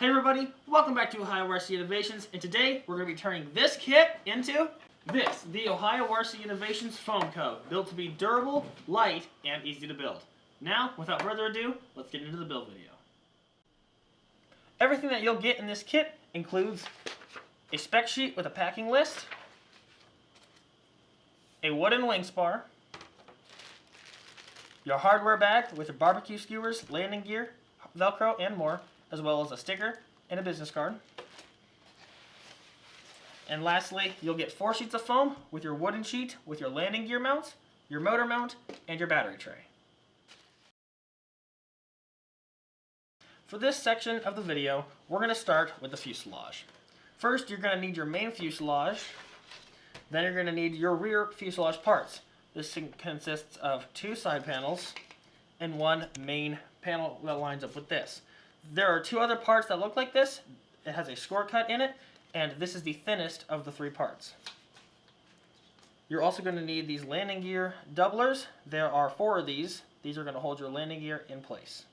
Hey everybody, welcome back to Ohio RC Innovations, and today we're going to be turning this kit into the Ohio RC Innovations FoamCub, built to be durable, light, and easy to build. Now, without further ado, let's get into the build video. Everything that you'll get in this kit includes a spec sheet with a packing list, a wooden wing spar, your hardware bag with your barbecue skewers, landing gear, Velcro, and more, as well as a sticker and a business card. And lastly, you'll get 4 sheets of foam with your wooden sheet with your landing gear mounts, your motor mount, and your battery tray. For this section of the video, we're going to start with the fuselage. First, you're going to need your main fuselage. Then you're going to need your rear fuselage parts. This consists of 2 side panels and 1 main panel that lines up with this. There are 2 other parts that look like this. It has a score cut in it, and this is the thinnest of the 3 parts. You're also going to need these landing gear doublers. There are 4 of these. These are going to hold your landing gear in place.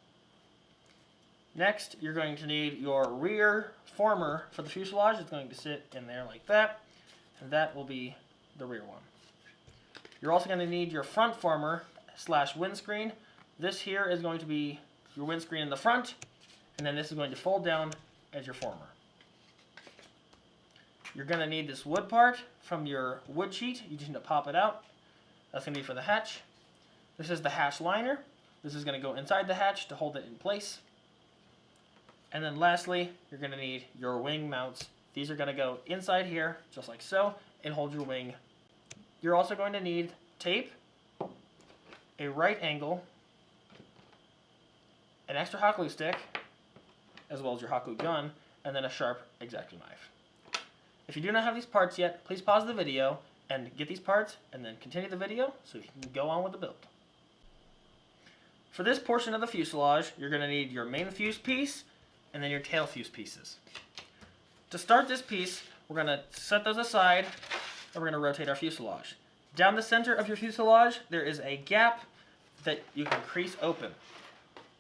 Next, you're going to need your rear former for the fuselage. It's going to sit in there like that, and that will be the rear one. You're also going to need your front former / windscreen. This here is going to be your windscreen in the front, and then this is going to fold down as your former. You're going to need this wood part from your wood sheet. You just need to pop it out. That's going to be for the hatch. This is the hatch liner. This is going to go inside the hatch to hold it in place. And then lastly, you're going to need your wing mounts. These are going to go inside here, just like so, and hold your wing. You're also going to need tape, a right angle, an extra hot glue stick, as well as your hot glue gun, and then a sharp X-Acto knife. If you do not have these parts yet, please pause the video and get these parts, and then continue the video so you can go on with the build. For this portion of the fuselage, you're going to need your main fuse piece, and then your tail fuse pieces. To start this piece, we're going to set those aside, and we're going to rotate our fuselage. Down the center of your fuselage, there is a gap that you can crease open.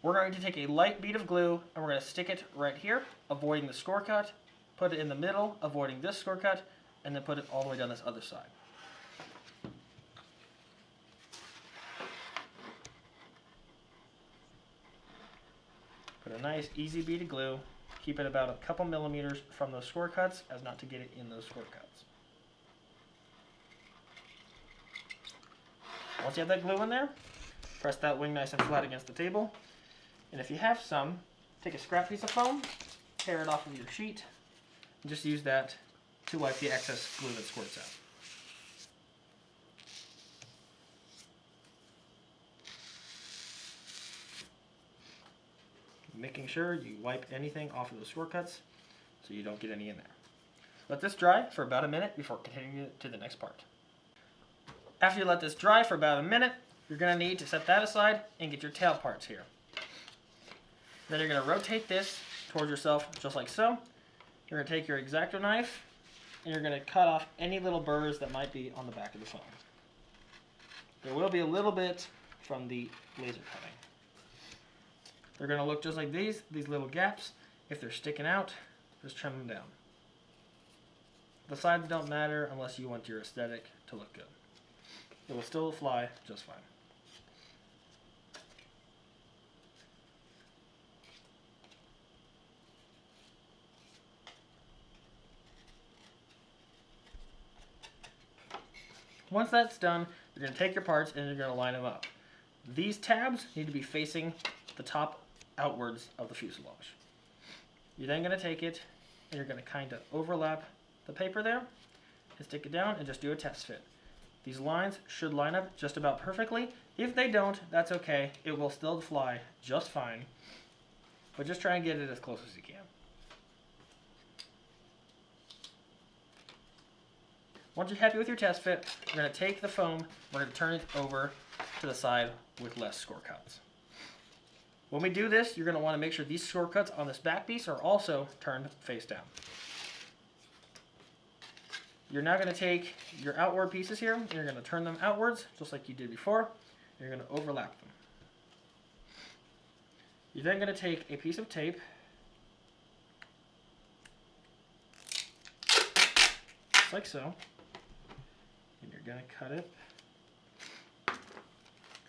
We're going to take a light bead of glue, and we're going to stick it right here, avoiding the score cut, put it in the middle, avoiding this score cut, and then put it all the way down this other side. Put a nice easy bead of glue, keep it about a couple millimeters from those score cuts as not to get it in those score cuts. Once you have that glue in there, press that wing nice and flat against the table. And if you have some, take a scrap piece of foam, tear it off of your sheet, and just use that to wipe the excess glue that squirts out. Making sure you wipe anything off of those score cuts so you don't get any in there. Let this dry for about a minute before continuing to the next part. After you let this dry for about a minute, you're going to need to set that aside and get your tail parts here. Then you're going to rotate this towards yourself just like so. You're going to take your X-Acto knife and you're going to cut off any little burrs that might be on the back of the foam. There will be a little bit from the laser cutting. They're going to look just like these little gaps. If they're sticking out, just trim them down. The sides don't matter unless you want your aesthetic to look good. It will still fly just fine. Once that's done, you're going to take your parts and you're going to line them up. These tabs need to be facing the top outwards of the fuselage. You're then going to take it and you're going to kind of overlap the paper there and stick it down and just do a test fit. These lines should line up just about perfectly. If they don't, that's okay. It will still fly just fine. But just try and get it as close as you can. Once you're happy with your test fit, we're going to take the foam, we're going to turn it over to the side with less score cuts. When we do this, you're going to want to make sure these score cuts on this back piece are also turned face down. You're now going to take your outward pieces here, and you're going to turn them outwards, just like you did before, and you're going to overlap them. You're then going to take a piece of tape just like so. And you're going to cut it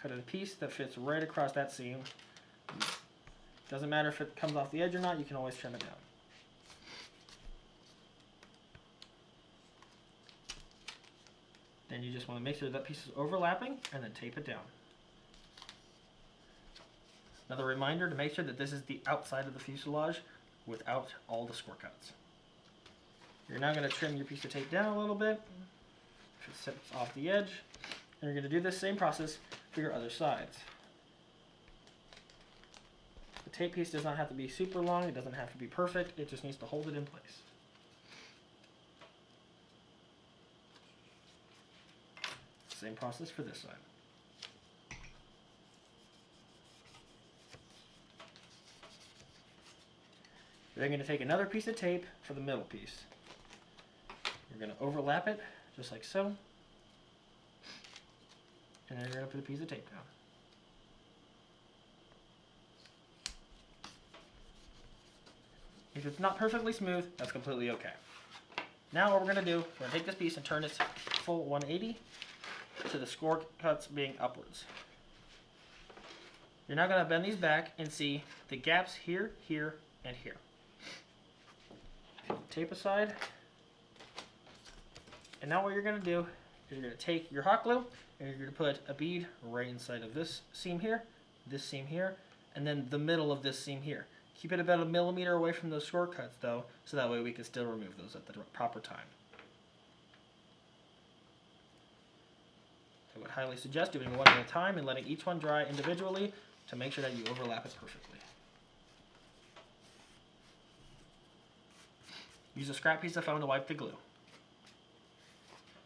a piece that fits right across that seam. Doesn't matter if it comes off the edge or not, you can always trim it down. Then you just want to make sure that piece is overlapping and then tape it down. Another reminder to make sure that this is the outside of the fuselage without all the score cuts. You're now going to trim your piece of tape down a little bit if it sits off the edge, and you're going to do this same process for your other sides. The tape piece does not have to be super long, it doesn't have to be perfect, it just needs to hold it in place. Same process for this side. You're then going to take another piece of tape for the middle piece. You're going to overlap it just like so, and then you're going to put a piece of tape down. If it's not perfectly smooth, that's completely okay. Now what we're going to do, we're going to take this piece and turn it full 180 to the score cuts being upwards. You're now going to bend these back and see the gaps here, here, and here. Tape aside. And now what you're going to do is you're going to take your hot glue and you're going to put a bead right inside of this seam here, and then the middle of this seam here. Keep it about 1 millimeter away from those score cuts though, so that way we can still remove those at the proper time. I would highly suggest doing one at a time and letting each one dry individually to make sure that you overlap it perfectly. Use a scrap piece of foam to wipe the glue.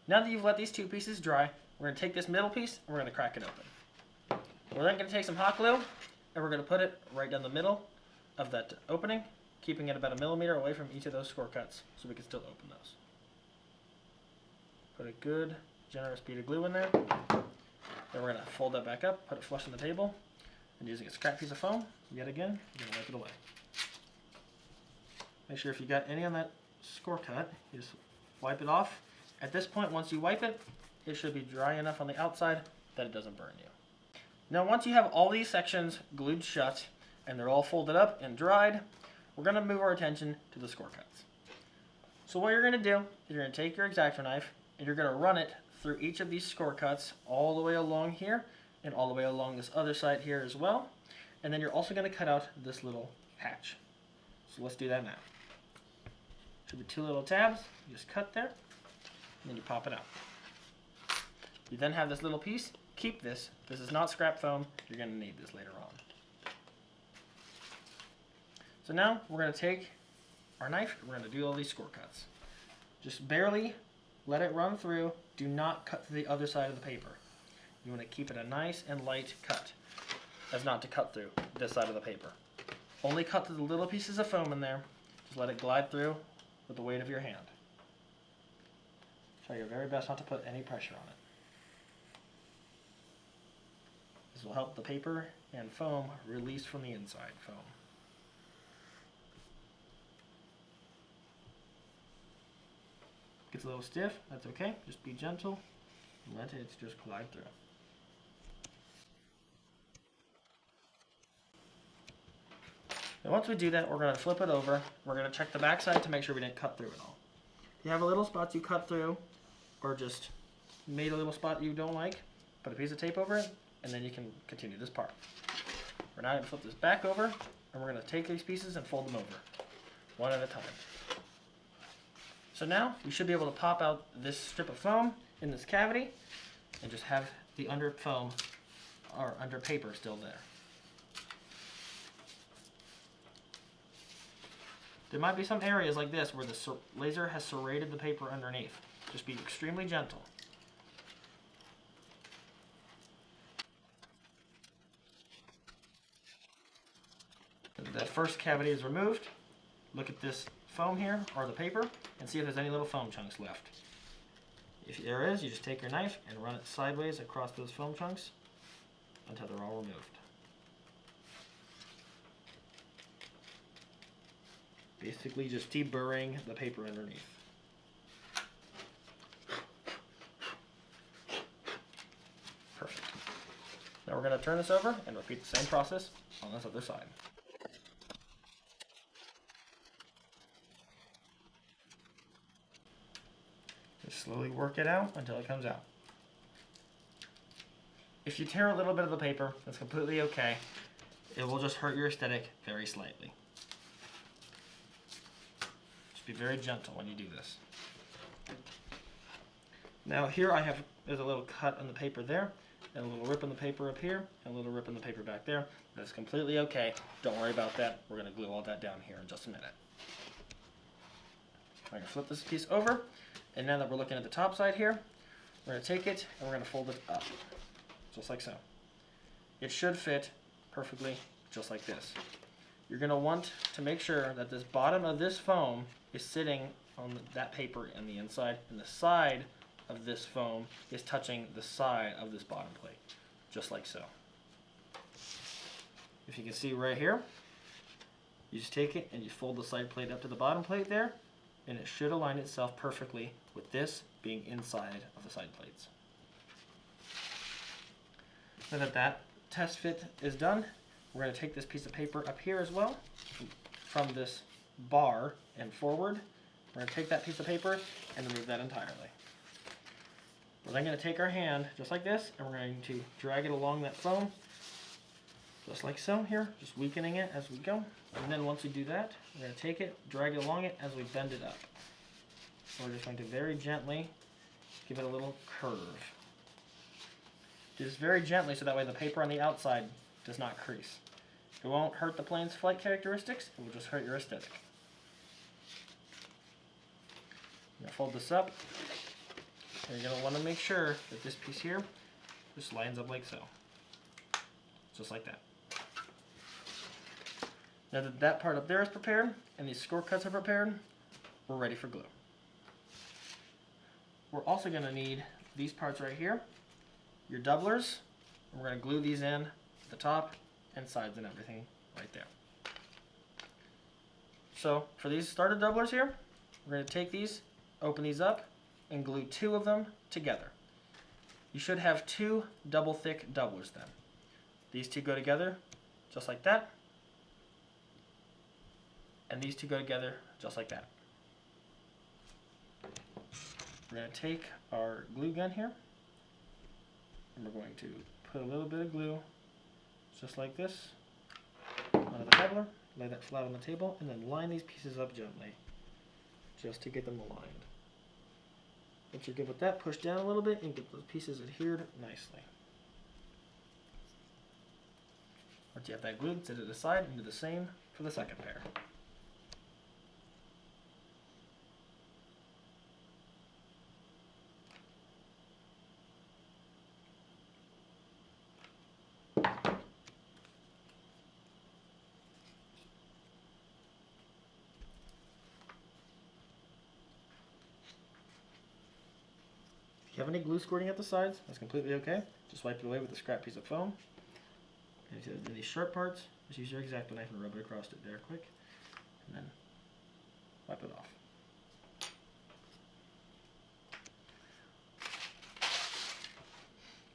Now that you've let these two pieces dry, we're going to take this middle piece and we're going to crack it open. We're then going to take some hot glue and we're going to put it right down the middle of that opening, keeping it about 1 millimeter away from each of those score cuts so we can still open those. Put a good generous bead of glue in there. Then we're going to fold that back up, put it flush on the table, and using a scrap piece of foam, yet again, you're going to wipe it away. Make sure if you got any on that score cut, you just wipe it off. At this point, once you wipe it, it should be dry enough on the outside that it doesn't burn you. Now once you have all these sections glued shut and they're all folded up and dried, we're going to move our attention to the score cuts. So what you're going to do is you're going to take your X-Acto knife and you're going to run it through each of these score cuts all the way along here and all the way along this other side here as well. And then you're also going to cut out this little patch. So let's do that now. Should be 2 little tabs. You just cut there and then you pop it out. You then have this little piece. Keep this. This is not scrap foam. You're going to need this later on. So now we're going to take our knife and we're going to do all these score cuts. Just barely let it run through. Do not cut to the other side of the paper. You want to keep it a nice and light cut, as not to cut through this side of the paper. Only cut to the little pieces of foam in there. Just let it glide through with the weight of your hand. Try your very best not to put any pressure on it. This will help the paper and foam release from the inside foam. Gets a little stiff, that's okay. Just be gentle and let it just glide through. Now once we do that, we're going to flip it over. We're going to check the back side to make sure we didn't cut through it all. If you have a little spots you cut through, or just made a little spot you don't like, put a piece of tape over it, and then you can continue this part. We're now going to flip this back over, and we're going to take these pieces and fold them over, one at a time. So now we should be able to pop out this strip of foam in this cavity, and just have the under foam, or under paper still there. There might be some areas like this where the laser has serrated the paper underneath. Just be extremely gentle. That first cavity is removed. Look at this foam here, or the paper, and see if there's any little foam chunks left. If there is, you just take your knife and run it sideways across those foam chunks until they're all removed. Basically just deburring the paper underneath. we're going to turn this over and repeat the same process on this other side. Just slowly work it out until it comes out. If you tear a little bit of the paper, that's completely okay. It will just hurt your aesthetic very slightly. Just be very gentle when you do this. Now here there's a little cut on the paper there, and a little rip in the paper up here, and a little rip in the paper back there. That's completely okay. Don't worry about that. We're going to glue all that down here in just a minute. I'm going to flip this piece over, and now that we're looking at the top side here, we're going to take it and we're going to fold it up, just like so. It should fit perfectly just like this. You're going to want to make sure that this bottom of this foam is sitting on that paper on the inside, and the side of this foam is touching the side of this bottom plate, just like so. If you can see right here, you just take it and you fold the side plate up to the bottom plate there, and it should align itself perfectly with this being inside of the side plates. Now that that test fit is done, we're going to take this piece of paper up here as well, from this bar and forward. We're going to take that piece of paper and remove that entirely. We're then going to take our hand, just like this, and we're going to drag it along that foam, just like so here, just weakening it as we go. And then once we do that, we're going to take it, drag it along it as we bend it up. So we're just going to very gently give it a little curve. Do this very gently so that way the paper on the outside does not crease. It won't hurt the plane's flight characteristics, it will just hurt your aesthetic. I'm going to fold this up. And you're going to want to make sure that this piece here just lines up like so. Just like that. Now that that part up there is prepared and these score cuts are prepared, we're ready for glue. We're also going to need these parts right here, your doublers, and we're going to glue these in at the top and sides and everything right there. So for these starter doublers here, we're going to take these, open these up, and glue 2 of them together. You should have 2 double thick doublers then. These 2 go together just like that, and these 2 go together just like that. We're going to take our glue gun here, and we're going to put a little bit of glue just like this onto the doubler, lay that flat on the table, and then line these pieces up gently just to get them aligned. Once you're good with that, push down a little bit and get those pieces adhered nicely. Once you have that glued, set it aside and do the same for the second pair. If you have any glue squirting at the sides, that's completely okay. Just wipe it away with a scrap piece of foam. And if you have any sharp parts, just use your X-Acto knife and rub it across it there quick, and then wipe it off.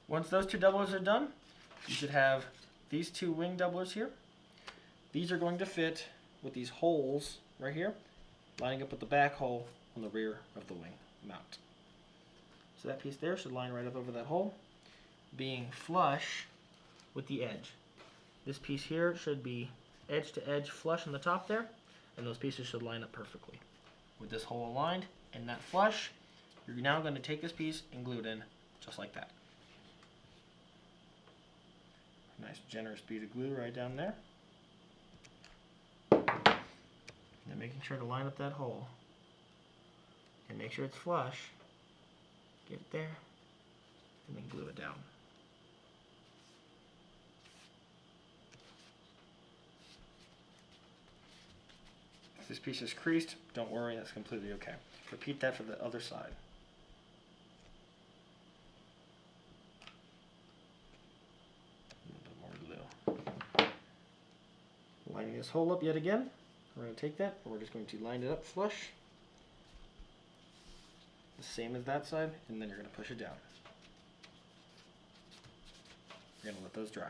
Once those 2 doublers are done, you should have these 2 wing doublers here. These are going to fit with these holes right here, lining up with the back hole on the rear of the wing mount. So that piece there should line right up over that hole, being flush with the edge. This piece here should be edge to edge flush on the top there, and those pieces should line up perfectly. With this hole aligned and that flush, you're now going to take this piece and glue it in just like that. Nice generous bead of glue right down there. And making sure to line up that hole and make sure it's flush. Get it there, and then glue it down. If this piece is creased, don't worry, that's completely okay. Repeat that for the other side. A little bit more glue. Lining this hole up yet again. We're going to take that, and we're just going to line it up flush. The same as that side, and then you're going to push it down. You're going to let those dry.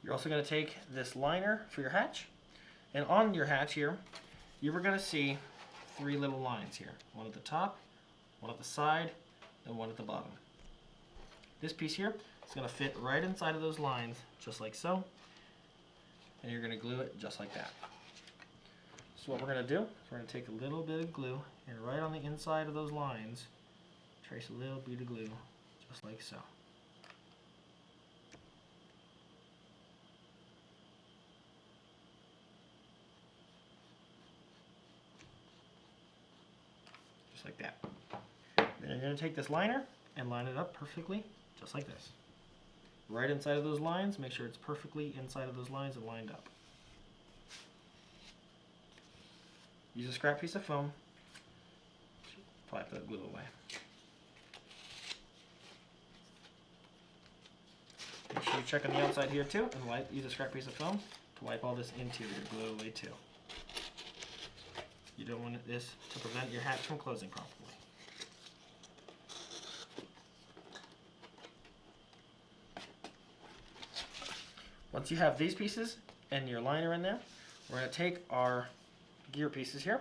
You're also going to take this liner for your hatch, and on your hatch here, you were going to see 3 little lines here. One at the top, one at the side, and one at the bottom. This piece here is going to fit right inside of those lines, just like so, and you're going to glue it just like that. So what we're going to do is we're going to take a little bit of glue, and right on the inside of those lines, trace a little bit of glue, just like so. Just like that. Then you're going to take this liner and line it up perfectly, just like this. Right inside of those lines, make sure it's perfectly inside of those lines and lined up. Use a scrap piece of foam, wipe that glue away. Make sure you check on the outside here too, and use a scrap piece of foam to wipe all this interior glue away too. You don't want this to prevent your hatch from closing properly. Once you have these pieces and your liner in there, we're going to take our gear pieces here,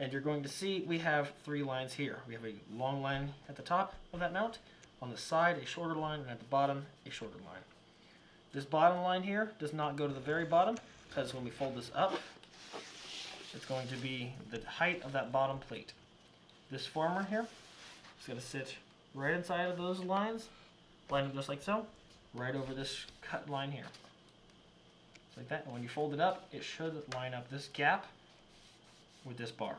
and you're going to see we have 3 lines here. We have a long line at the top of that mount, on the side a shorter line, and at the bottom a shorter line. This bottom line here does not go to the very bottom, because when we fold this up, it's going to be the height of that bottom plate. This former here is going to sit right inside of those lines, lining just like so, right over this cut line here. Just like that. And when you fold it up, it should line up this gap with this bar.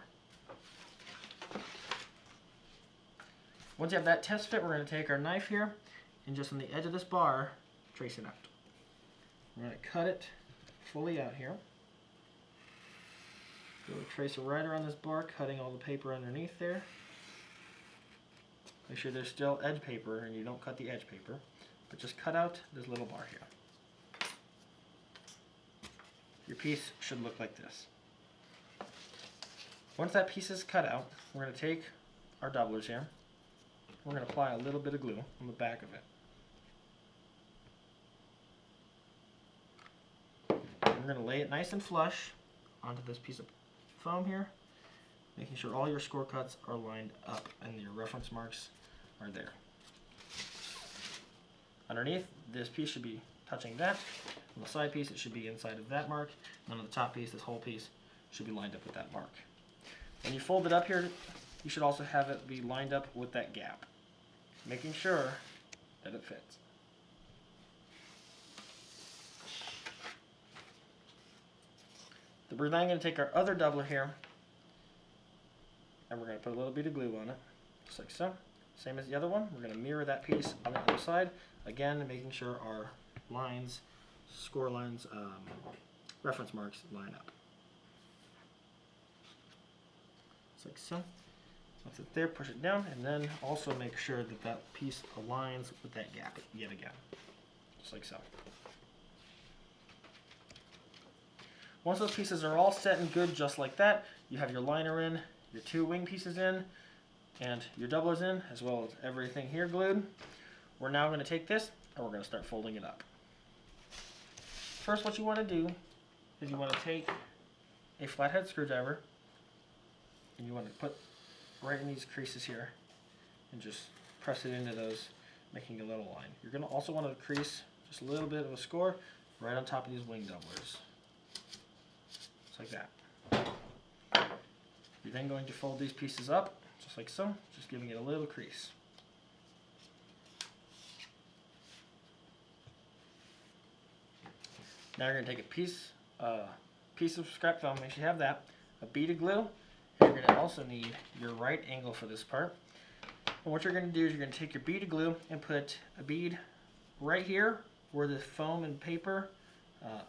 Once you have that test fit, we're going to take our knife here and just on the edge of this bar, trace it out. We're going to cut it fully out here. Go trace it right around this bar, cutting all the paper underneath there. Make sure there's still edge paper and you don't cut the edge paper, but just cut out this little bar here. Your piece should look like this. Once that piece is cut out, we're going to take our doublers here. We're going to apply a little bit of glue on the back of it. We're going to lay it nice and flush onto this piece of foam here, making sure all your score cuts are lined up and your reference marks are there. Underneath, this piece should be touching that. On the side piece, it should be inside of that mark. And on the top piece, this whole piece should be lined up with that mark. When you fold it up here, you should also have it be lined up with that gap, making sure that it fits. We're then going to take our other doubler here, and we're going to put a little bit of glue on it, just like so. Same as the other one, we're going to mirror that piece on the other side, again making sure our lines, score lines, reference marks line up. Just like so. Once it's there, push it down, and then also make sure that that piece aligns with that gap yet again, just like so. Once those pieces are all set and good just like that, you have your liner in, your 2 wing pieces in, and your doublers in, as well as everything here glued. We're now going to take this and we're going to start folding it up. First, what you want to do is you want to take a flathead screwdriver and you want to put right in these creases here and just press it into those, making a little line. You're going to also want to crease just a little bit of a score right on top of these wing doublers. Like that. You're then going to fold these pieces up, just like so, just giving it a little crease. Now you're going to take a piece of scrap foam, make sure you have that, a bead of glue, and you're going to also need your right angle for this part. And what you're going to do is you're going to take your bead of glue and put a bead right here where the foam and paper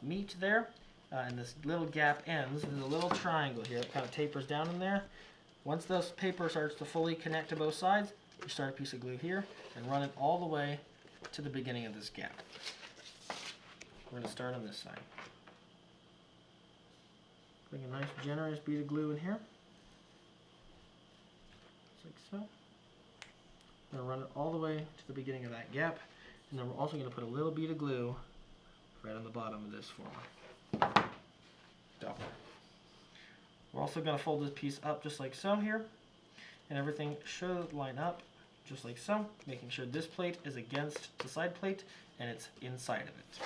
meet there. And this little gap ends. There's a little triangle here that kind of tapers down in there. Once this paper starts to fully connect to both sides, you start a piece of glue here and run it all the way to the beginning of this gap. We're going to start on this side. Bring a nice generous bead of glue in here, just like so. I'm going to run it all the way to the beginning of that gap, And then we're also going to put a little bead of glue right on the bottom of this form. Doubler. We're also going to fold this piece up just like so here, and everything should line up just like so, making sure this plate is against the side plate and it's inside of it.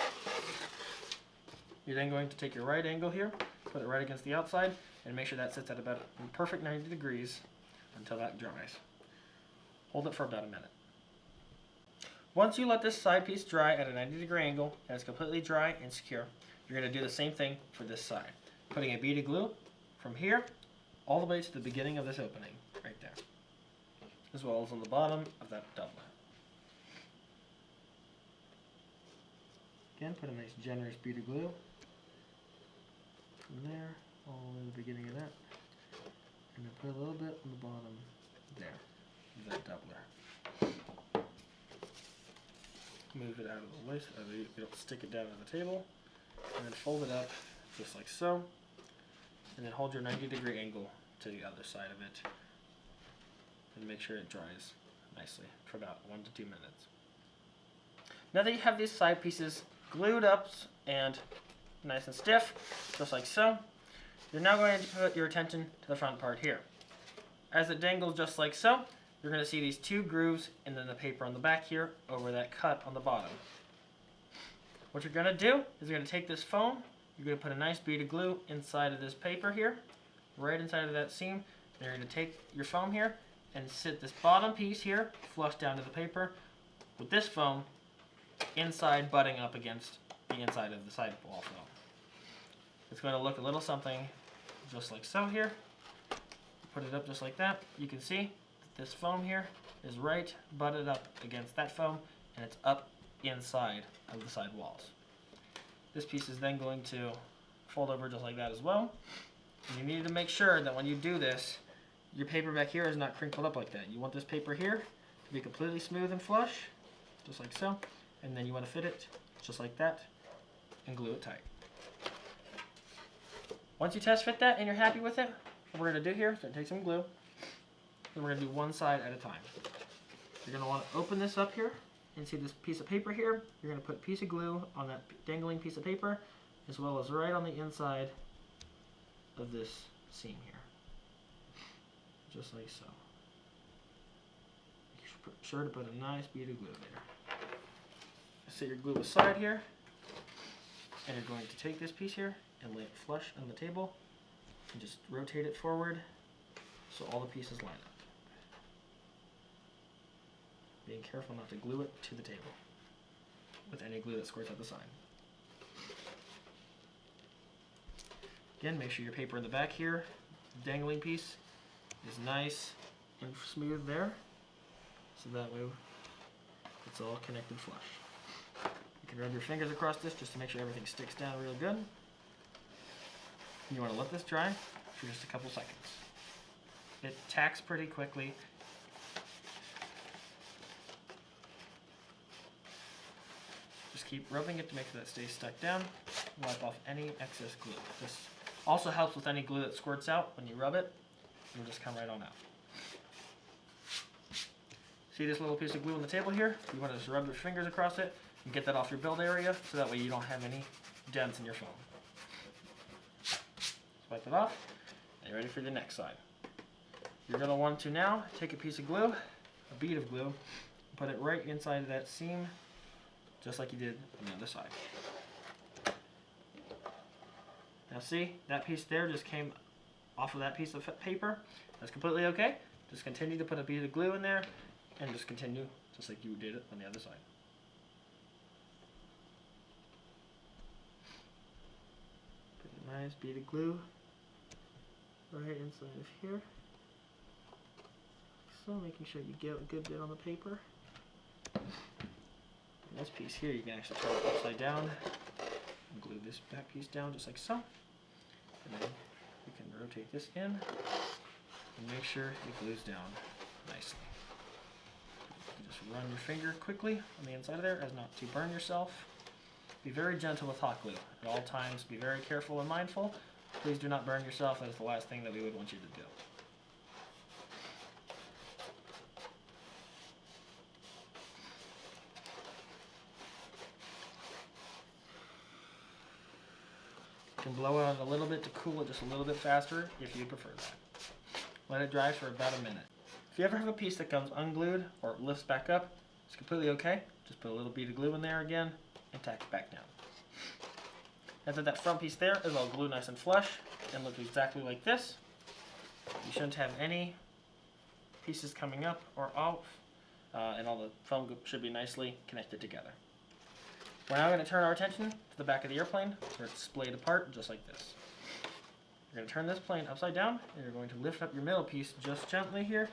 You're then going to take your right angle here, put it right against the outside, and make sure that sits at about a perfect 90 degrees until that dries. Hold it for about a minute. Once you let this side piece dry at a 90-degree angle and it's completely dry and secure, you're going to do the same thing for this side. Putting a bead of glue from here all the way to the beginning of this opening, right there, as well as on the bottom of that doubler. Again, put a nice generous bead of glue from there all the way to the beginning of that, and then put a little bit on the bottom there of that doubler. Move it out of the way so that you don't stick it down on the table, and then fold it up just like so, and then hold your 90-degree angle to the other side of it, and make sure it dries nicely for about 1 to 2 minutes. Now that you have these side pieces glued up and nice and stiff, just like so, you're now going to put your attention to the front part here. As it dangles just like so, you're going to see these 2 grooves and then the paper on the back here over that cut on the bottom. What you're going to do is you're going to take this foam, you're going to put a nice bead of glue inside of this paper here, right inside of that seam, and you're going to take your foam here and sit this bottom piece here flush down to the paper with this foam inside butting up against the inside of the sidewall foam. It's going to look a little something just like so here. Put it up just like that. You can see this foam here is right butted up against that foam, and it's up inside of the side walls. This piece is then going to fold over just like that as well. And you need to make sure that when you do this, your paper back here is not crinkled up like that. You want this paper here to be completely smooth and flush, just like so, and then you want to fit it just like that and glue it tight. Once you test fit that and you're happy with it, what we're going to do here is going to take some glue, and we're going to do one side at a time. You're going to want to open this up here and see this piece of paper here. You're going to put a piece of glue on that dangling piece of paper, as well as right on the inside of this seam here. Just like so. Make sure to put a nice bead of glue there. Set your glue aside here, and you're going to take this piece here and lay it flush on the table and just rotate it forward so all the pieces line up. Being careful not to glue it to the table with any glue that squirts out the side. Again, make sure your paper in the back here, the dangling piece, is nice and smooth there, so that way it's all connected flush. You can rub your fingers across this just to make sure everything sticks down real good. You want to let this dry for just a couple seconds. It tacks pretty quickly. Just keep rubbing it to make sure that it stays stuck down. Wipe off any excess glue. This also helps with any glue that squirts out when you rub it. It'll just come right on out. See this little piece of glue on the table here? You want to just rub your fingers across it and get that off your build area so that way you don't have any dents in your foam. Wipe it off, and you're ready for the next side. You're going to want to now take a piece of glue, a bead of glue, and put it right inside of that seam, just like you did on the other side. Now see, that piece there just came off of that piece of paper. That's completely okay. Just continue to put a bead of glue in there, and just continue just like you did it on the other side. Put a nice bead of glue right inside of here. So making sure you get a good bit on the paper. And this piece here, you can actually turn it upside down and glue this back piece down just like so. And then you can rotate this in and make sure it glues down nicely. You just run your finger quickly on the inside of there as not to burn yourself. Be very gentle with hot glue. At all times, be very careful and mindful. Please do not burn yourself. That is the last thing that we would want you to do. can blow it on a little bit to cool it just a little bit faster if you prefer that. Let it dry for about a minute. If you ever have a piece that comes unglued or lifts back up, it's completely okay. Just put a little bead of glue in there again and tack it back down. After that front piece there is all glued nice and flush and looks exactly like this, you shouldn't have any pieces coming up or off, and all the foam should be nicely connected together. We're now going to turn our attention to the back of the airplane where it's splayed apart just like this. You're going to turn this plane upside down and you're going to lift up your middle piece just gently here.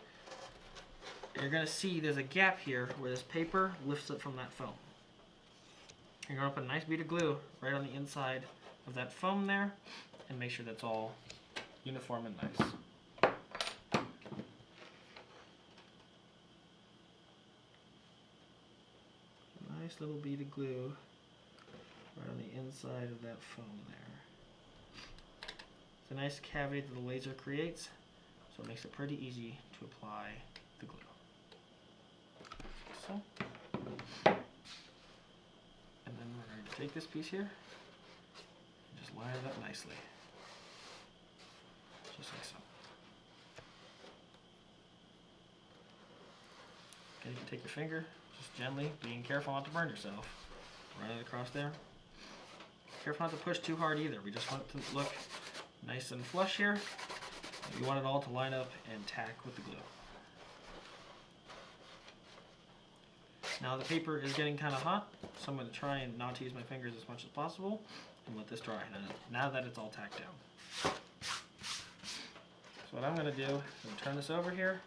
You're going to see there's a gap here where this paper lifts it from that foam. You're going to put a nice bead of glue right on the inside of that foam there and make sure that's all uniform and nice. Nice little bead of glue right on the inside of that foam there. It's a nice cavity that the laser creates, so it makes it pretty easy to apply the glue. So, and then we're going to take this piece here and just line it up nicely, just like so. Okay, you can take your finger, just gently, being careful not to burn yourself, run it across there. Careful not to push too hard either. We just want it to look nice and flush here. You want it all to line up and tack with the glue. Now the paper is getting kind of hot, so I'm going to try and not to use my fingers as much as possible and let this dry now that it's all tacked down. So what I'm going to do is turn this over here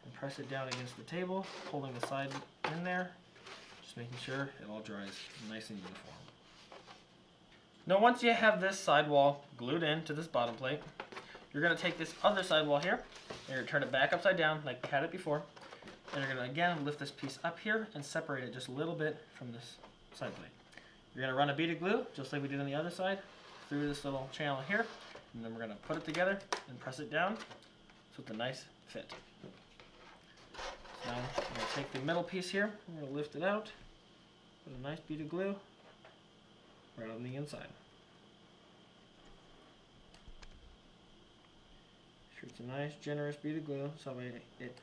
and press it down against the table, holding the side in there, just making sure it all dries nice and uniform. Now once you have this sidewall glued in to this bottom plate, you're going to take this other sidewall here and you're going to turn it back upside down like we had it before. And you're going to again lift this piece up here and separate it just a little bit from this side plate. You're going to run a bead of glue, just like we did on the other side, through this little channel here. And then we're going to put it together and press it down so it's a nice fit. So now I'm going to take the middle piece here, I'm going to lift it out, put a nice bead of glue right on the inside. Sure it's a nice generous bead of glue so it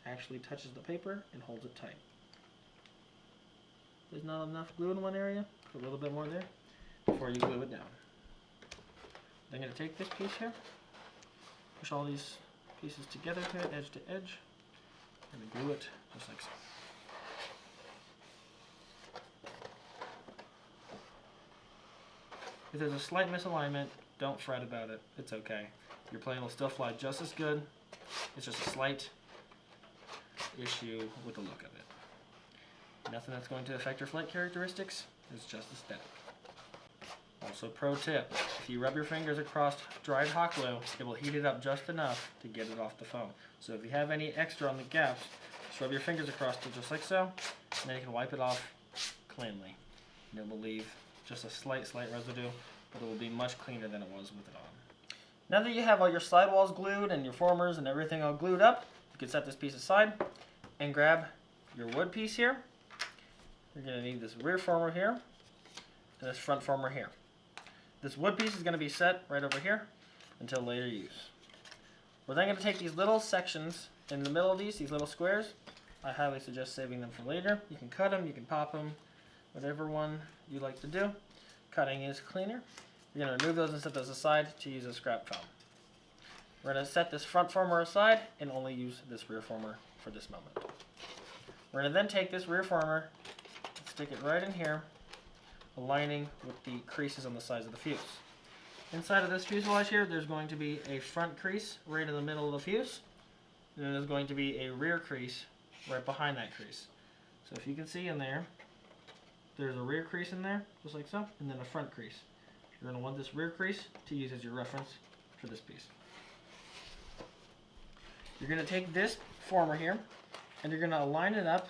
actually touches the paper and holds it tight. There's not enough glue in one area, put a little bit more there before you glue it down. Then I'm going to take this piece here, push all these pieces together here, edge to edge, and glue it just like so. If there's a slight misalignment, don't fret about it, it's okay. Your plane will still fly just as good, it's just a slight issue with the look of it. Nothing that's going to affect your flight characteristics, it's just aesthetic. Also, pro tip, if you rub your fingers across dried hot glue, it will heat it up just enough to get it off the foam. So if you have any extra on the gaps, just rub your fingers across it just like so, and then you can wipe it off cleanly. And it will leave just a slight residue, but it will be much cleaner than it was with it on. Now that you have all your sidewalls glued and your formers and everything all glued up, you can set this piece aside and grab your wood piece here. You're going to need this rear former here and this front former here. This wood piece is going to be set right over here until later use. We're then going to take these little sections in the middle of these little squares. I highly suggest saving them for later. You can cut them, you can pop them, whatever one you like to do. Cutting is cleaner. You're going to remove those and set those aside to use as scrap foam. We're going to set this front former aside and only use this rear former for this moment. We're going to then take this rear former and stick it right in here, aligning with the creases on the sides of the fuse. Inside of this fuselage here, there's going to be a front crease right in the middle of the fuse, and then there's going to be a rear crease right behind that crease. So if you can see in there, there's a rear crease in there, just like so, and then a front crease. You're going to want this rear crease to use as your reference for this piece. You're going to take this former here, and you're going to align it up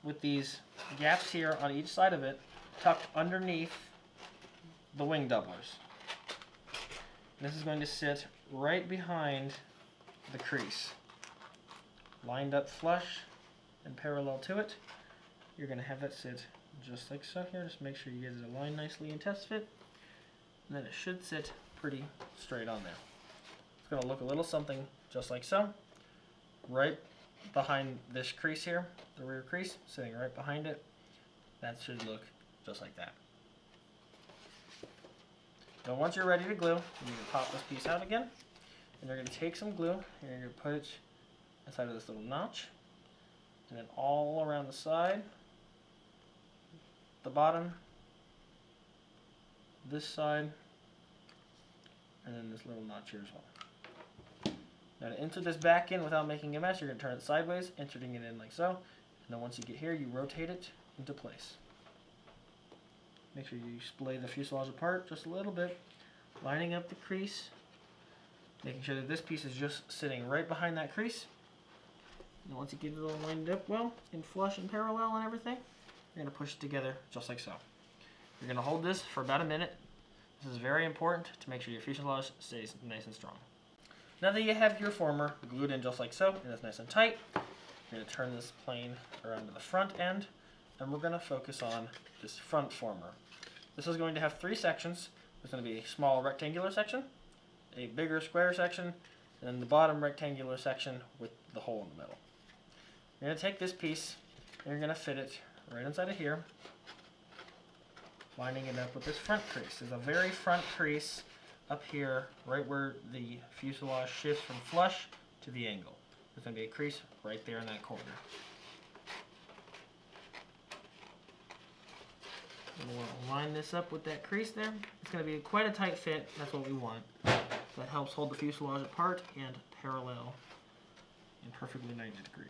with these gaps here on each side of it, tucked underneath the wing doublers. This is going to sit right behind the crease, lined up flush and parallel to it. You're going to have that sit just like so here. Just make sure you get it aligned nicely and test fit. and then it should sit pretty straight on there. It's going to look a little something just like so. Right behind this crease here, the rear crease, sitting right behind it, that should look just like that. Now once you're ready to glue, you need to pop this piece out again, and you're going to take some glue, and you're going to put it inside of this little notch, and then all around the side, the bottom, this side, and then this little notch here as well. Now to insert this back in without making a mess, you're going to turn it sideways, inserting it in like so, and then once you get here, you rotate it into place. Make sure you splay the fuselage apart just a little bit, lining up the crease, making sure that this piece is just sitting right behind that crease. And once you get it all lined up well, and flush and parallel and everything, you're going to push it together just like so. You're going to hold this for about a minute. This is very important to make sure your fuselage stays nice and strong. Now that you have your former glued in just like so, and it's nice and tight, you're going to turn this plane around to the front end, and we're going to focus on this front former. This is going to have 3 sections. There's going to be a small rectangular section, a bigger square section, and then the bottom rectangular section with the hole in the middle. You're going to take this piece, and you're going to fit it right inside of here, lining it up with this front crease. There's a very front crease up here, right where the fuselage shifts from flush to the angle. There's going to be a crease right there in that corner. And we'll line this up with that crease there. It's going to be quite a tight fit. That's what we want. That helps hold the fuselage apart and parallel in perfectly 90 degrees.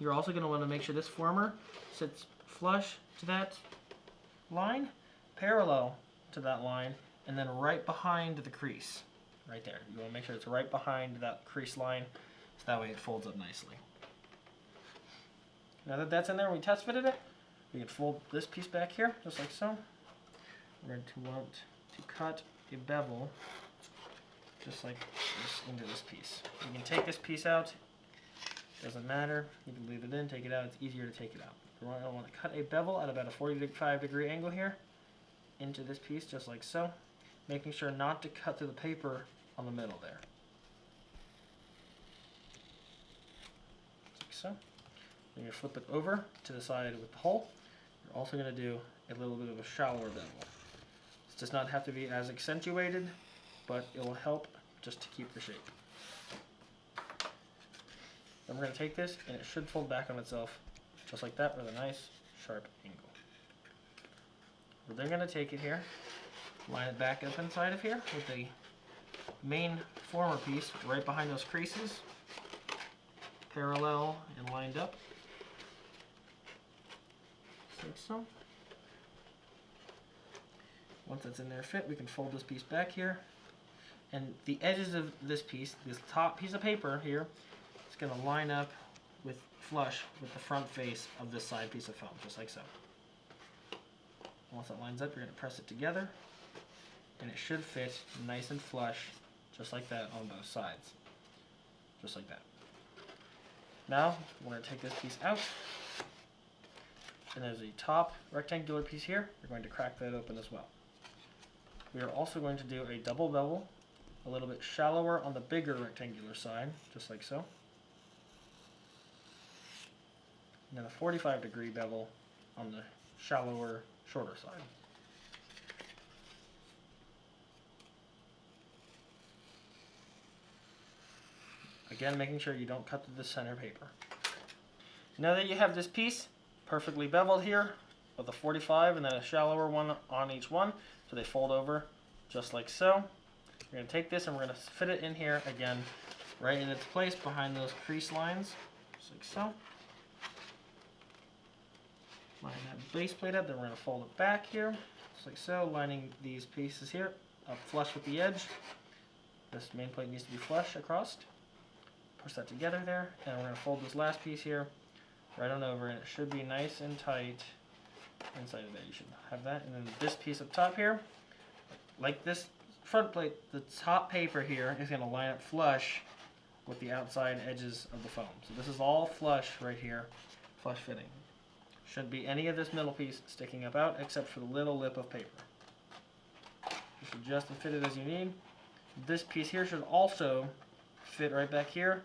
You're also going to want to make sure this former sits flush to that line, parallel to that line, and then right behind the crease. Right there. You want to make sure it's right behind that crease line, so that way it folds up nicely. Now that that's in there and we test fitted it, we can fold this piece back here, just like so. We're going to want to cut a bevel, just like this, into this piece. You can take this piece out, doesn't matter. You can leave it in, take it out, it's easier to take it out. We're going to want to cut a bevel at about a 45-degree angle here, into this piece, just like so, making sure not to cut through the paper on the middle there. Like so. You're going to flip it over to the side with the hole. You're also going to do a little bit of a shallower bevel. This does not have to be as accentuated, but it will help just to keep the shape. Then we're going to take this, and it should fold back on itself, just like that, with a nice, sharp angle. We're then going to take it here, line it back up inside of here with the main former piece right behind those creases, parallel and lined up. Like so. Once that's in there fit, we can fold this piece back here, and the edges of this piece, this top piece of paper here, is going to line up with flush with the front face of this side piece of foam, just like so. Once that lines up, you're going to press it together, and it should fit nice and flush, just like that on both sides, just like that. Now we're going to take this piece out. And there's a top rectangular piece here. We're going to crack that open as well. We are also going to do a double bevel, a little bit shallower on the bigger rectangular side, just like so. And then a 45-degree bevel on the shallower, shorter side. Again, making sure you don't cut through the center paper. Now that you have this piece perfectly beveled here, with a 45 and then a shallower one on each one, so they fold over just like so. We're going to take this and we're going to fit it in here again, right in its place behind those crease lines, just like so. Line that base plate up, then we're going to fold it back here, just like so, lining these pieces here up flush with the edge. This main plate needs to be flush across. Push that together there, and we're going to fold this last piece here right on over, and it should be nice and tight inside of there. You should have that, and then this piece up top here, like this front plate, the top paper here is going to line up flush with the outside edges of the foam. So this is all flush right here, flush fitting. Shouldn't be any of this middle piece sticking up out except for the little lip of paper. Just adjust and fit it as you need. This piece here should also fit right back here,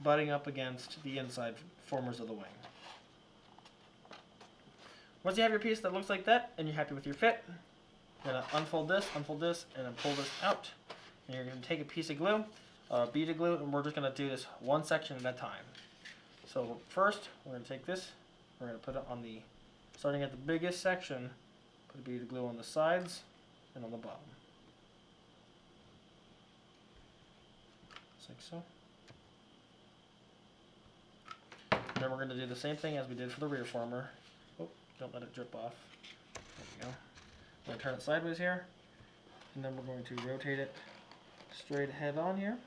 butting up against the inside formers of the wing. Once you have your piece that looks like that and you're happy with your fit, you're going to unfold this, and then pull this out. And you're going to take a piece of glue, a bead of glue, and we're just going to do this one section at a time. So first, we're going to take this, we're going to put it on the, starting at the biggest section, put a bead of glue on the sides and on the bottom. Just like so. And then we're going to do the same thing as we did for the rear former. Oh, don't let it drip off. There we go. I'm going to turn it sideways here, and then we're going to rotate it straight ahead on here.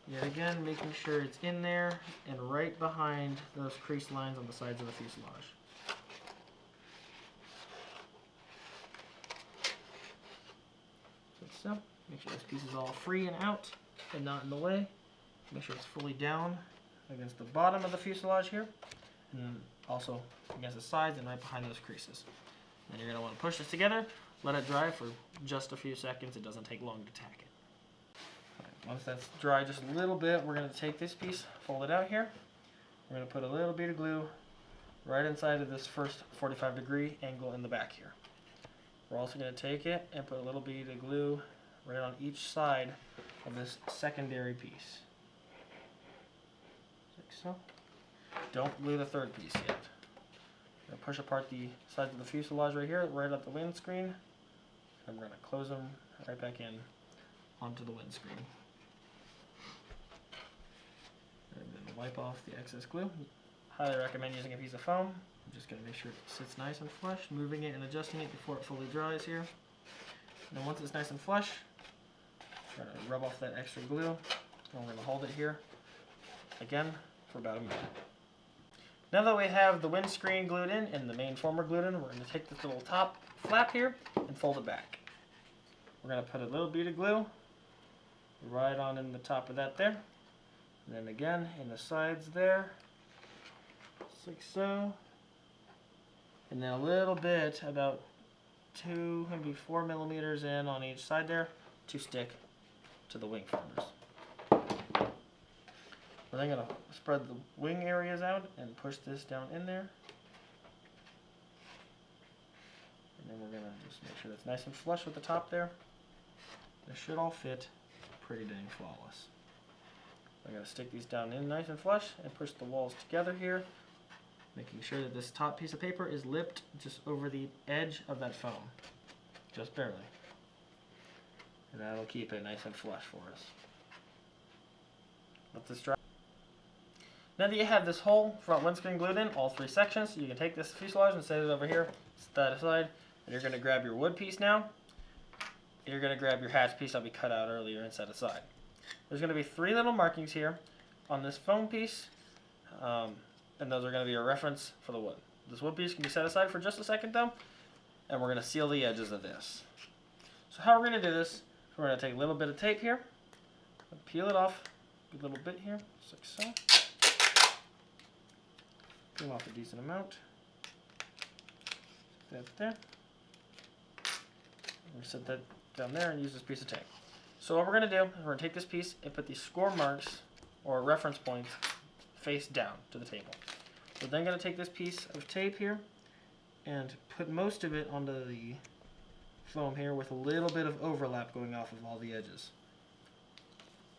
Yet again, making sure it's in there and right behind those crease lines on the sides of the fuselage. Like so. Make sure this piece is all free and out and not in the way. Make sure it's fully down against the bottom of the fuselage here, and then also against the sides and right behind those creases. Then you're going to want to push this together, let it dry for just a few seconds. It doesn't take long to tack it. Right, once that's dry just a little bit, we're going to take this piece, fold it out here. We're going to put a little bit of glue right inside of this first 45-degree angle in the back here. We're also going to take it and put a little bit of glue right on each side of this secondary piece. Like so. Don't glue the third piece yet. We're going to push apart the sides of the fuselage right here, right at the windscreen, and we're going to close them right back in onto the windscreen. And then wipe off the excess glue. Highly recommend using a piece of foam. I'm just going to make sure it sits nice and flush, moving it and adjusting it before it fully dries here. And then once it's nice and flush, we're going to rub off that extra glue, and we're going to hold it here again for about a minute. Now that we have the windscreen glued in and the main former glued in, we're going to take this little top flap here and fold it back. We're going to put a little bead of glue right on in the top of that there. And then again in the sides there, just like so. And then a little bit, about 2, maybe 4 millimeters in on each side there to stick to the wing formers. We're then going to spread the wing areas out and push this down in there. And then we're going to just make sure that's nice and flush with the top there. This should all fit pretty dang flawless. I'm going to stick these down in nice and flush and push the walls together here, making sure that this top piece of paper is lipped just over the edge of that foam, just barely. And that'll keep it nice and flush for us. Let this dry. Now that you have this whole front windscreen glued in, all 3 sections, you can take this fuselage and set it over here, set that aside, and you're going to grab your wood piece now. You're going to grab your hatch piece that we cut out earlier and set aside. There's going to be 3 little markings here on this foam piece, and those are going to be a reference for the wood. This wood piece can be set aside for just a second though, and we're going to seal the edges of this. So how we're going to do this, we're going to take a little bit of tape here, peel it off a little bit here, just like so. Peel off a decent amount. That there. We're set that down there and use this piece of tape. So what we're going to do is we're going to take this piece and put these score marks or reference points face down to the table. We're then going to take this piece of tape here and put most of it onto the foam here with a little bit of overlap going off of all the edges.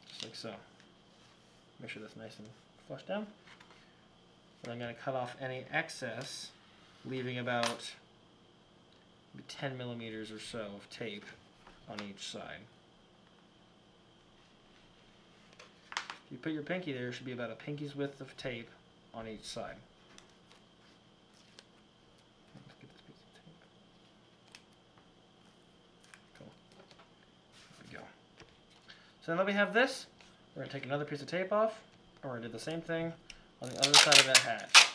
Just like so. Make sure that's nice and flush down. And I'm going to cut off any excess, leaving about 10 millimeters or so of tape on each side. If you put your pinky there, it should be about a pinky's width of tape on each side. Let's get this piece of tape. Cool. There we go. So now that we have this, we're going to take another piece of tape off, and we're going to do the same thing on the other side of that hatch.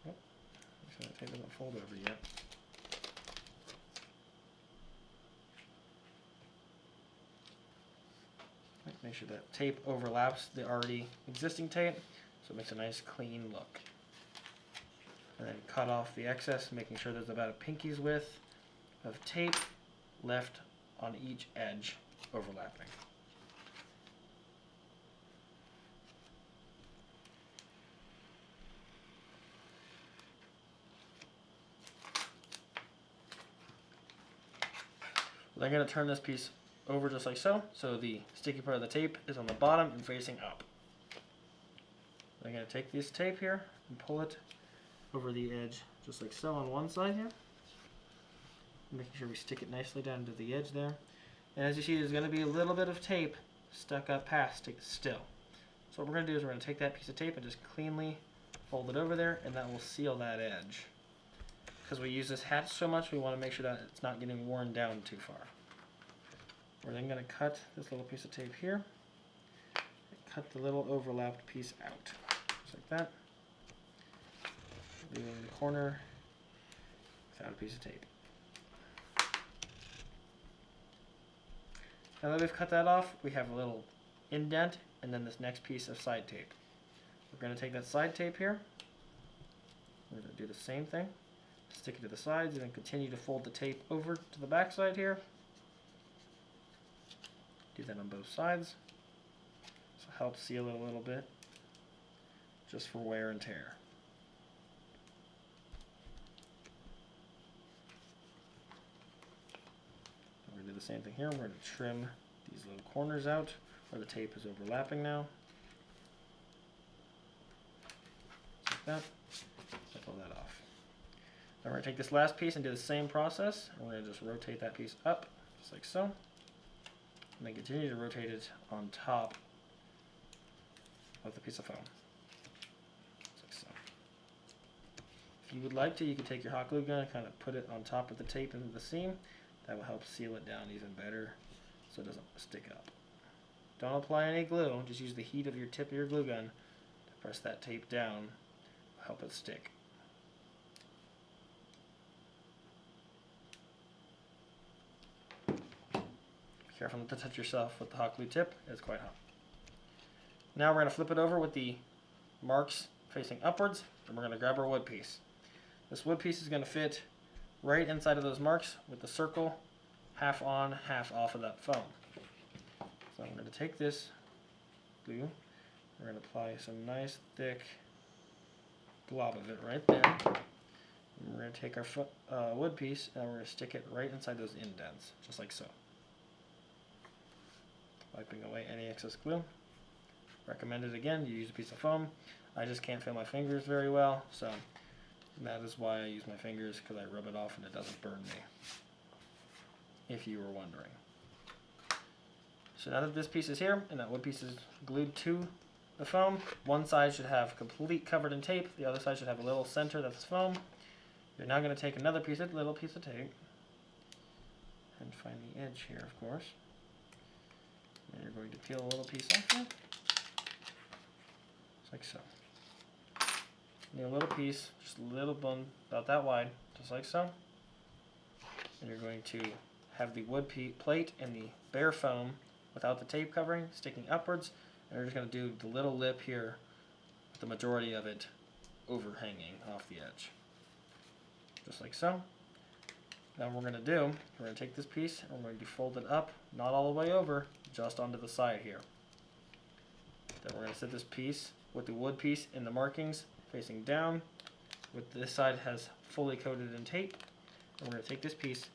Oh, make sure that tape doesn't fold over yet. Make sure that tape overlaps the already existing tape, so it makes a nice clean look. And then cut off the excess, making sure there's about a pinky's width of tape left on each edge overlapping. Then I'm going to turn this piece over just like so, so the sticky part of the tape is on the bottom and facing up. I'm going to take this tape here and pull it over the edge just like so on one side here, making sure we stick it nicely down to the edge there. And as you see, there's going to be a little bit of tape stuck up past still. So what we're going to do is we're going to take that piece of tape and just cleanly fold it over there, and that will seal that edge. Because we use this hatch so much, we want to make sure that it's not getting worn down too far. We're then going to cut this little piece of tape here, and cut the little overlapped piece out, just like that, leaving the corner without a piece of tape. Now that we've cut that off, we have a little indent and then this next piece of side tape. We're going to take that side tape here, we're going to do the same thing, stick it to the sides, and then continue to fold the tape over to the back side here. Do that on both sides. So help seal it a little bit, just for wear and tear. We're going to do the same thing here. We're going to trim these little corners out where the tape is overlapping now. Just like that. Pull that off. Then we're going to take this last piece and do the same process. We're going to just rotate that piece up, just like so. And then continue to rotate it on top of the piece of foam. Just like so. If you would like to, you could take your hot glue gun and kind of put it on top of the tape into the seam. That will help seal it down even better so it doesn't stick up. Don't apply any glue, just use the heat of your tip of your glue gun to press that tape down, help it stick. Be careful not to touch yourself with the hot glue tip, it's quite hot. Now we're going to flip it over with the marks facing upwards, and we're going to grab our wood piece. This wood piece is going to fit right inside of those marks with the circle half on, half off of that foam. So I'm going to take this glue, we're going to apply some nice thick blob of it right there. And we're going to take our wood piece and we're going to stick it right inside those indents, just like so. Wiping away any excess glue. Recommended again, you use a piece of foam. I just can't feel my fingers very well, so that is why I use my fingers, because I rub it off and it doesn't burn me, if you were wondering. So now that this piece is here and that wood piece is glued to the foam, one side should have complete covered in tape, the other side should have a little center that's foam. You're now going to take another little piece of tape and find the edge here, of course. And you're going to peel a little piece off here, just like so. And a little piece, just a little bone, about that wide, just like so. And you're going to have the wood plate and the bare foam without the tape covering sticking upwards, and we're just going to do the little lip here with the majority of it overhanging off the edge, just like so. Now what we're going to do, we're going to take this piece and we're going to fold it up, not all the way over, just onto the side here. Then we're going to set this piece with the wood piece in the markings facing down, with this side has fully coated in tape, and we're going to take this piece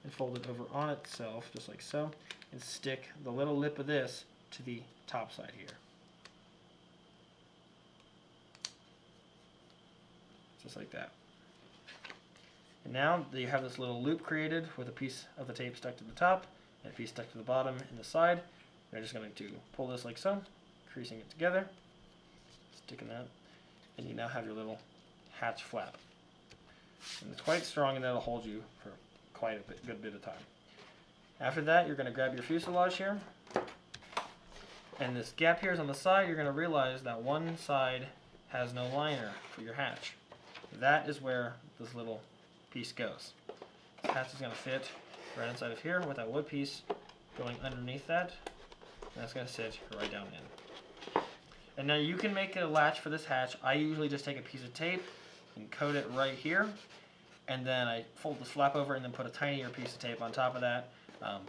and fold it over on itself, just like so, and stick the little lip of this to the top side here. Just like that. And now that you have this little loop created with a piece of the tape stuck to the top and a piece stuck to the bottom and the side, you're just going to pull this like so, creasing it together, sticking that, and you now have your little hatch flap. And it's quite strong, and that'll hold you for quite a good bit of time. After that, you're going to grab your fuselage here, and this gap here is on the side. You're going to realize that one side has no liner for your hatch. That is where this little piece goes. This hatch is going to fit right inside of here with that wood piece going underneath that. That's going to sit right down in. And now you can make a latch for this hatch. I usually just take a piece of tape and coat it right here. And then I fold the flap over and then put a tinier piece of tape on top of that.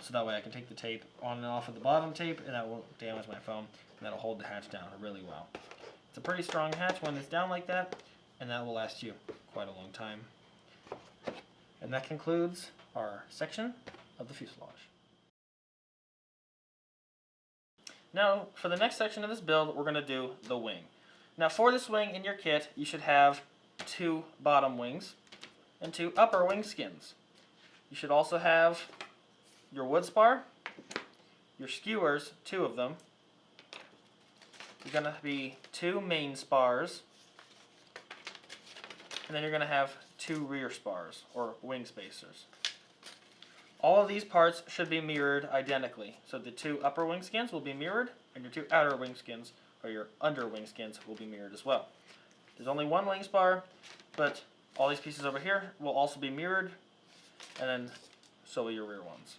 So that way I can take the tape on and off of the bottom tape, and that won't damage my foam, and that'll hold the hatch down really well. It's a pretty strong hatch when it's down like that, and that will last you quite a long time. And that concludes our section of the fuselage. Now, for the next section of this build, we're going to do the wing. Now, for this wing in your kit, you should have 2 bottom wings and 2 upper wing skins. You should also have your wood spar, your skewers, 2 of them. You're going to be 2 main spars, and then you're going to have 2 rear spars, or wing spacers. All of these parts should be mirrored identically. So the 2 upper wing skins will be mirrored, and your 2 outer wing skins, or your under wing skins, will be mirrored as well. There's only 1 wing spar, but all these pieces over here will also be mirrored, and then so will your rear ones.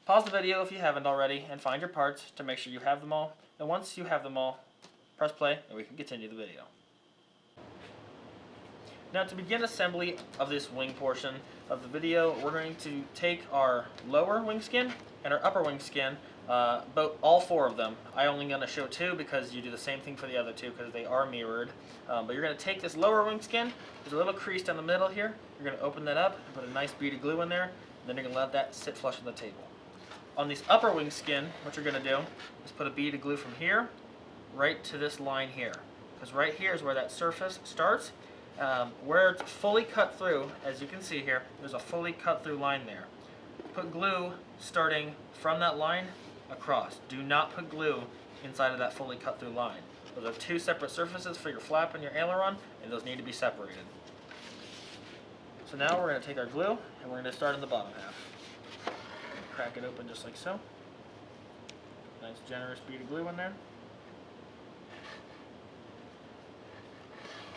Pause the video if you haven't already, and find your parts to make sure you have them all. And once you have them all, press play, and we can continue the video. Now, to begin assembly of this wing portion of the video, we're going to take our lower wing skin and our upper wing skin, all 4 of them. I'm only going to show 2 because you do the same thing for the other 2 because they are mirrored. But you're going to take this lower wing skin, there's a little crease down the middle here, you're going to open that up and put a nice bead of glue in there, and then you're going to let that sit flush on the table. On this upper wing skin, what you're going to do is put a bead of glue from here right to this line here, because right here is where that surface starts. Where it's fully cut through, as you can see here, there's a fully cut through line there. Put glue starting from that line across. Do not put glue inside of that fully cut through line. Those are 2 separate surfaces for your flap and your aileron, and those need to be separated. So now we're going to take our glue, and we're going to start in the bottom half. Crack it open just like so. Nice generous bead of glue in there.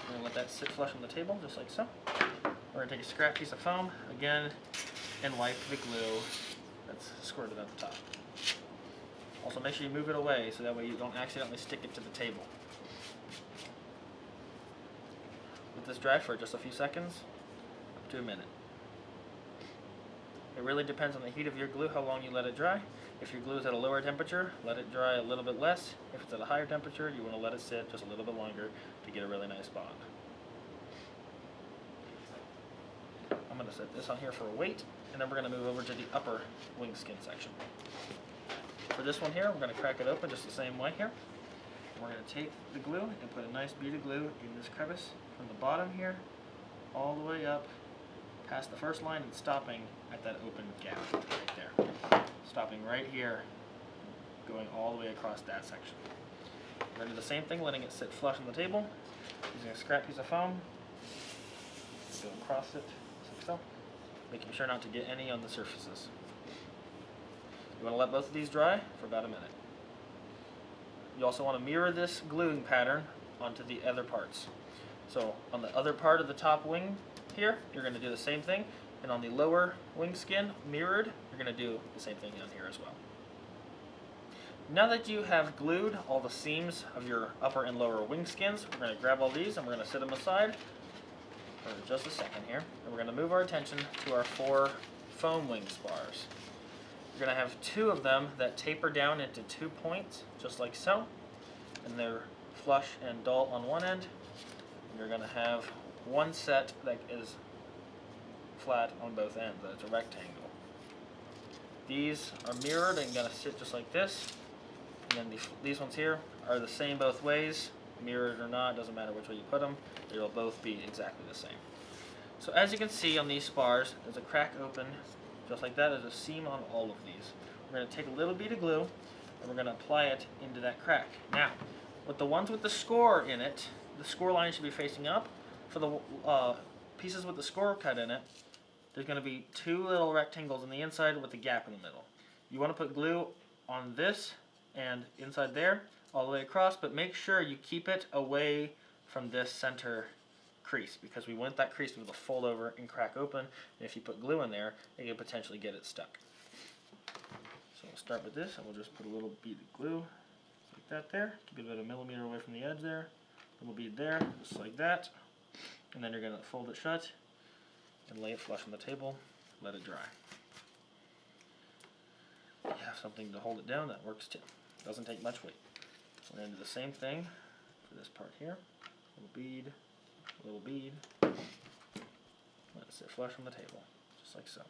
We're going to let that sit flush on the table, just like so. We're going to take a scrap piece of foam, again, and wipe the glue that's squirted at the top. Also, make sure you move it away so that way you don't accidentally stick it to the table. Let this dry for just a few seconds, up to a minute. It really depends on the heat of your glue, how long you let it dry. If your glue is at a lower temperature, let it dry a little bit less. If it's at a higher temperature, you want to let it sit just a little bit longer to get a really nice bond. I'm going to set this on here for a weight, and then we're going to move over to the upper wing skin section. For this one here, we're going to crack it open just the same way here. We're going to take the glue and put a nice bead of glue in this crevice from the bottom here all the way up past the first line and stopping at that open gap right there. Stopping right here, going all the way across that section. We're going to do the same thing, letting it sit flush on the table, using a scrap piece of foam. Go across it, like so, making sure not to get any on the surfaces. You want to let both of these dry for about a minute. You also want to mirror this gluing pattern onto the other parts. So on the other part of the top wing here, you're going to do the same thing. And on the lower wing skin, mirrored, you're going to do the same thing down here as well. Now that you have glued all the seams of your upper and lower wing skins, we're going to grab all these and we're going to set them aside for just a second here. And we're going to move our attention to our 4 foam wing spars. You're going to have 2 of them that taper down into 2 points, just like so. And they're flush and dull on one end. And you're going to have 1 set that is flat on both ends, that's a rectangle. These are mirrored and going to sit just like this. And then these ones here are the same both ways, mirrored or not, doesn't matter which way you put them, they will both be exactly the same. So as you can see on these spars, there's a crack open just like that. There's a seam on all of these. We're going to take a little bead of glue and we're going to apply it into that crack. Now, with the ones with the score in it, the score line should be facing up. For the pieces with the score cut in it, there's going to be 2 little rectangles on the inside with a gap in the middle. You want to put glue on this and inside there all the way across, but make sure you keep it away from this center crease, because we want that crease to be able to fold over and crack open, and if you put glue in there, it could potentially get it stuck. So we'll start with this, and we'll just put a little bead of glue like that there. Keep it about a millimeter away from the edge there. Little bead there, just like that. And then you're going to fold it shut and lay it flush on the table. Let it dry. You have something to hold it down, that works too. Doesn't take much weight. We're going to do the same thing for this part here. Little bead. Let it sit flush on the table, just like so.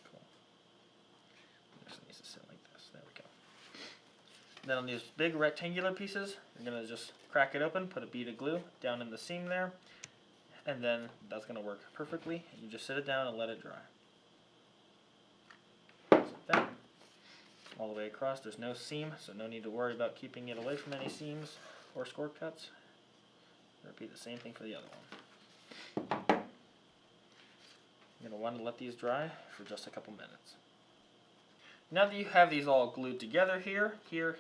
Cool. This needs to sit like this. There we go. Then on these big rectangular pieces, you're going to just crack it open, put a bead of glue down in the seam there, and then that's going to work perfectly. You just sit it down and let it dry. Just like that. All the way across. There's no seam, so no need to worry about keeping it away from any seams or score cuts. Repeat the same thing for the other one. You're going to want to let these dry for just a couple minutes. Now that you have these all glued together here, here,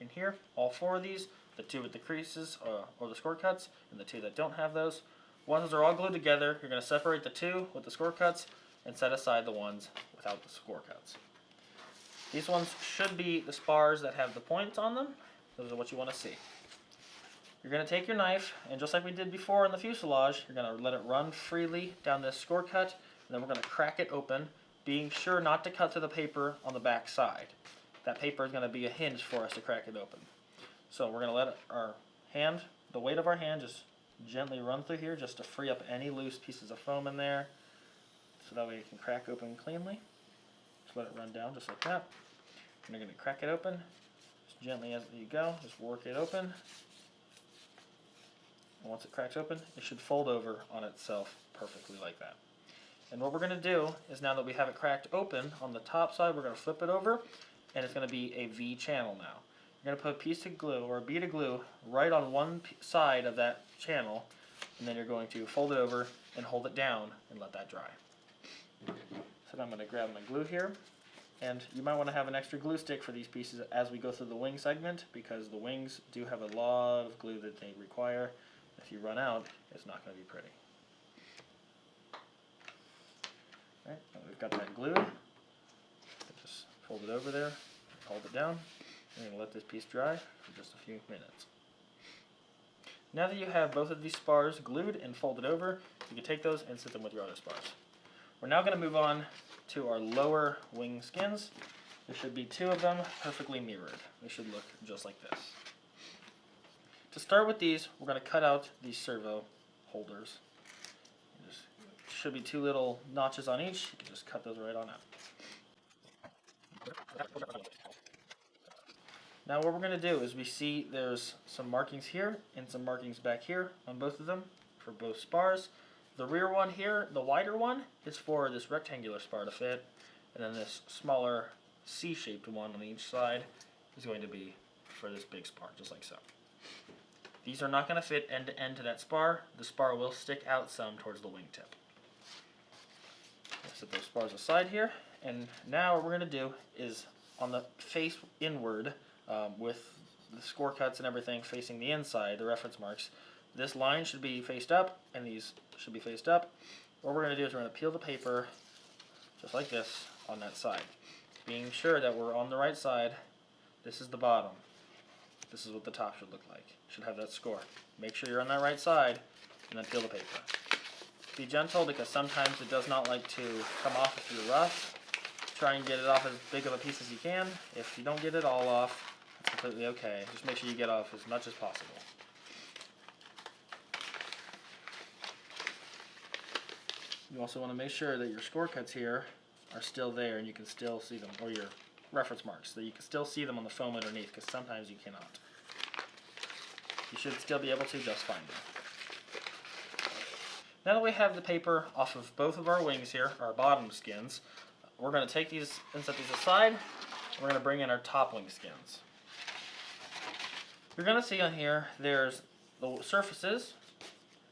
and here, all four of these, the two with the creases or the score cuts, and the two that don't have those, once they're all glued together, you're going to separate the two with the score cuts and set aside the ones without the score cuts. These ones should be the spars that have the points on them. Those are what you want to see. You're going to take your knife, and just like we did before in the fuselage, you're going to let it run freely down this score cut, and then we're going to crack it open, being sure not to cut to the paper on the back side. That paper is going to be a hinge for us to crack it open. So we're going to let our hand, the weight of our hand, just gently run through here just to free up any loose pieces of foam in there, so that way it can crack open cleanly. Just let it run down just like that. And you're going to crack it open, just gently as you go, just work it open. And once it cracks open, it should fold over on itself perfectly like that. And what we're going to do is, now that we have it cracked open, on the top side we're going to flip it over, and it's going to be a V channel now. You're going to put a piece of glue, or a bead of glue, right on one side of that channel, and then you're going to fold it over and hold it down and let that dry. So now I'm going to grab my glue here, and you might want to have an extra glue stick for these pieces as we go through the wing segment, because the wings do have a lot of glue that they require. If you run out, it's not going to be pretty. Alright, now we've got that glue. Just fold it over there, hold it down. I'm going to let this piece dry for just a few minutes. Now that you have both of these spars glued and folded over, you can take those and sit them with your other spars. We're now going to move on to our lower wing skins. There should be two of them perfectly mirrored. They should look just like this. To start with these, we're going to cut out these servo holders. Should be two little notches on each. You can just cut those right on out. Now what we're going to do is, we see there's some markings here and some markings back here on both of them for both spars. The rear one here, the wider one, is for this rectangular spar to fit, and then this smaller C-shaped one on each side is going to be for this big spar, just like so. These are not going to fit end to end to that spar. The spar will stick out some towards the wingtip. Set those spars aside here, and now what we're going to do is, on the face inward, with the score cuts and everything facing the inside, the reference marks, this line should be faced up, and these should be faced up. What we're going to do is we're going to peel the paper just like this on that side, being sure that we're on the right side. This is the bottom. This is what the top should look like. Should have that score. Make sure you're on that right side, and then peel the paper. Be gentle, because sometimes it does not like to come off if you're rough. Try and get it off as big of a piece as you can. If you don't get it all off, it's completely okay. Just make sure you get off as much as possible. You also want to make sure that your score cuts here are still there and you can still see them, or your reference marks, so you can still see them on the foam underneath, because sometimes you cannot. You should still be able to just fine though. Now that we have the paper off of both of our wings here, our bottom skins, we're going to take these and set these aside. We're going to bring in our top wing skins. You're going to see on here, there's the surfaces,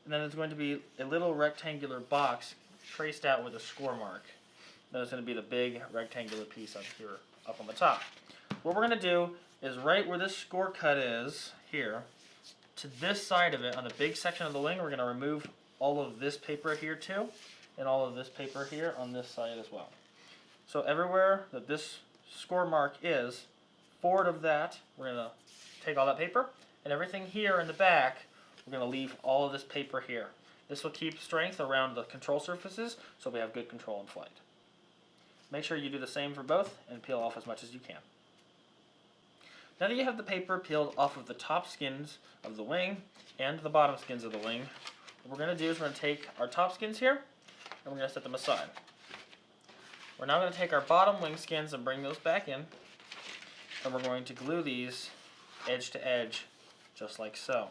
and then there's going to be a little rectangular box traced out with a score mark. Then it's going to be the big rectangular piece up here, up on the top. What we're going to do is, right where this score cut is, here, to this side of it, on the big section of the wing, we're going to remove all of this paper here too, and all of this paper here on this side as well. So everywhere that this score mark is, forward of that, we're going to take all that paper, and everything here in the back, we're going to leave all of this paper here. This will keep strength around the control surfaces, so we have good control in flight. Make sure you do the same for both, and peel off as much as you can. Now that you have the paper peeled off of the top skins of the wing and the bottom skins of the wing, what we're going to do is we're going to take our top skins here, and we're going to set them aside. We're now going to take our bottom wing skins and bring those back in, and we're going to glue these edge to edge, just like so.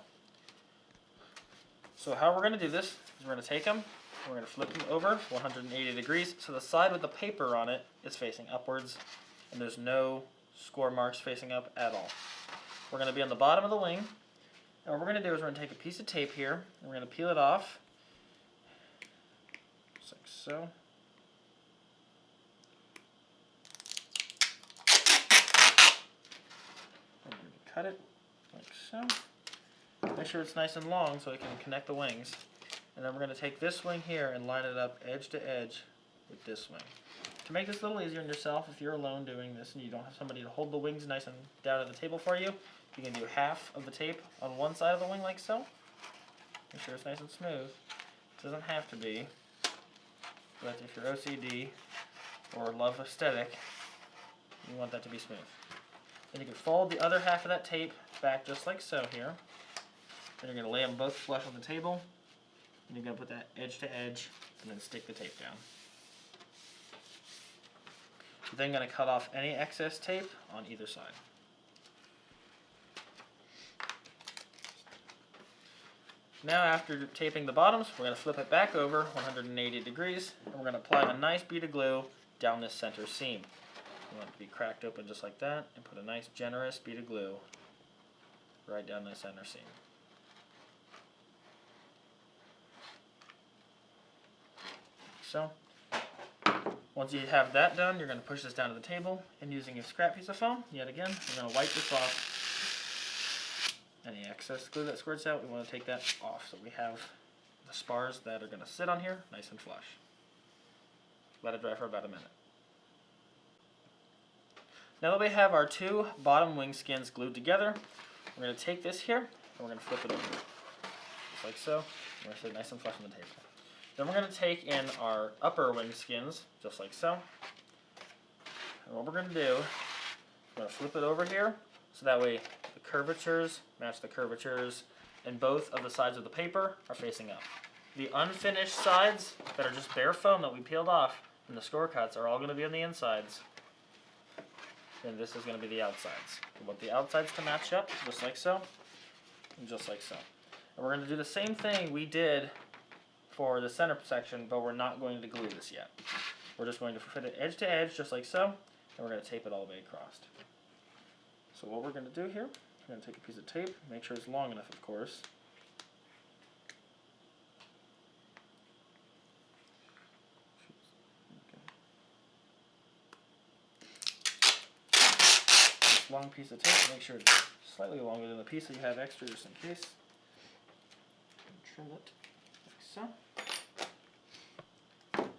So how we're going to do this is we're going to take them, we're going to flip them over 180 degrees, so the side with the paper on it is facing upwards, and there's no score marks facing up at all. We're going to be on the bottom of the wing, and what we're going to do is we're going to take a piece of tape here, and we're going to peel it off, just like so. And we're going to cut it like so. Make sure it's nice and long so it can connect the wings. And then we're going to take this wing here and line it up edge to edge with this wing. To make this a little easier on yourself, if you're alone doing this and you don't have somebody to hold the wings nice and down at the table for you, you can do half of the tape on one side of the wing like so. Make sure it's nice and smooth. It doesn't have to be, but if you're OCD or love aesthetic, you want that to be smooth. Then you can fold the other half of that tape back just like so here. Then you're going to lay them both flush on the table, and you're going to put that edge to edge and then stick the tape down. You're then going to cut off any excess tape on either side. Now after taping the bottoms, we're going to flip it back over 180 degrees, and we're going to apply a nice bead of glue down this center seam. You want it to be cracked open just like that, and put a nice generous bead of glue right down the center seam. So, once you have that done, you're going to push this down to the table, and using a scrap piece of foam, yet again, we're going to wipe this off. Any excess glue that squirts out, we want to take that off, so we have the spars that are going to sit on here nice and flush. Let it dry for about a minute. Now that we have our two bottom wing skins glued together, we're going to take this here, and we're going to flip it over, just like so. We're going to sit nice and flush on the table. Then we're going to take in our upper wing skins, just like so. And what we're going to do, we're going to flip it over here, so that way the curvatures match the curvatures, and both of the sides of the paper are facing up. The unfinished sides that are just bare foam that we peeled off and the score cuts are all going to be on the insides. And this is going to be the outsides. We want the outsides to match up, just like so, and just like so. And we're going to do the same thing we did for the center section, but we're not going to glue this yet. We're just going to fit it edge to edge, just like so, and we're going to tape it all the way across. So what we're going to do here, we're going to take a piece of tape, make sure it's long enough, of course. This long piece of tape, make sure it's slightly longer than the piece so you have extra just in case. Trim it like so.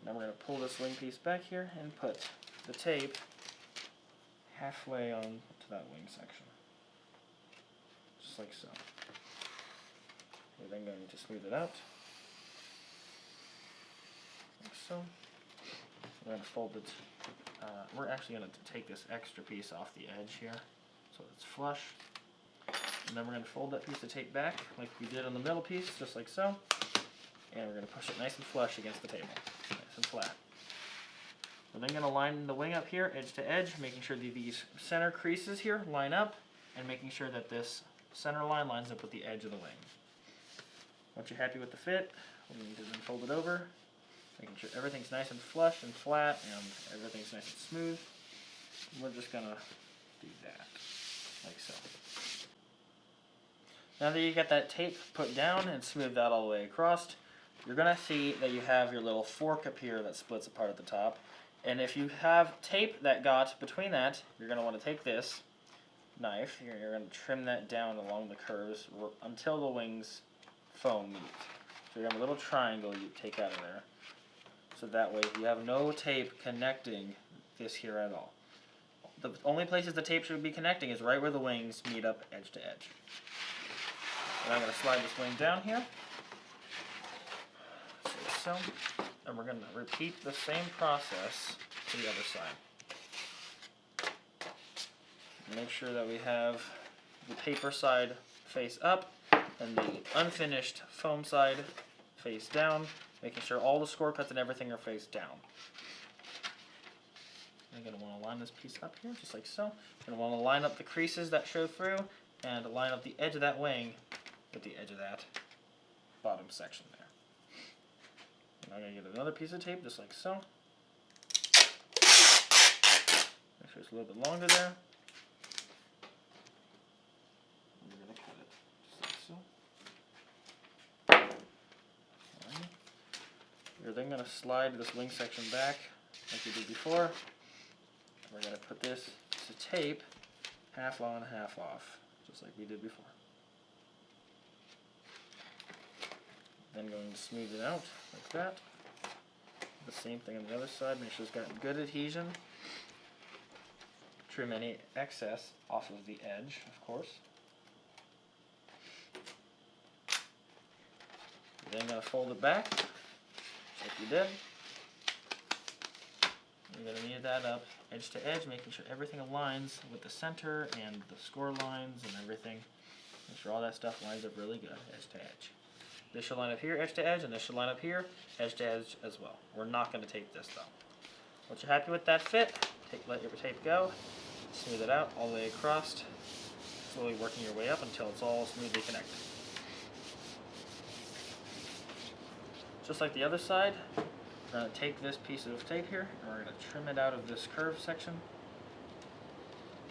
Now we're going to pull this wing piece back here and put the tape halfway on to that wing section. Just like so. We're then going to smooth it out. Like so. We're going to fold it. We're actually going to take this extra piece off the edge here so it's flush. And then we're going to fold that piece of tape back like we did on the middle piece, just like so. And we're going to push it nice and flush against the table, nice and flat. We're then going to line the wing up here, edge to edge, making sure that these center creases here line up, and making sure that this center line lines up with the edge of the wing. Once you're happy with the fit, we need to then fold it over, making sure everything's nice and flush and flat, and everything's nice and smooth. And we're just going to do that, like so. Now that you got that tape put down and smoothed out all the way across, you're going to see that you have your little fork up here that splits apart at the top. And if you have tape that got between that, you're going to want to take this knife, you're going to trim that down along the curves until the wings foam meet. So you have a little triangle you take out of there. so that way you have no tape connecting this here at all. The only places the tape should be connecting is right where the wings meet up edge to edge. And I'm going to slide this wing down here, like so, and we're going to repeat the same process to the other side. Make sure that we have the paper side face up and the unfinished foam side face down, making sure all the score cuts and everything are face down. I'm going to want to line this piece up here, just like so. You're going to want to line up the creases that show through and line up the edge of that wing with the edge of that bottom section there. And I'm going to get another piece of tape, just like so. Make sure it's a little bit longer there. And we're going to cut it, just like so. Alright. You're then going to slide this wing section back like we did before. We're going to put this piece of tape half on, half off, just like we did before. Then going to smooth it out like that. The same thing on the other side, make sure it's got good adhesion. Trim any excess off of the edge, of course. Then going to fold it back, like we did. You're going to knit that up edge to edge, making sure everything aligns with the center and the score lines and everything. Make sure all that stuff lines up really good, edge to edge. This should line up here, edge to edge, and this should line up here, edge to edge as well. We're not going to tape this though. Once you're happy with that fit, let your tape go, smooth it out all the way across, slowly working your way up until it's all smoothly connected. Just like the other side, we're going to take this piece of tape here and we're going to trim it out of this curved section,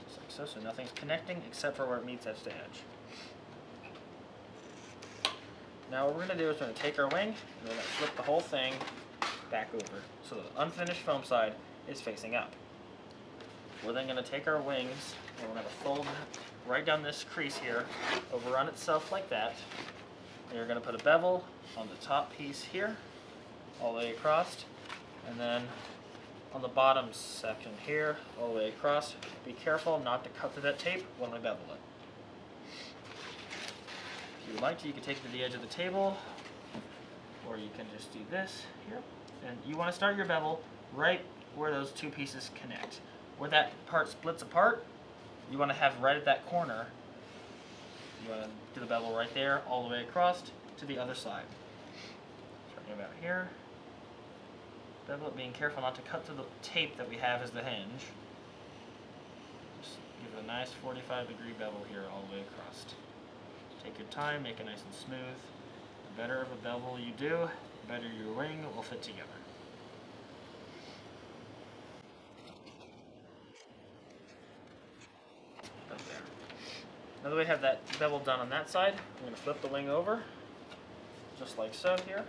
just like so, so nothing's connecting except for where it meets edge to edge. Now what we're going to do is we're going to take our wing and we're going to flip the whole thing back over so the unfinished foam side is facing up. We're then going to take our wings and we're going to fold right down this crease here over on itself like that. And you're going to put a bevel on the top piece here all the way across, and then on the bottom section here all the way across. Be careful not to cut through that tape when we bevel it. If you like to, you can take it to the edge of the table, or you can just do this here. And you want to start your bevel right where those two pieces connect. Where that part splits apart, you want to have right at that corner. You want to do the bevel right there all the way across to the other side. Starting about here. Bevel it, being careful not to cut through the tape that we have as the hinge. Just give it a nice 45-degree bevel here all the way across. Take your time, make it nice and smooth. The better of a bevel you do, the better your wing will fit together. Right there. Now that we have that bevel done on that side, I'm going to flip the wing over, just like so here.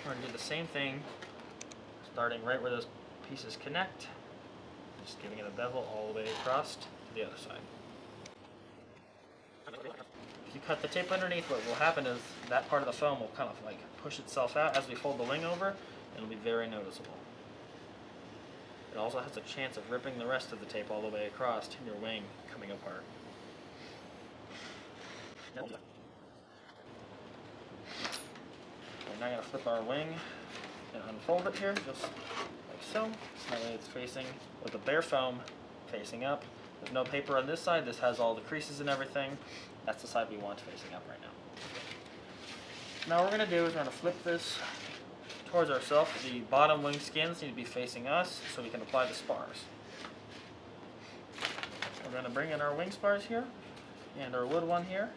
We're going to do the same thing, starting right where those pieces connect, just giving it a bevel all the way across to the other side. If you cut the tape underneath, what will happen is that part of the foam will kind of like push itself out as we fold the wing over, and it'll be very noticeable. It also has a chance of ripping the rest of the tape all the way across and your wing coming apart. We're now going to flip our wing and unfold it here, just like so. That way it's facing with the bare foam facing up. There's no paper on this side. This has all the creases and everything. That's the side we want facing up right now. Now what we're going to do is we're going to flip this towards ourselves. The bottom wing skins need to be facing us so we can apply the spars. We're going to bring in our wing spars here and our wood one here.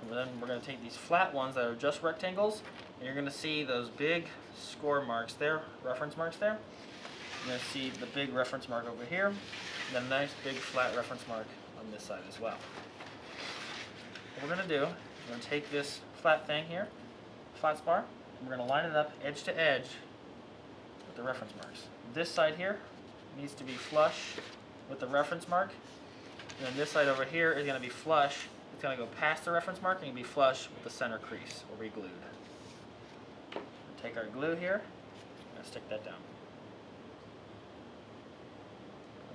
And then we're going to take these flat ones that are just rectangles, and you're going to see those big score marks there, reference marks there. You're going to see the big reference mark over here, and then a nice big flat reference mark on this side as well. What we're going to do, we're going to take this flat thing here, flat spar, and we're going to line it up edge to edge with the reference marks. This side here needs to be flush with the reference mark, and then this side over here is going to be flush. It's going to go past the reference mark and be flush with the center crease, or be glued. take our glue here and stick that down.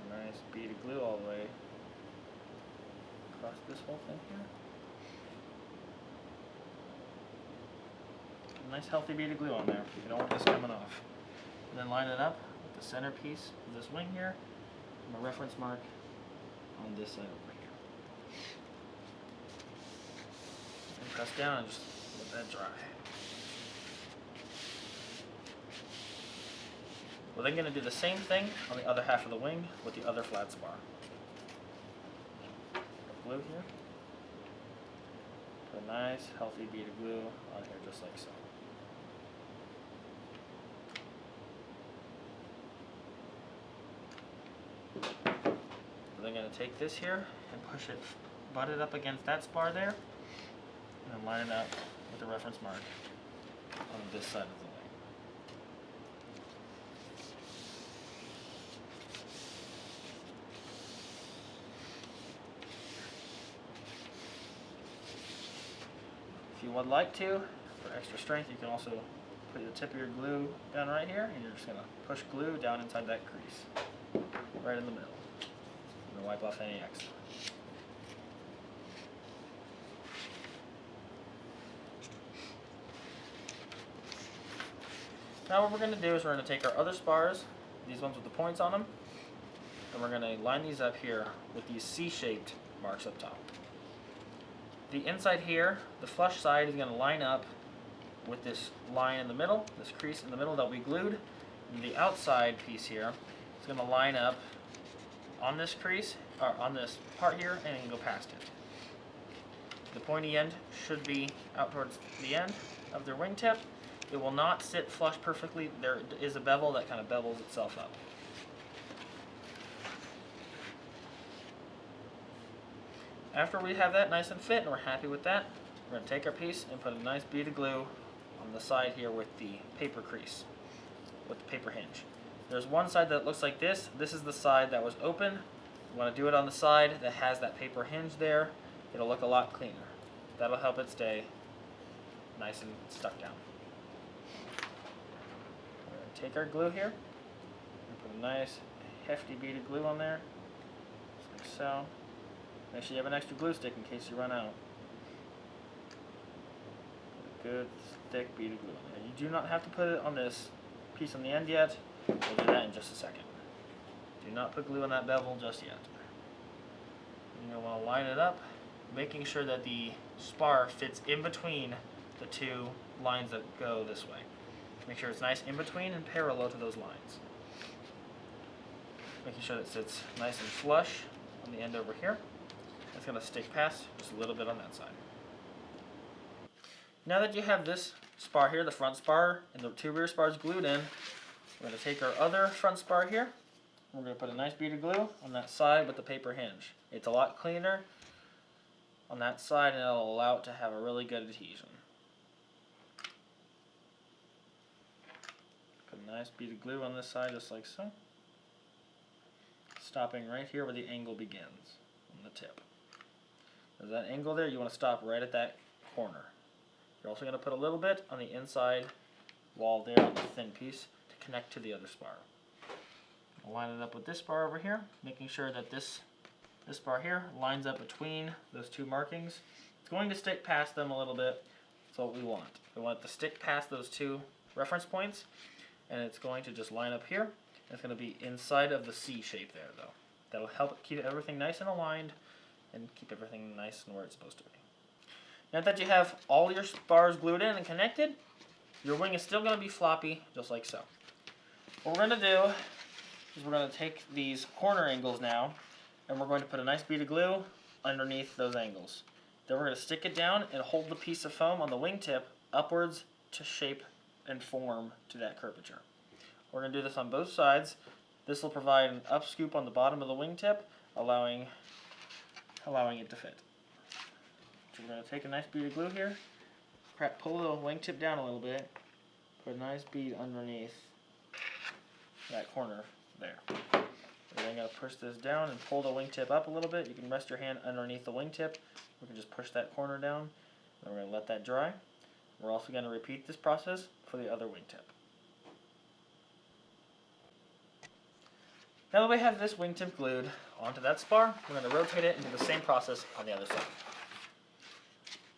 A nice bead of glue all the way across this whole thing here. A nice healthy bead of glue on there. You don't want this coming off. And then line it up with the center piece of this wing here and a reference mark on this side over here. And press down and just let that dry. We're then going to do the same thing on the other half of the wing with the other flat spar. Glue here. Put a nice healthy bead of glue on here just like so. We're then going to take this here and push it, butt it up against that spar there, and then line it up with the reference mark on this side of the wing. If you would like to, for extra strength, you can also put the tip of your glue down right here, and you're just going to push glue down inside that crease, right in the middle. And wipe off any extra. Now what we're going to do is we're going to take our other spars, these ones with the points on them, and we're going to line these up here with these C-shaped marks up top. The inside here, the flush side is going to line up with this line in the middle, this crease in the middle that we glued, and the outside piece here is going to line up on this crease, or on this part here, and then go past it. The pointy end should be out towards the end of their wingtip. It will not sit flush perfectly. There is a bevel that kind of bevels itself up. After we have that nice and fit and we're happy with that, we're going to take our piece and put a nice bead of glue on the side here with the paper crease, with the paper hinge. There's one side that looks like this. This is the side that was open. You want to do it on the side that has that paper hinge there. It'll look a lot cleaner. That'll help it stay nice and stuck down. We're going to take our glue here and put a nice hefty bead of glue on there, just like so. Make sure you have an extra glue stick in case you run out. Put a good thick bead of glue on there. You do not have to put it on this piece on the end yet. We'll do that in just a second. Do not put glue on that bevel just yet. You're going to want to line it up, making sure that the spar fits in between the two lines that go this way. Make sure it's nice in between and parallel to those lines. Making sure that it sits nice and flush on the end over here. It's going to stick past just a little bit on that side. Now that you have this spar here, the front spar, and the two rear spars glued in, we're going to take our other front spar here. We're going to put a nice bead of glue on that side with the paper hinge. It's a lot cleaner on that side, and it'll allow it to have a really good adhesion. Put a nice bead of glue on this side just like so. Stopping right here where the angle begins on the tip. There's that angle there, you want to stop right at that corner. You're also going to put a little bit on the inside wall there on the thin piece to connect to the other spar. I'll line it up with this spar over here, making sure that this spar here lines up between those two markings. It's going to stick past them a little bit. That's what we want. We want it to stick past those two reference points, and it's going to just line up here. It's going to be inside of the C shape there, though. That'll help keep everything nice and aligned and keep everything nice and where it's supposed to be. Now that you have all your spars glued in and connected, your wing is still going to be floppy, just like so. What we're going to do is we're going to take these corner angles now, and we're going to put a nice bead of glue underneath those angles. Then we're going to stick it down and hold the piece of foam on the wingtip upwards to shape and form to that curvature. We're going to do this on both sides. This will provide an up scoop on the bottom of the wingtip, allowing it to fit. So we're going to take a nice bead of glue here, pull the wingtip down a little bit, put a nice bead underneath that corner there. We're then going to push this down and pull the wingtip up a little bit. You can rest your hand underneath the wingtip. We can just push that corner down. Then we're going to let that dry. We're also going to repeat this process for the other wingtip. Now that we have this wingtip glued onto that spar, we're going to rotate it and do the same process on the other side.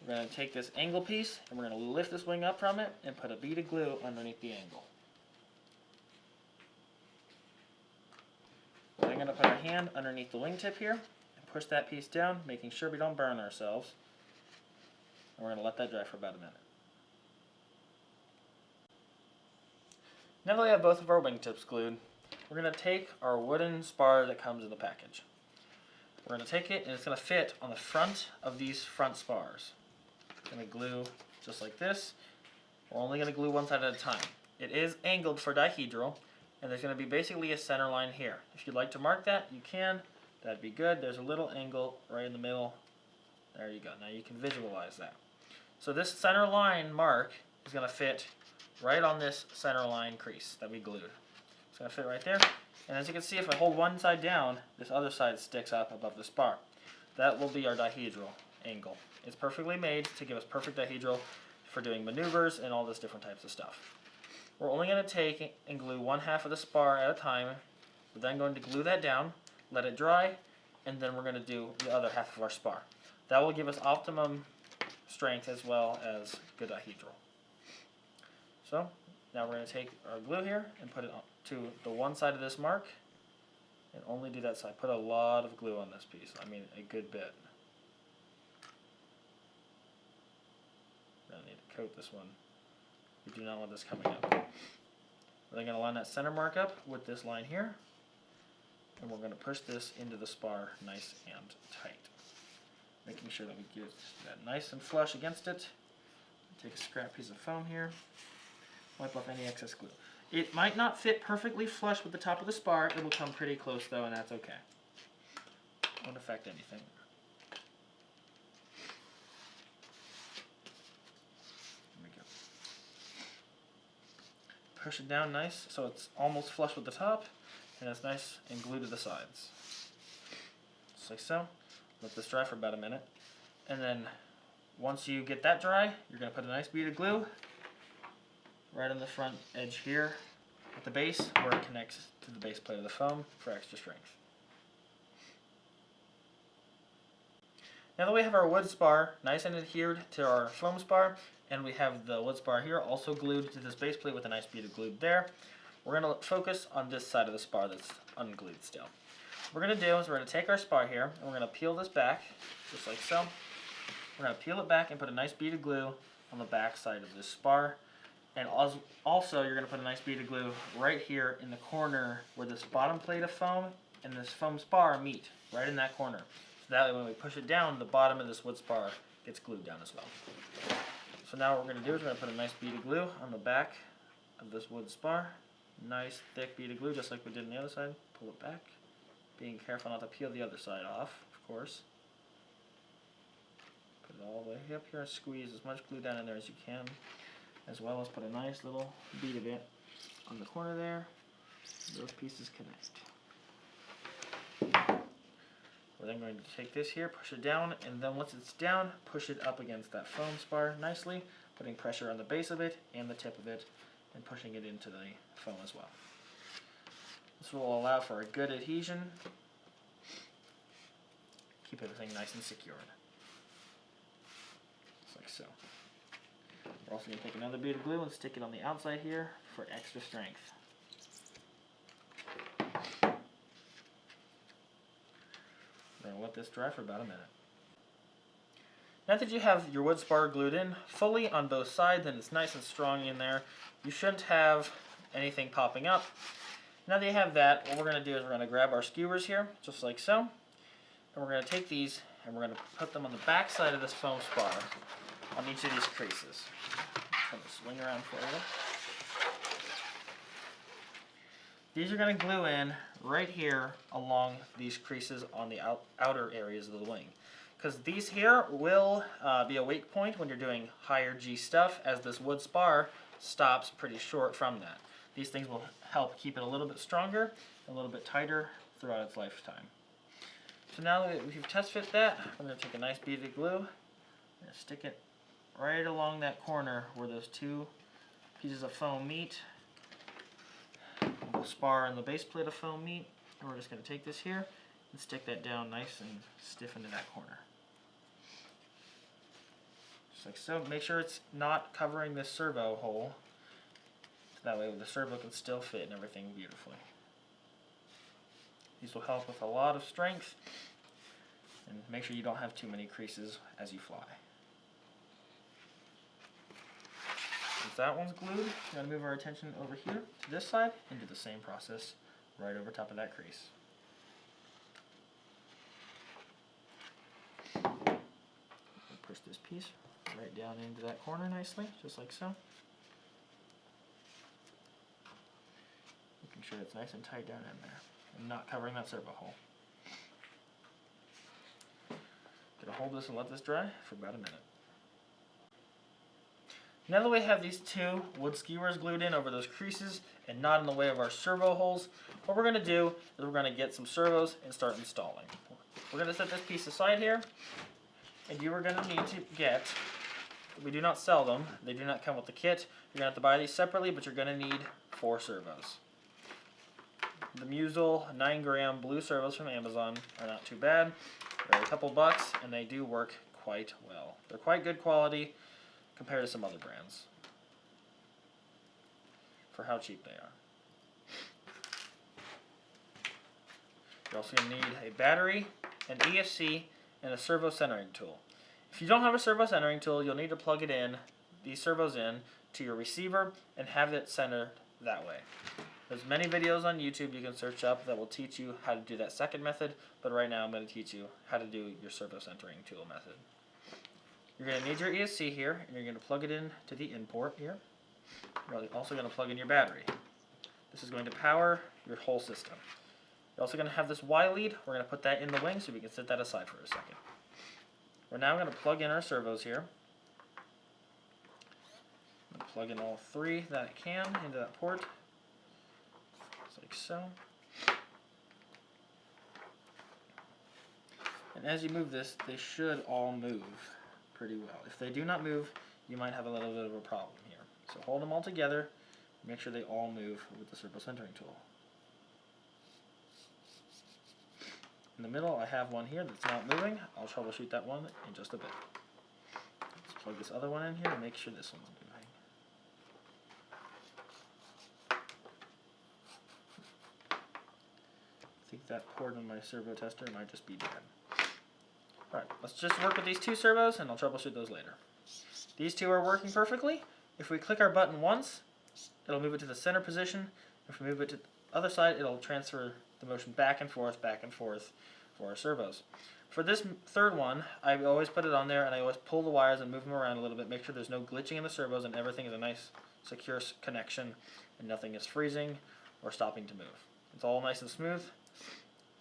We're going to take this angle piece and we're going to lift this wing up from it and put a bead of glue underneath the angle. We're then going to put our hand underneath the wingtip here and push that piece down, making sure we don't burn ourselves. And we're going to let that dry for about a minute. Now that we have both of our wingtips glued, we're going to take our wooden spar that comes in the package. We're going to take it and it's going to fit on the front of these front spars. We're going to glue just like this. We're only going to glue one side at a time. It is angled for dihedral, and there's going to be basically a center line here. If you'd like to mark that, you can. That'd be good. There's a little angle right in the middle. There you go. Now you can visualize that. So this center line mark is going to fit right on this center line crease that we glued. It's going to fit right there. And as you can see, if I hold one side down, this other side sticks up above the spar. That will be our dihedral angle. It's perfectly made to give us perfect dihedral for doing maneuvers and all this different types of stuff. We're only going to take and glue one half of the spar at a time. We're then going to glue that down, let it dry, and then we're going to do the other half of our spar. That will give us optimum strength as well as good dihedral. So now we're going to take our glue here and put it to the one side of this mark and only do that side. Put a lot of glue on this piece. I mean a good bit. We're going to need to coat this one. We do not want this coming up. We're then going to line that center mark up with this line here, and we're going to push this into the spar nice and tight, making sure that we get that nice and flush against it. Take a scrap piece of foam here, wipe off any excess glue. It might not fit perfectly flush with the top of the spar. It will come pretty close though, and that's okay. Won't affect anything. Push it down nice so it's almost flush with the top and it's nice and glued to the sides. Just like so. Let this dry for about a minute. And then once you get that dry, you're going to put a nice bead of glue right on the front edge here at the base where it connects to the base plate of the foam for extra strength. Now that we have our wood spar nice and adhered to our foam spar, and we have the wood spar here also glued to this base plate with a nice bead of glue there, we're going to focus on this side of the spar that's unglued still. What we're going to do is we're going to take our spar here and we're going to peel this back just like so. We're going to peel it back and put a nice bead of glue on the back side of this spar. And also you're going to put a nice bead of glue right here in the corner where this bottom plate of foam and this foam spar meet, right in that corner. So that way when we push it down, the bottom of this wood spar gets glued down as well. So now what we're going to do is we're going to put a nice bead of glue on the back of this wood spar. Nice thick bead of glue just like we did on the other side. Pull it back. Being careful not to peel the other side off, of course. Put it all the way up here and squeeze as much glue down in there as you can. As well as put a nice little bead of it on the corner there. Those pieces connect. We're then going to take this here, push it down, and then once it's down, push it up against that foam spar nicely, putting pressure on the base of it and the tip of it, and pushing it into the foam as well. This will allow for a good adhesion. Keep everything nice and secured. Just like so. We're also going to take another bead of glue and stick it on the outside here for extra strength. We're going to let this dry for about a minute. Now that you have your wood spar glued in fully on both sides and it's nice and strong in there, you shouldn't have anything popping up. Now that you have that, what we're going to do is we're going to grab our skewers here, just like so, and we're going to take these and we're going to put them on the back side of this foam spar on each of these creases. I'm going to swing around for you. These are going to glue in right here along these creases on the outer areas of the wing. Because these here will be a wake point when you're doing higher G stuff, as this wood spar stops pretty short from that. These things will help keep it a little bit stronger, a little bit tighter throughout its lifetime. So now that we've test fit that, I'm going to take a nice bead of glue and stick it right along that corner where those two pieces of foam meet. The spar and the base plate of foam meet. And we're just going to take this here and stick that down nice and stiff into that corner. Just like so. Make sure it's not covering this servo hole. That way the servo can still fit and everything beautifully. These will help with a lot of strength, and make sure you don't have too many creases as you fly. Once that one's glued, we're going to move our attention over here to this side and do the same process right over top of that crease. Push this piece right down into that corner nicely, just like so. Making sure it's nice and tight down in there and not covering that servo hole. Gonna hold this and let this dry for about a minute. Now that we have these two wood skewers glued in over those creases and not in the way of our servo holes, what we're going to do is we're going to get some servos and start installing. We're going to set this piece aside here, and you are going to need to get, we do not sell them, they do not come with the kit. You're going to have to buy these separately, but you're going to need 4 servos. The Musil 9-gram blue servos from Amazon are not too bad. They're a couple bucks, and they do work quite well. They're quite good quality compared to some other brands for how cheap they are. You're also going to need a battery, an ESC, and a servo centering tool. If you don't have a servo centering tool, you'll need to plug it in, these servos in, to your receiver and have it centered that way. There's many videos on YouTube you can search up that will teach you how to do that second method, but right now I'm going to teach you how to do your servo centering tool method. You're going to need your ESC here, and you're going to plug it in to the in port here. You're also going to plug in your battery. This is going to power your whole system. You're also going to have this Y lead. We're going to put that in the wing so we can set that aside for a second. We're now going to plug in our servos here. I'm going to plug in all 3 that I can into that port, just like so. And as you move this, they should all move pretty well. If they do not move, you might have a little bit of a problem here. So hold them all together, make sure they all move with the servo centering tool. In the middle, I have one here that's not moving. I'll troubleshoot that one in just a bit. Let's plug this other one in here and make sure this one's moving. I think that port on my servo tester might just be dead. Alright, let's just work with these 2 servos and I'll troubleshoot those later. These 2 are working perfectly. If we click our button once, it'll move it to the center position. If we move it to the other side, it'll transfer the motion back and forth for our servos. For this 3rd one, I always put it on there and I always pull the wires and move them around a little bit, make sure there's no glitching in the servos and everything is a nice secure connection and nothing is freezing or stopping to move. It's all nice and smooth.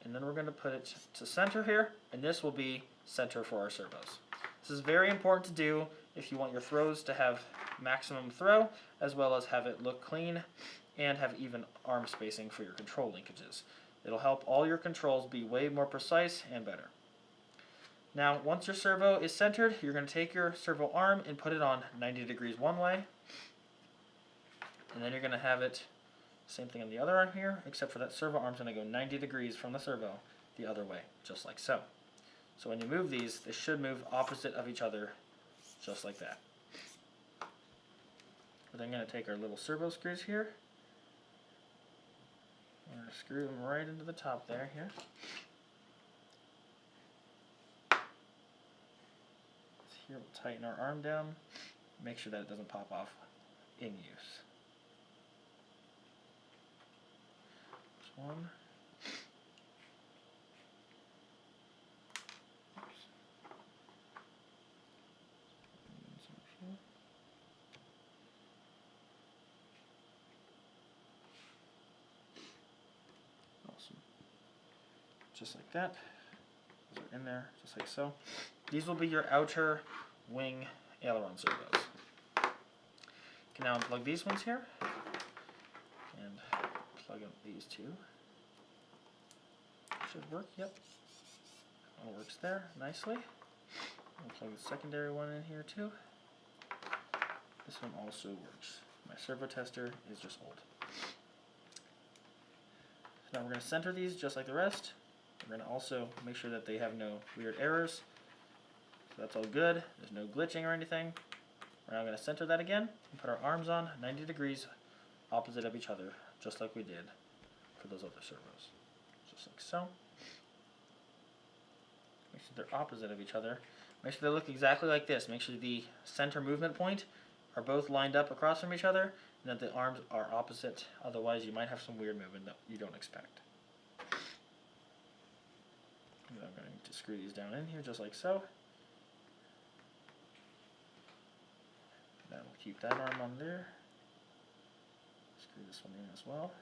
And then we're going to put it to center here, and this will be center for our servos. This is very important to do if you want your throws to have maximum throw, as well as have it look clean and have even arm spacing for your control linkages. It'll help all your controls be way more precise and better. Now, once your servo is centered, you're going to take your servo arm and put it on 90 degrees one way, and then you're going to have it same thing on the other arm here, except for that servo arm's going to go 90 degrees from the servo the other way, just like so. So when you move these, they should move opposite of each other, just like that. We're then going to take our little servo screws here. We're going to screw them right into the top there here. Here we'll tighten our arm down, make sure that it doesn't pop off in use. One. Awesome. Just like that. Those are in there, just like so. These will be your outer wing aileron servos. You can now unplug these ones here and plug in these 2. Should work, yep. All works there nicely. I'll plug the secondary one in here too. This one also works. My servo tester is just old. So now we're going to center these just like the rest. We're going to also make sure that they have no weird errors. So that's all good. There's no glitching or anything. We're now going to center that again and put our arms on 90 degrees opposite of each other, just like we did for those other servos. Just like so. Make sure they're opposite of each other. Make sure they look exactly like this. Make sure the center movement point are both lined up across from each other and that the arms are opposite. Otherwise, you might have some weird movement that you don't expect. And I'm going to screw these down in here just like so. Then we'll keep that arm on there. Screw this one in as well.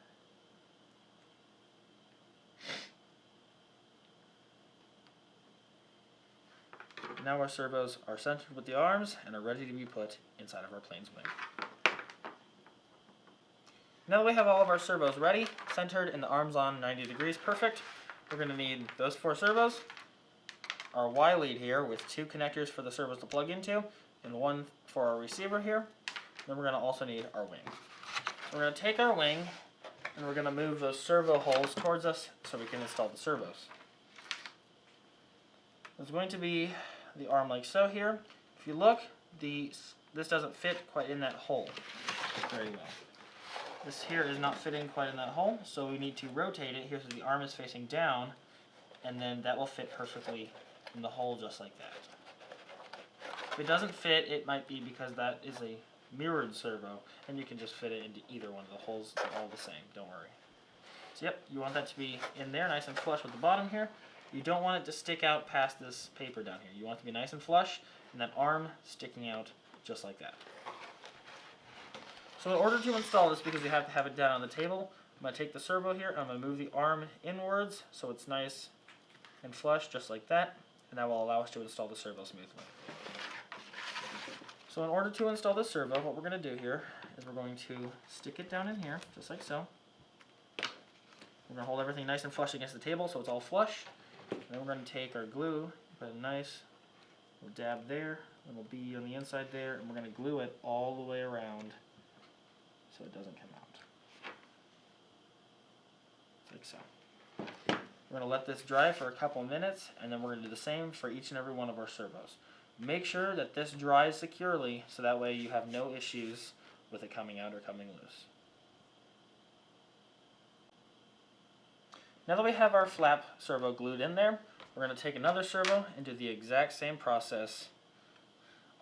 Now our servos are centered with the arms and are ready to be put inside of our plane's wing. Now that we have all of our servos ready, centered and the arms on 90 degrees perfect, we're going to need those 4 servos, our Y lead here with 2 connectors for the servos to plug into, and 1 for our receiver here. Then we're going to also need our wing. So we're going to take our wing and we're going to move those servo holes towards us so we can install the servos. There's going to be the arm like so here. If you look, this doesn't fit quite in that hole very well. This here is not fitting quite in that hole, so we need to rotate it here so the arm is facing down, and then that will fit perfectly in the hole just like that. If it doesn't fit, it might be because that is a mirrored servo, and you can just fit it into either one of the holes. They're all the same, don't worry. So yep, you want that to be in there, nice and flush with the bottom here. You don't want it to stick out past this paper down here. You want it to be nice and flush, and that arm sticking out just like that. So in order to install this, because you have to have it down on the table, I'm going to take the servo here, I'm going to move the arm inwards so it's nice and flush just like that, and that will allow us to install the servo smoothly. So in order to install this servo, what we're going to do here is we're going to stick it down in here, just like so. We're going to hold everything nice and flush against the table so it's all flush. And then we're going to take our glue, put a nice little dab there, a little bead on the inside there, and we're going to glue it all the way around so it doesn't come out. Like so. We're going to let this dry for a couple minutes, and then we're going to do the same for each and every one of our servos. Make sure that this dries securely so that way you have no issues with it coming out or coming loose. Now that we have our flap servo glued in there, we're going to take another servo and do the exact same process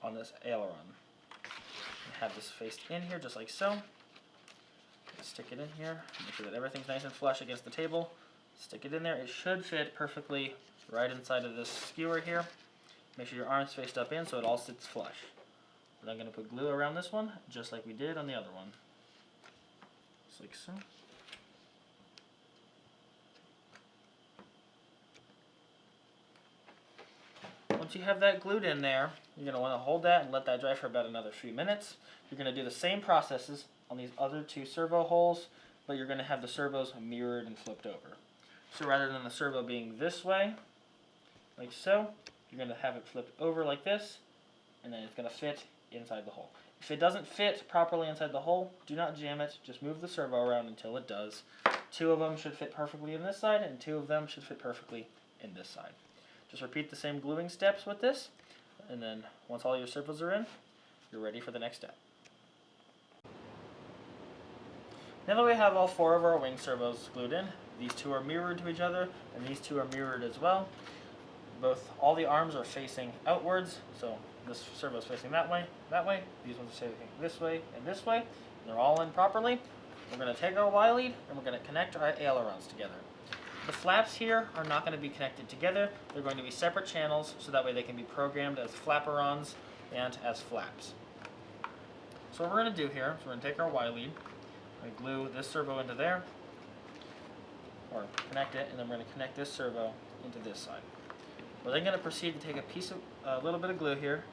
on this aileron. Have this faced in here just like so. Stick it in here, make sure that everything's nice and flush against the table. Stick it in there. It should fit perfectly right inside of this skewer here. Make sure your arm's faced up in so it all sits flush. Then I'm going to put glue around this one just like we did on the other one. Just like so. Once you have that glued in there, you're going to want to hold that and let that dry for about another few minutes. You're going to do the same processes on these other 2 servo holes, but you're going to have the servos mirrored and flipped over. So rather than the servo being this way, like so, you're going to have it flipped over like this, and then it's going to fit inside the hole. If it doesn't fit properly inside the hole, do not jam it, just move the servo around until it does. 2 of them should fit perfectly in this side, and 2 of them should fit perfectly in this side. Just repeat the same gluing steps with this, and then once all your servos are in, you're ready for the next step. Now that we have all 4 of our wing servos glued in, these 2 are mirrored to each other, and these 2 are mirrored as well. All the arms are facing outwards, so this servo is facing that way, these ones are facing this way, and they're all in properly. We're going to take our Y lead, and we're going to connect our ailerons together. The flaps here are not going to be connected together. They're going to be separate channels so that way they can be programmed as flaperons and as flaps. So what we're going to do here is we're going to take our Y lead, we're going to glue this servo into there, or connect it, and then we're going to connect this servo into this side. We're then going to proceed to take a little bit of glue here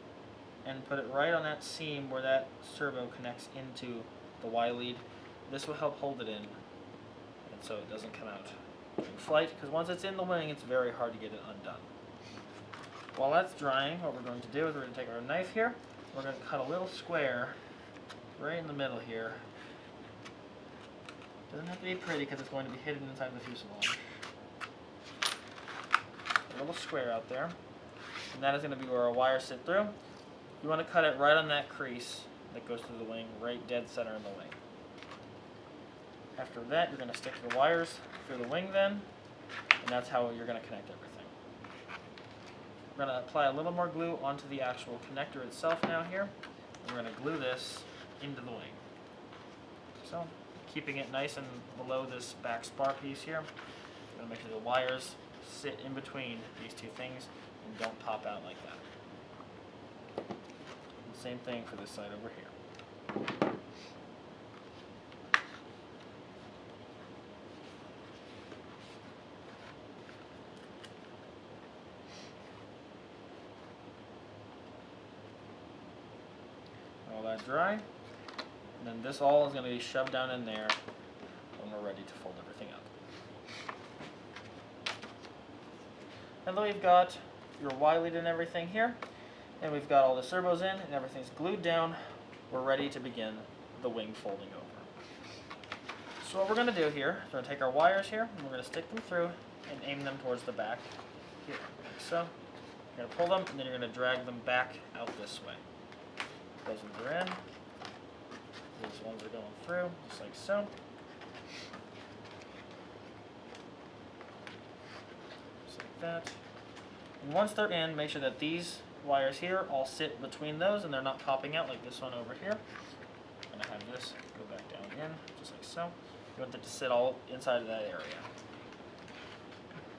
and put it right on that seam where that servo connects into the Y lead. This will help hold it in, and so it doesn't come out in flight, because once it's in the wing, it's very hard to get it undone. While that's drying, what we're going to do is we're going to take our knife here, we're going to cut a little square right in the middle here. Doesn't have to be pretty because it's going to be hidden inside the fuselage. A little square out there. And that is going to be where our wires sit through. You want to cut it right on that crease that goes through the wing, right dead center in the wing. After that, you're going to stick the wires through the wing then, and that's how you're going to connect everything. We're going to apply a little more glue onto the actual connector itself now here, and we're going to glue this into the wing. So, keeping it nice and below this back spar piece here, we're going to make sure the wires sit in between these two things and don't pop out like that. And same thing for this side over here. All that dry, and then this all is going to be shoved down in there when we're ready to fold everything up. And then we've got your Y lead and everything here, and we've got all the servos in and everything's glued down. We're ready to begin the wing folding over. So what we're going to do here, we're going to take our wires here and we're going to stick them through and aim them towards the back here, like so. You're going to pull them and then you're going to drag them back out this way. Those ones are in, these ones are going through, just like so. Just like that. And once they're in, make sure that these wires here all sit between those and they're not popping out like this one over here. I'm going to have this go back down in, just like so. You want it to sit all inside of that area.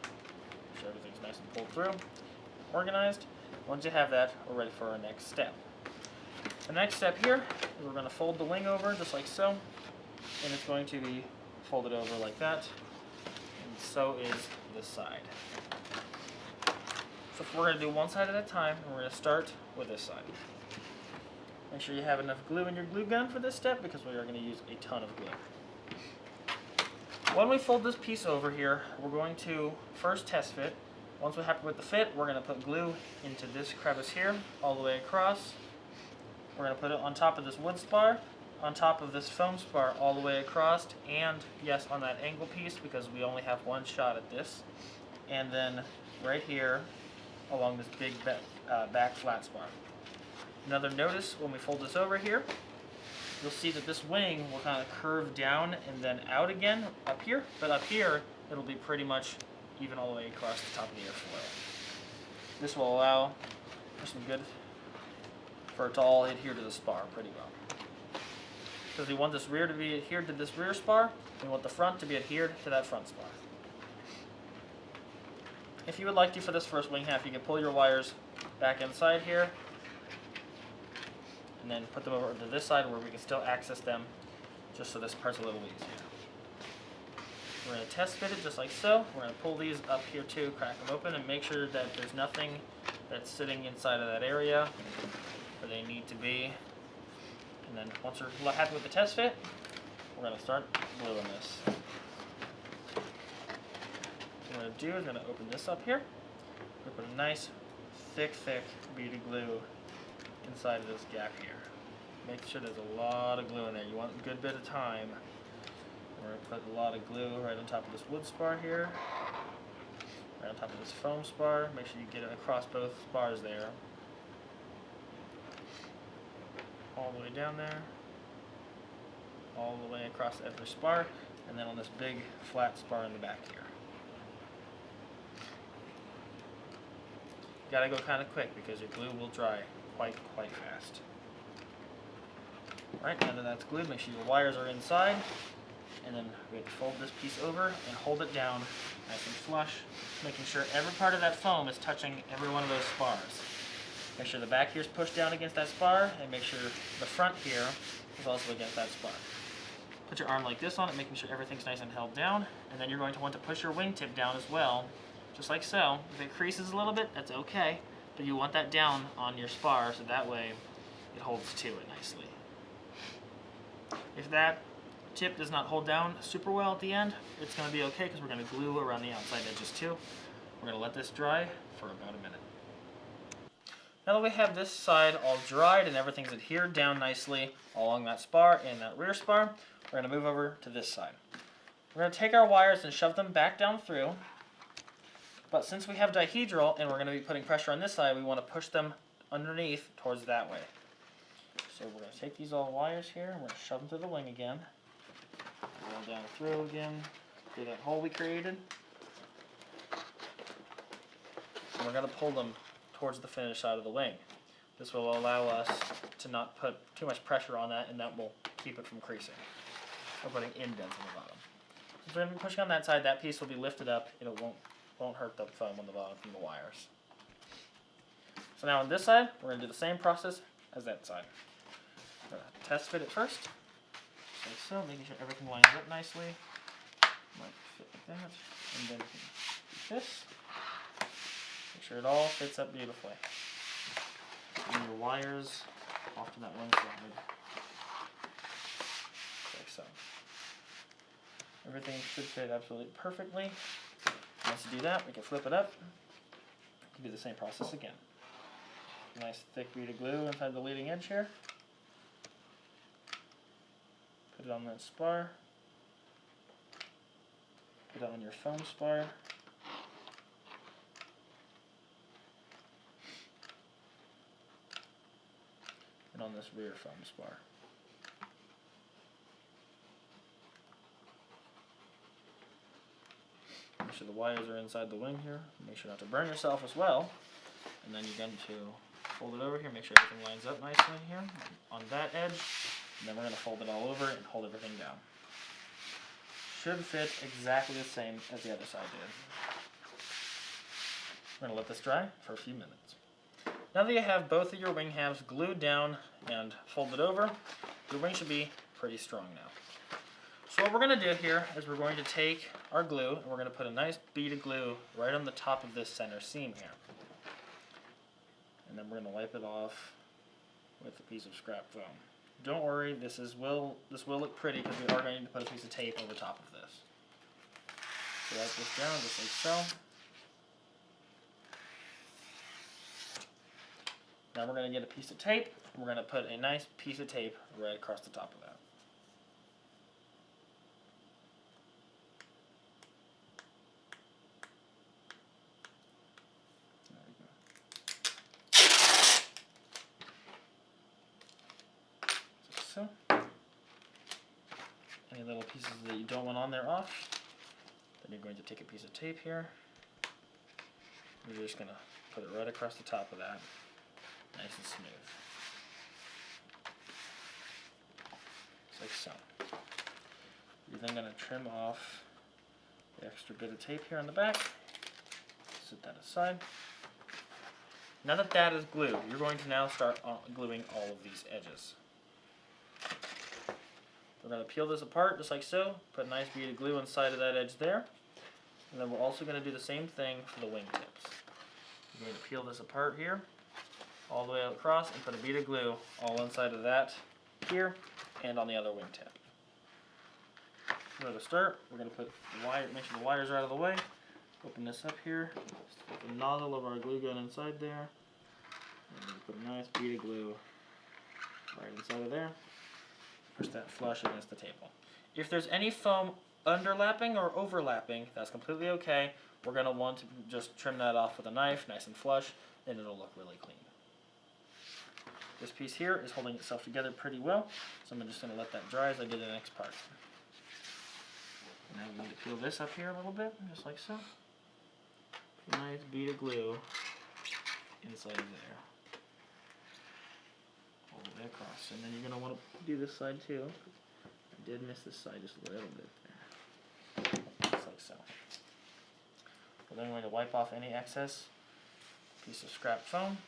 Make sure everything's nice and pulled through, organized. Once you have that, we're ready for our next step. The next step here is we're going to fold the wing over just like so, and it's going to be folded over like that, and so is this side. So we're going to do one side at a time, and we're going to start with this side. Make sure you have enough glue in your glue gun for this step because we are going to use a ton of glue. When we fold this piece over here, we're going to first test fit. Once we're happy with the fit, we're going to put glue into this crevice here all the way across. We're going to put it on top of this wood spar, on top of this foam spar all the way across, and yes, on that angle piece because we only have one shot at this. And then right here along this big back flat spar. Another notice when we fold this over here, you'll see that this wing will kind of curve down and then out again up here, but up here it'll be pretty much even all the way across the top of the airfoil. This will allow for some good for it to all adhere to the spar pretty well. Because we want this rear to be adhered to this rear spar, we want the front to be adhered to that front spar. If you would like to for this first wing half, you can pull your wires back inside here and then put them over to this side where we can still access them just so this part's a little easier. We're going to test fit it just like so. We're going to pull these up here too, crack them open, and make sure that there's nothing that's sitting inside of that area where they need to be. And then once we're happy with the test fit, we're going to start gluing this. What we're going to do is we're going to open this up here. We're going to put a nice thick bead of glue inside of this gap here. Make sure there's a lot of glue in there. You want a good bit of time. We're going to put a lot of glue right on top of this wood spar here, right on top of this foam spar. Make sure you get it across both spars there. All the way down there, all the way across every spar, and then on this big flat spar in the back here. You gotta go kind of quick because your glue will dry quite fast. Alright, now that that's glued, make sure your wires are inside, and then we fold this piece over and hold it down nice and flush, making sure every part of that foam is touching every one of those spars. Make sure the back here is pushed down against that spar, and make sure the front here is also against that spar. Put your arm like this on it, making sure everything's nice and held down, and then you're going to want to push your wingtip down as well, just like so. If it creases a little bit, that's okay, but you want that down on your spar so that way it holds to it nicely. If that tip does not hold down super well at the end, it's going to be okay because we're going to glue around the outside edges too. We're going to let this dry for about a minute. Now that we have this side all dried and everything's adhered down nicely along that spar and that rear spar, we're going to move over to this side. We're going to take our wires and shove them back down through, but since we have dihedral and we're going to be putting pressure on this side, we want to push them underneath towards that way. So we're going to take these all wires here and we're going to shove them through the wing again. Roll down through again, through that hole we created. And we're going to pull them towards the finished side of the wing. This will allow us to not put too much pressure on that, and that will keep it from creasing or putting indents on the bottom. Since we're going to be pushing on that side, that piece will be lifted up and it won't hurt the foam on the bottom from the wires. So now on this side, we're going to do the same process as that side. We're going to test fit it first, like so, making sure everything lines up nicely. Might fit like that, and then do this. Make sure it all fits up beautifully. And your wires off to that one side, like so. Everything should fit absolutely perfectly. Once you do that, we can flip it up. You can do the same process again. Nice thick bead of glue inside the leading edge here. Put it on that spar. Put it on your foam spar. And on this rear foam spar. Make sure the wires are inside the wing here. Make sure not to burn yourself as well. And then you're going to fold it over here, make sure everything lines up nicely here on that edge. And then we're going to fold it all over and hold everything down. Should fit exactly the same as the other side did. We're going to let this dry for a few minutes. Now that you have both of your wing halves glued down and folded over, your wing should be pretty strong now. So what we're going to do here is we're going to take our glue and we're going to put a nice bead of glue right on the top of this center seam here. And then we're going to wipe it off with a piece of scrap foam. Don't worry, this will look pretty because we are going to put a piece of tape over top of this. So wipe this down just like so. Now we're going to get a piece of tape, and we're going to put a nice piece of tape right across the top of that. So, any little pieces that you don't want on there off, then you're going to take a piece of tape here. You're just going to put it right across the top of that, nice and smooth. Just like so. You're then going to trim off the extra bit of tape here on the back. Set that aside. Now that that is glued, you're going to now start gluing all of these edges. We're going to peel this apart just like so, put a nice bead of glue inside of that edge there, and then we're also going to do the same thing for the wingtips. We're going to peel this apart here, all the way across, and put a bead of glue all inside of that here and on the other wingtip. So to start, we're going to put the wire, make sure the wires are out of the way, open this up here, just put the nozzle of our glue gun inside there, and put a nice bead of glue right inside of there. Push that flush against the table. If there's any foam underlapping or overlapping, that's completely okay. We're going to want to just trim that off with a knife, nice and flush, and it'll look really clean. This piece here is holding itself together pretty well, so I'm just going to let that dry as I do the next part. Now we need to peel this up here a little bit, just like so. A nice bead of glue inside of there. All the way across, and then you're going to want to do this side too. I did miss this side just a little bit there. Just like so. We're then going to wipe off any excess piece of scrap foam.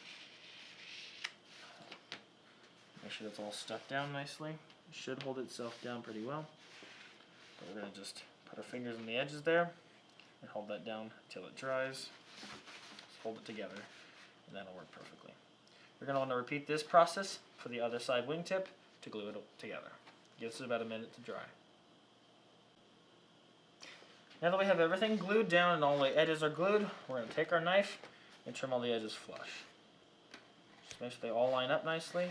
Make sure that's all stuck down nicely. It should hold itself down pretty well. But we're going to just put our fingers on the edges there and hold that down until it dries. Just hold it together and that'll work perfectly. We're going to want to repeat this process for the other side wingtip to glue it together. Give us about a minute to dry. Now that we have everything glued down and all the edges are glued, we're going to take our knife and trim all the edges flush. Just make sure they all line up nicely,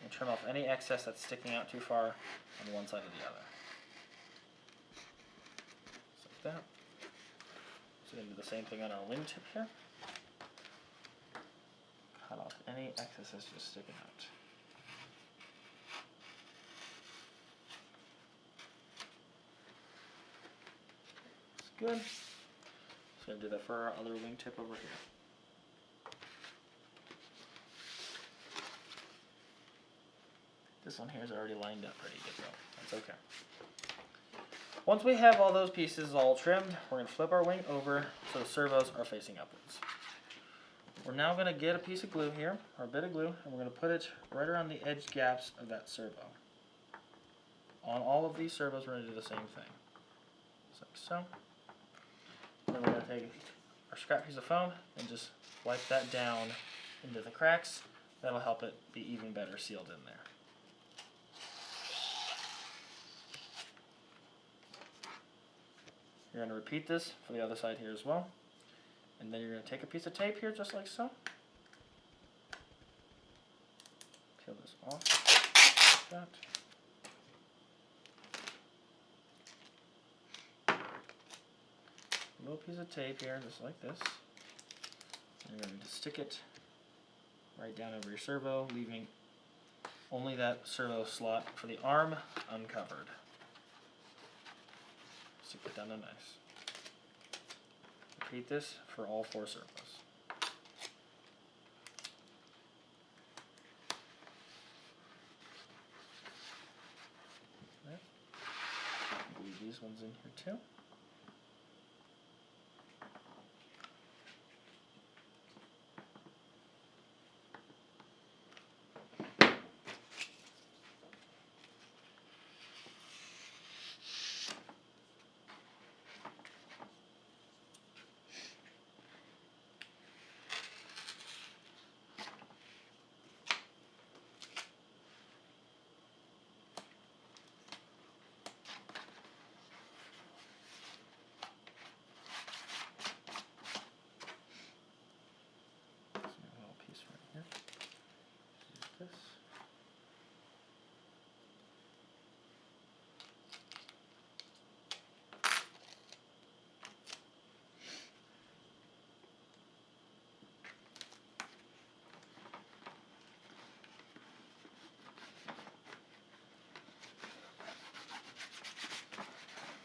and trim off any excess that's sticking out too far on one side or the other. Just like that. So we're going to do the same thing on our wingtip here. Cut off any excess that's just sticking out. That's good. So I'm going to do that for our other wingtip over here. This one here is already lined up ready to go. That's okay. Once we have all those pieces all trimmed, we're going to flip our wing over so the servos are facing upwards. We're now going to get a piece of glue here, or a bit of glue, and we're going to put it right around the edge gaps of that servo. On all of these servos, we're going to do the same thing. Just like so. Then we're going to take our scrap piece of foam and just wipe that down into the cracks. That'll help it be even better sealed in there. You're going to repeat this for the other side here as well. And then you're going to take a piece of tape here just like so. Peel this off like that. A little piece of tape here just like this. And you're going to stick it right down over your servo, leaving only that servo slot for the arm uncovered. Stick it down in nice. Repeat this for all 4 servos. Right. Glue these ones in here too. This.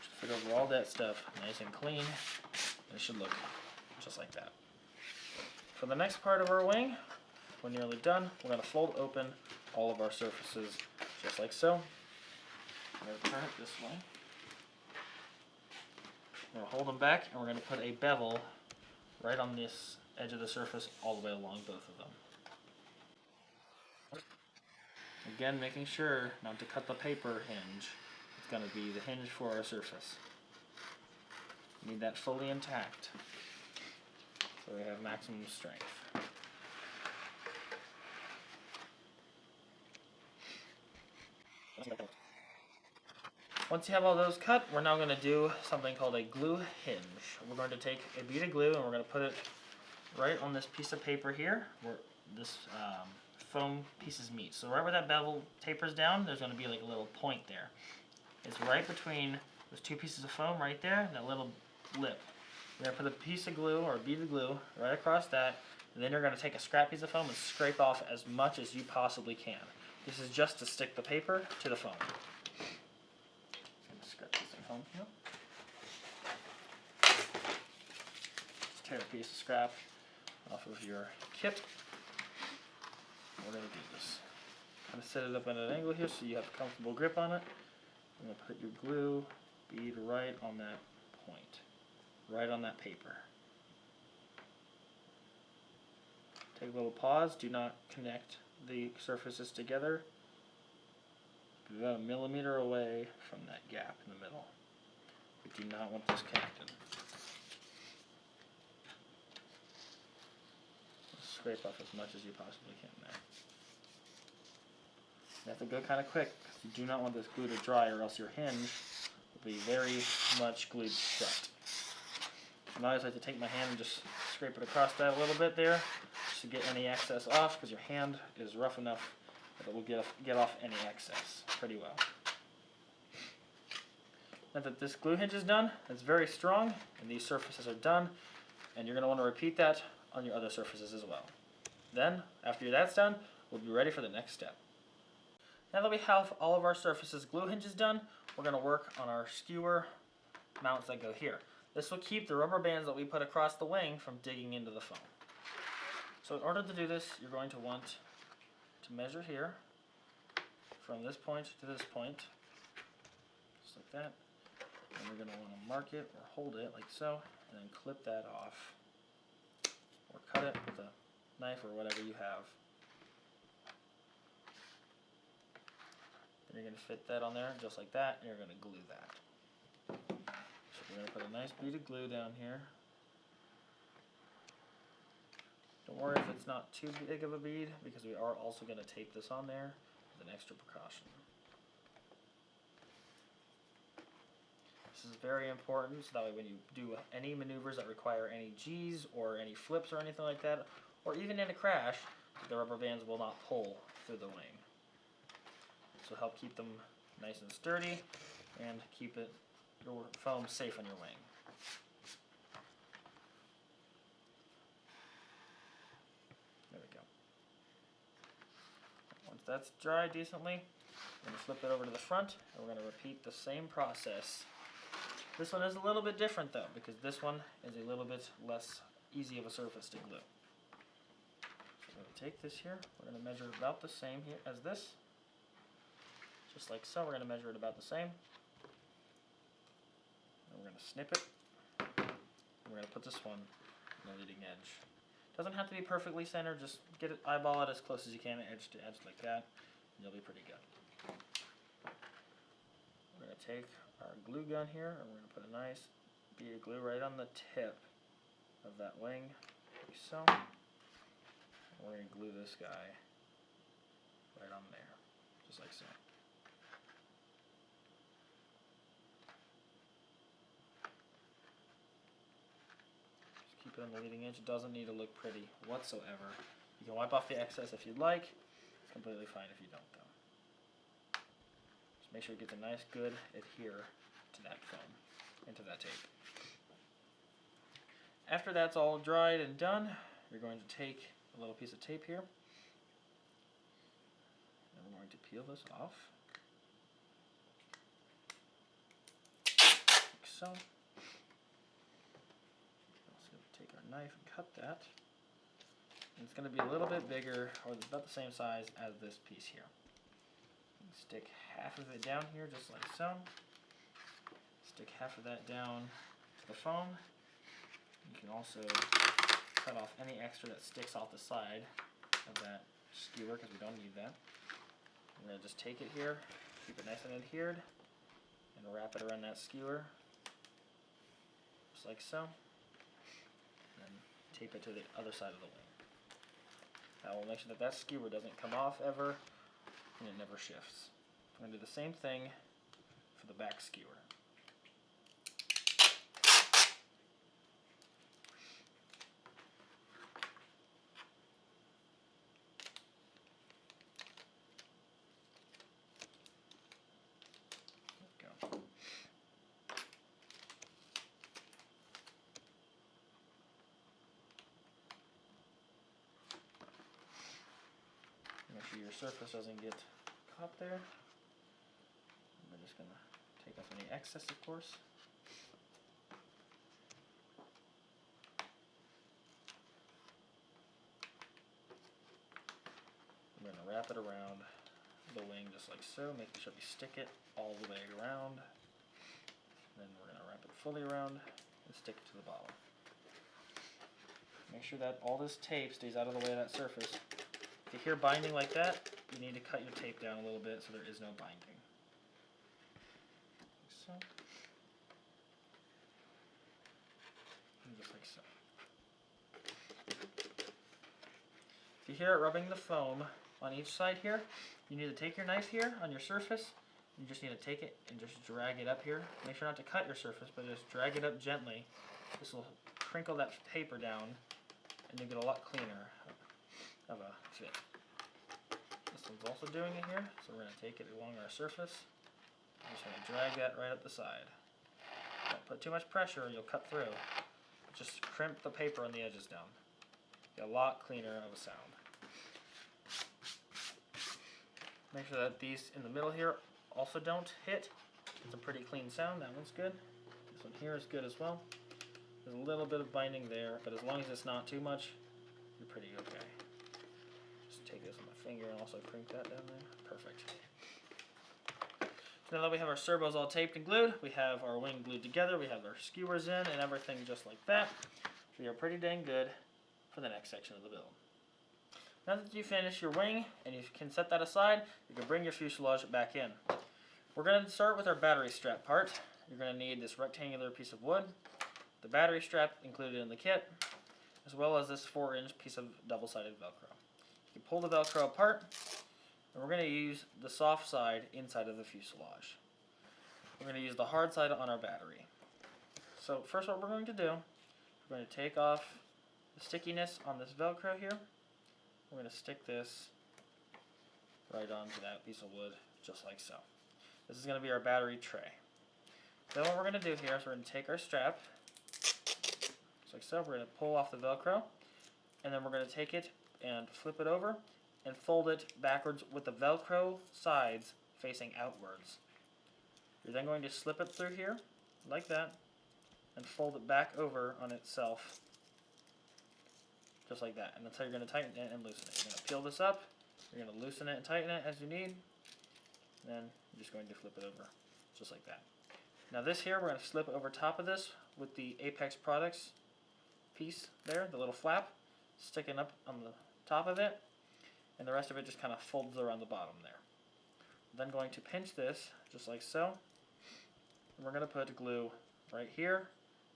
Just put over all that stuff nice and clean, and it should look just like that. For the next part of our wing, we're nearly done. We're going to fold open all of our surfaces just like so. We're going to turn it this way. We're going to hold them back, and we're going to put a bevel right on this edge of the surface all the way along both of them. Again, making sure not to cut the paper hinge. It's going to be the hinge for our surface. We need that fully intact so we have maximum strength. Once you have all those cut, we're now going to do something called a glue hinge. We're going to take a bead of glue and we're going to put it right on this piece of paper here where this foam pieces meet. So right where that bevel tapers down, there's going to be like a little point there. It's right between those 2 pieces of foam right there, that little lip. You're going to put a piece of glue or a bead of glue right across that, and then you're going to take a scrap piece of foam and scrape off as much as you possibly can. This is just to stick the paper to the foam. Just scratch this foam here. Just tear a piece of scrap off of your kit. We're going to do this. Kind of set it up at an angle here so you have a comfortable grip on it. I'm going to put your glue bead right on that point, right on that paper. Take a little pause. Do not connect the surfaces together. Be about 1 millimeter away from that gap in the middle. We do not want this connected. Scrape off as much as you possibly can there. You have to go kind of quick because you do not want this glue to dry or else your hinge will be very much glued shut. And I always like to take my hand and just scrape it across that a little bit there to get any excess off because your hand is rough enough that it will get off any excess pretty well. Now that this glue hinge is done, it's very strong, and these surfaces are done, and you're going to want to repeat that on your other surfaces as well. Then, after that's done, we'll be ready for the next step. Now that we have all of our surfaces glue hinges done, we're going to work on our skewer mounts that go here. This will keep the rubber bands that we put across the wing from digging into the foam. So in order to do this, you're going to want to measure here from this point to this point, just like that. And we're going to want to mark it or hold it like so, and then clip that off. Or cut it with a knife or whatever you have. Then you're going to fit that on there just like that, and you're going to glue that. So we're going to put a nice bead of glue down here. Don't worry if it's not too big of a bead, because we are also going to tape this on there as an extra precaution. This is very important, so that way when you do any maneuvers that require any G's or any flips or anything like that, or even in a crash, the rubber bands will not pull through the wing. This will help keep them nice and sturdy and keep your foam safe on your wing. There we go. Once that's dry decently, we're going to flip it over to the front, and we're going to repeat the same process. This one is a little bit different though, because this one is a little bit less easy of a surface to glue. So we're going to take this here, we're going to measure about the same here as this. Just like so, we're going to measure it about the same. And we're going to snip it. And we're going to put this one on the leading edge. Doesn't have to be perfectly centered, just get it, eyeball it as close as you can, edge to edge like that, and you'll be pretty good. We're going to take our glue gun here, and we're going to put a nice bead of glue right on the tip of that wing, like so. And we're going to glue this guy right on there, just like so. Just keep it on the leading edge. It doesn't need to look pretty whatsoever. You can wipe off the excess if you'd like. It's completely fine if you don't, though. Make sure it gets a nice good adhere to that foam, into that tape. After that's all dried and done, you're going to take a little piece of tape here, and we're going to peel this off, like so. Let's take our knife and cut that. And it's going to be a little bit bigger, or about the same size as this piece here. Stick half of it down here just like so. Stick half of that down to the foam. You can also cut off any extra that sticks off the side of that skewer, because we don't need that. I'm going to just take it here, keep it nice and adhered, and wrap it around that skewer just like so. And tape it to the other side of the wing. That will make sure that that skewer doesn't come off ever, and it never shifts. I'm going to do the same thing for the back skewer. There we go. Make sure your surface doesn't get caught there. We're just going to take off any excess, of course. We're going to wrap it around the wing just like so, making sure we stick it all the way around. Then we're going to wrap it fully around and stick it to the bottom. Make sure that all this tape stays out of the way of that surface. If you hear binding like that, you need to cut your tape down a little bit so there is no binding. So. And just like so. If you hear it rubbing the foam on each side here, you need to take your knife here on your surface. You just need to take it and just drag it up here. Make sure not to cut your surface, but just drag it up gently. This will crinkle that paper down, and you'll get a lot cleaner of a fit. This one's also doing it here, so we're going to take it along our surface. I'm just going to drag that right up the side. Don't put too much pressure or you'll cut through. Just crimp the paper on the edges down. Get a lot cleaner of a sound. Make sure that these in the middle here also don't hit. It's a pretty clean sound. That one's good. This one here is good as well. There's a little bit of binding there, but as long as it's not too much, you're pretty okay. Just take this with my finger and also crimp that down there. Perfect. So now that we have our servos all taped and glued, we have our wing glued together, we have our skewers in and everything just like that. We are pretty dang good for the next section of the build. Now that you finish your wing and you can set that aside, you can bring your fuselage back in. We're going to start with our battery strap part. You're going to need this rectangular piece of wood, the battery strap included in the kit, as well as this 4-inch piece of double-sided Velcro. You can pull the Velcro apart, and we're going to use the soft side inside of the fuselage. We're going to use the hard side on our battery. So first what we're going to do, we're going to take off the stickiness on this Velcro here. We're going to stick this right onto that piece of wood, just like so. This is going to be our battery tray. Then what we're going to do here is we're going to take our strap, just like so. We're going to pull off the Velcro, and then we're going to take it and flip it over and fold it backwards with the Velcro sides facing outwards. You're then going to slip it through here, like that, and fold it back over on itself, just like that. And that's how you're going to tighten it and loosen it. You're going to peel this up, you're going to loosen it and tighten it as you need, and then you're just going to flip it over, just like that. Now this here, we're going to slip over top of this with the Apex Products piece there, the little flap, sticking up on the top of it, and the rest of it just kind of folds around the bottom there. Then going to pinch this, just like so, and we're going to put glue right here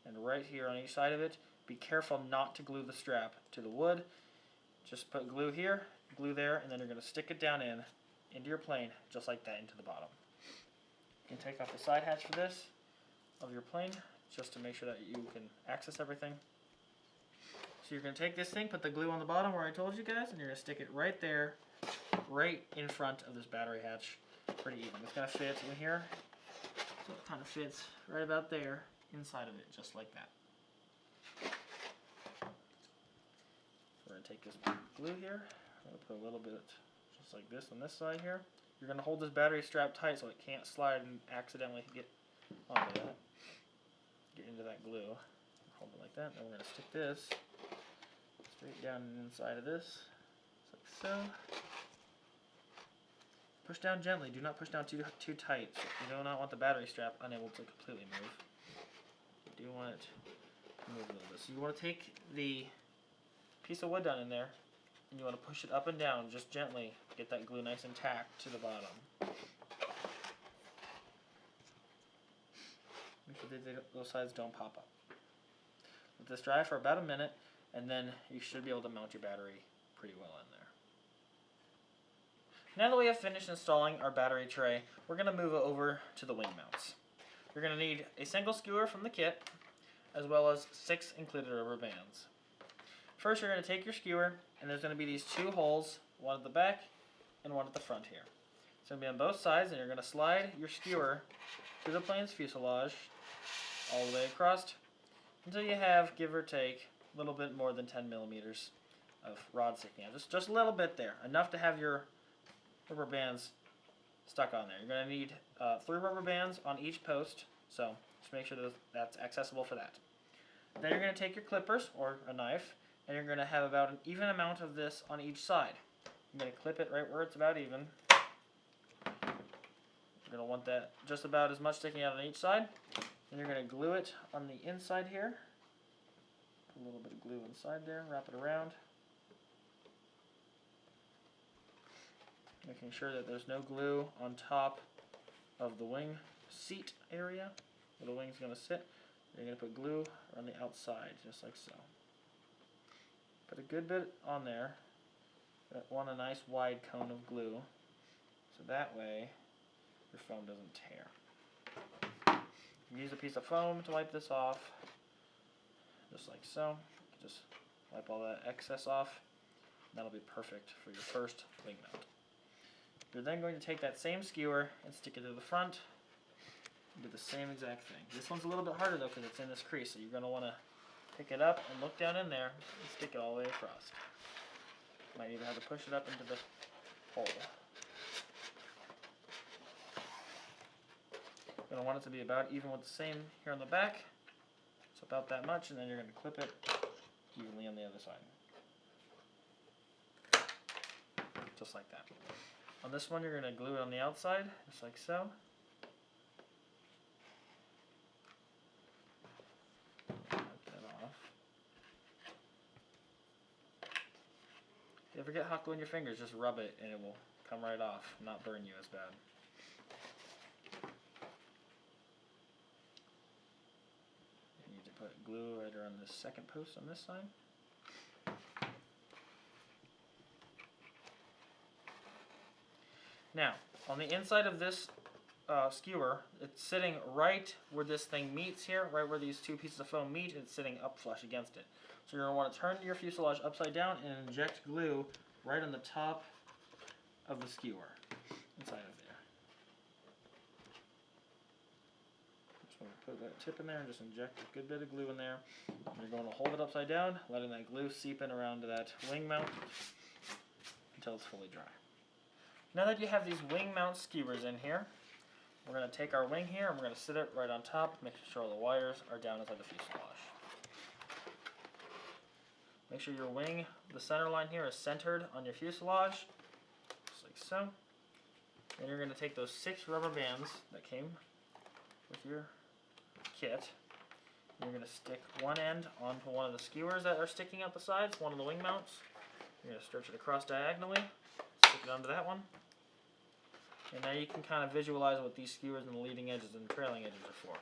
and right here on each side of it. Be careful not to glue the strap to the wood. Just put glue here, glue there, and then you're going to stick it down into your plane, just like that, into the bottom. You can take off the side hatch for this of your plane, just to make sure that you can access everything. So you're going to take this thing, put the glue on the bottom where I told you guys, and you're going to stick it right there, right in front of this battery hatch, pretty even. It's going to fit in here, so it kind of fits right about there, inside of it, just like that. We're going to take this glue here, I'm going to put a little bit just like this on this side here. You're going to hold this battery strap tight so it can't slide and accidentally get onto that, get into that glue. Hold it like that. Then we're going to stick this straight down inside of this, just like so. Push down gently. Do not push down too tight. You do not want the battery strap unable to completely move. You do want it to move a little bit. So you want to take the piece of wood down in there, and you want to push it up and down just gently. Get that glue nice and tacked to the bottom. Make sure that those sides don't pop up. Let this dry for about a minute, and then you should be able to mount your battery pretty well in there. Now that we have finished installing our battery tray, we're going to move over to the wing mounts. You're going to need a single skewer from the kit, as well as 6 included rubber bands. First, you're going to take your skewer, and there's going to be these 2 holes, one at the back and one at the front here. It's going to be on both sides, and you're going to slide your skewer through the plane's fuselage all the way across until you have, give or take, a little bit more than 10 millimeters of rod sticking out. Just a little bit there, enough to have your rubber bands stuck on there. You're going to need 3 rubber bands on each post, so just make sure that that's accessible for that. Then you're going to take your clippers or a knife, and you're going to have about an even amount of this on each side. You're going to clip it right where it's about even. You're going to want that just about as much sticking out on each side. Then you're going to glue it on the inside here. Put a little bit of glue inside there, wrap it around. Making sure that there's no glue on top of the wing seat area where the wing's going to sit. You're going to put glue on the outside, just like so. Put a good bit on there. Want a nice wide cone of glue, so that way your foam doesn't tear. You use a piece of foam to wipe this off, just like so. Just wipe all that excess off. That'll be perfect for your first wing mount. You're then going to take that same skewer and stick it to the front and do the same exact thing. This one's a little bit harder though because it's in this crease, so you're going to want to pick it up and look down in there and stick it all the way across. Might even have to push it up into the hole. You're going to want it to be about even with the same here on the back. So about that much, and then you're going to clip it evenly on the other side. Just like that. On this one, you're going to glue it on the outside, just like so. Wipe that off. If you ever get hot glue in your fingers, just rub it and it will come right off, not burn you as bad. You need to put glue right around this second post on this side. Now, on the inside of this skewer, it's sitting right where this thing meets here, right where these two pieces of foam meet, and it's sitting up flush against it. So you're going to want to turn your fuselage upside down and inject glue right on the top of the skewer, inside of there. Just want to put that tip in there and just inject a good bit of glue in there. You're going to hold it upside down, letting that glue seep in around that wing mount until it's fully dry. Now that you have these wing mount skewers in here, we're going to take our wing here and we're going to sit it right on top, making sure all the wires are down inside the fuselage. Make sure your wing, the center line here, is centered on your fuselage, just like so. Then you're going to take those 6 rubber bands that came with your kit. You're going to stick one end onto one of the skewers that are sticking out the sides, one of the wing mounts. You're going to stretch it across diagonally, stick it onto that one. And now you can kind of visualize what these skewers and the leading edges and trailing edges are for.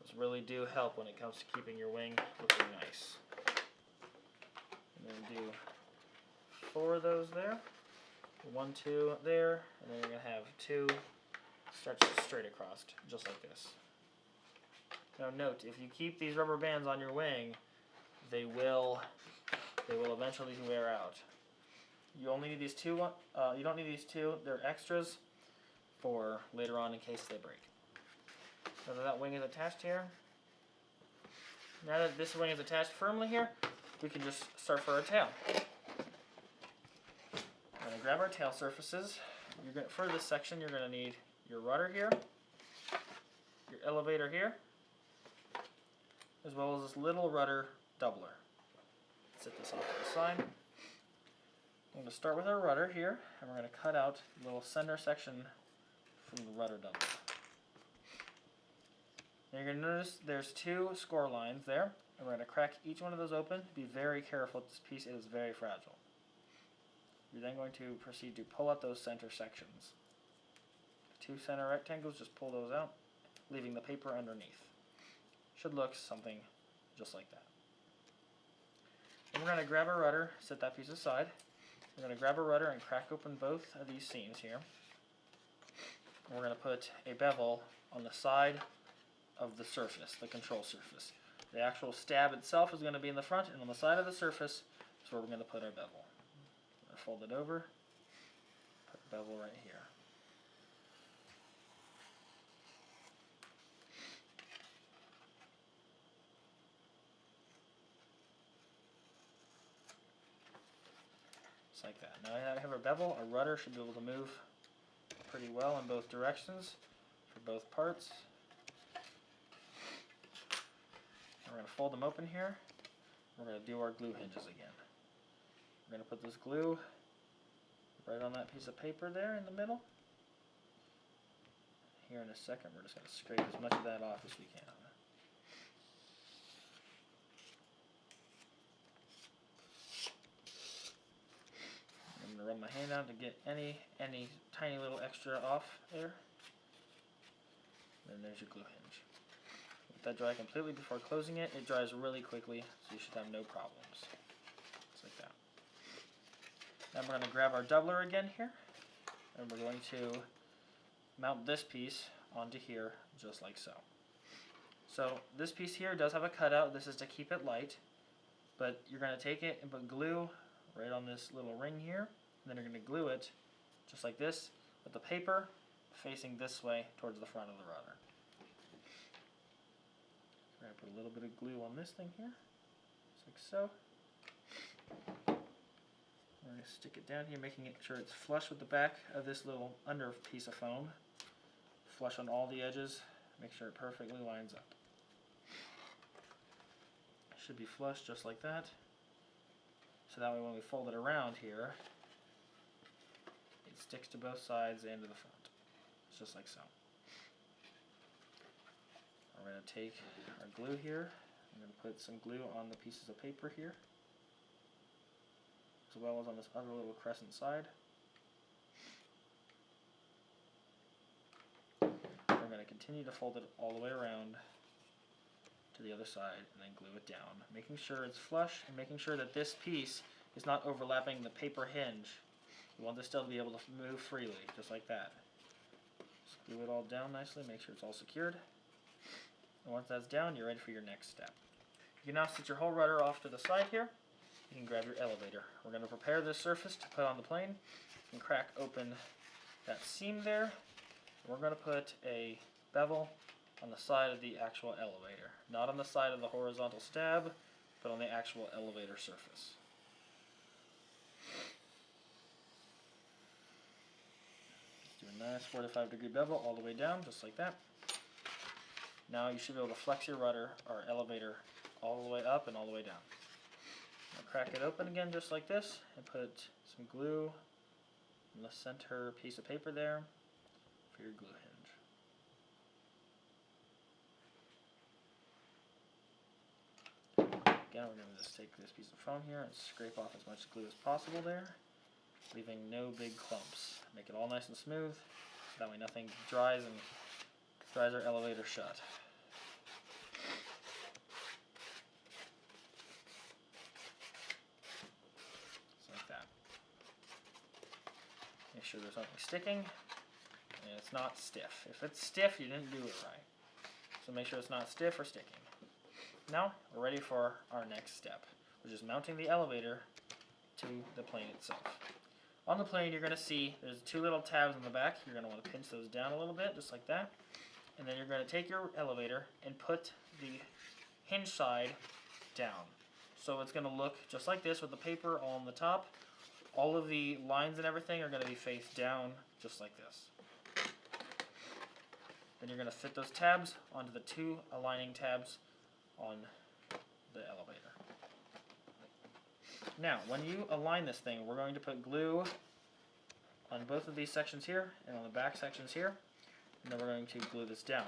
Those really do help when it comes to keeping your wing looking nice. And then do 4 of those there. 1, 2 there, and then you're going to have 2 stretched straight across, just like this. Now note, if you keep these rubber bands on your wing, they will eventually wear out. You only need these 2. You don't need these 2. They're extras for later on in case they break. Now that wing is attached here. Now that this wing is attached firmly here, we can just start for our tail. We're going to grab our tail surfaces. For this section, you're going to need your rudder here, your elevator here, as well as this little rudder doubler. Set this off to the side. I'm going to start with our rudder here, and we're going to cut out a little center section from the rudder doubler. Now you're going to notice there's 2 score lines there, and we're going to crack each one of those open. Be very careful with this piece, it is very fragile. You're then going to proceed to pull out those center sections. The 2 center rectangles, just pull those out, leaving the paper underneath. Should look something just like that. Then we're going to grab our rudder, set that piece aside. We're going to grab a rudder and crack open both of these seams here. And we're going to put a bevel on the side of the surface, the control surface. The actual stab itself is going to be in the front, and on the side of the surface is where we're going to put our bevel. We're going to fold it over, put the bevel right here. Like that. Now I have our bevel, our rudder should be able to move pretty well in both directions for both parts. We're going to fold them open here. We're going to do our glue hinges again. We're going to put this glue right on that piece of paper there in the middle. Here in a second we're just going to scrape as much of that off as we can. Rub my hand down to get any tiny little extra off there. Then there's your glue hinge. Let that dry completely before closing it. It dries really quickly, so you should have no problems. Just like that. Now we're going to grab our doubler again here, and we're going to mount this piece onto here, just like so. So this piece here does have a cutout. This is to keep it light, but you're going to take it and put glue right on this little ring here. And then you're going to glue it just like this with the paper facing this way towards the front of the rudder. We're going to put a little bit of glue on this thing here, just like so. We're going to stick it down here, making sure it's flush with the back of this little under piece of foam. Flush on all the edges, make sure it perfectly lines up. It should be flush just like that. So that way when we fold it around here, it sticks to both sides and to the front. It's just like so. We're going to take our glue here. I'm going to put some glue on the pieces of paper here, as well as on this other little crescent side. We're going to continue to fold it all the way around to the other side and then glue it down, making sure it's flush and making sure that this piece is not overlapping the paper hinge. You want this still to be able to move freely, just like that. Just glue it all down nicely, make sure it's all secured. And once that's down, you're ready for your next step. You can now sit your whole rudder off to the side here. You can grab your elevator. We're going to prepare this surface to put on the plane. You can crack open that seam there. We're going to put a bevel on the side of the actual elevator. Not on the side of the horizontal stab, but on the actual elevator surface. Let's do a nice 45-degree bevel all the way down, just like that. Now you should be able to flex your rudder or elevator all the way up and all the way down. Now crack it open again just like this and put some glue on the center piece of paper there for your glue hinge. Again, we're going to just take this piece of foam here and scrape off as much glue as possible there, leaving no big clumps. Make it all nice and smooth, so that way nothing dries our elevator shut. Just like that. Make sure there's nothing sticking and it's not stiff. If it's stiff, you didn't do it right. So make sure it's not stiff or sticking. Now we're ready for our next step, which is mounting the elevator to the plane itself. On the plane, you're going to see there's two little tabs on the back. You're going to want to pinch those down a little bit, just like that. And then you're going to take your elevator and put the hinge side down. So it's going to look just like this with the paper all on the top. All of the lines and everything are going to be face down, just like this. Then you're going to fit those tabs onto the two aligning tabs on the elevator. Now, when you align this thing, we're going to put glue on both of these sections here and on the back sections here, and then we're going to glue this down.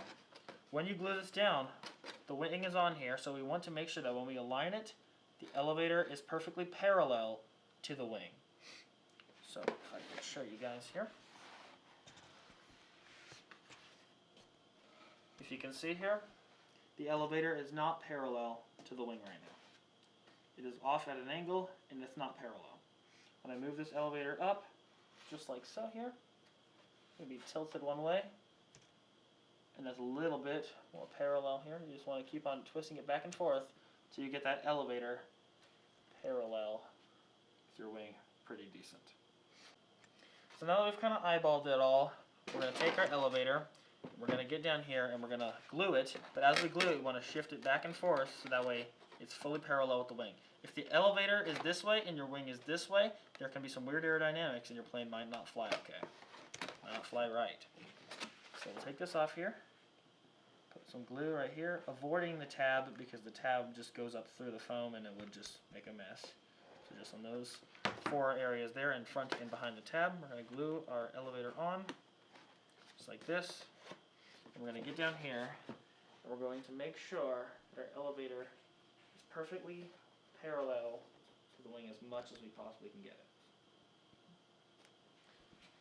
When you glue this down, the wing is on here, so we want to make sure that when we align it, the elevator is perfectly parallel to the wing. So, if I can show you guys here. If you can see here, the elevator is not parallel to the wing right now. It is off at an angle and it's not parallel. When I move this elevator up, just like so here, it's going to be tilted one way, and that's a little bit more parallel here. You just want to keep on twisting it back and forth so you get that elevator parallel with your wing pretty decent. So now that we've kind of eyeballed it all, we're going to take our elevator, we're going to get down here and we're going to glue it, but as we glue it, we want to shift it back and forth so that way it's fully parallel with the wing. If the elevator is this way and your wing is this way, there can be some weird aerodynamics and your plane might not fly okay. Might not fly right. So we'll take this off here, put some glue right here, avoiding the tab because the tab just goes up through the foam and it would just make a mess. So just on those four areas there in front and behind the tab, we're going to glue our elevator on, just like this. And we're going to get down here and we're going to make sure that our elevator is perfectly parallel to the wing as much as we possibly can get it.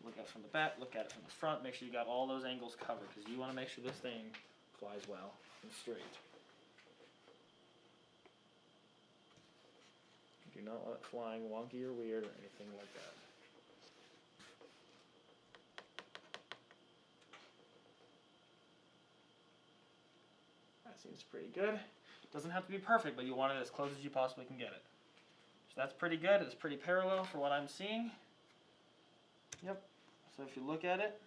Look at it from the back, look at it from the front, make sure you got all those angles covered because you want to make sure this thing flies well and straight. You do not want it flying wonky or weird or anything like that. That seems pretty good. Doesn't have to be perfect, but you want it as close as you possibly can get it. So that's pretty good. It's pretty parallel for what I'm seeing. Yep. So if you look at it,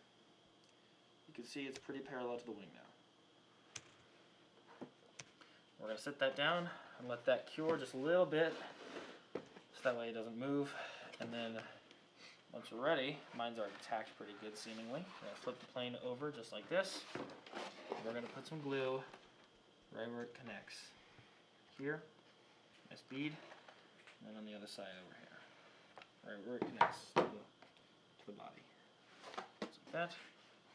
you can see it's pretty parallel to the wing now. We're going to sit that down and let that cure just a little bit so that way it doesn't move. And then once we're ready, mine's already tacked pretty good seemingly. We're going to flip the plane over just like this. We're going to put some glue right where it connects. Here, nice bead, and then on the other side over here, right where it connects to the body. Just like that.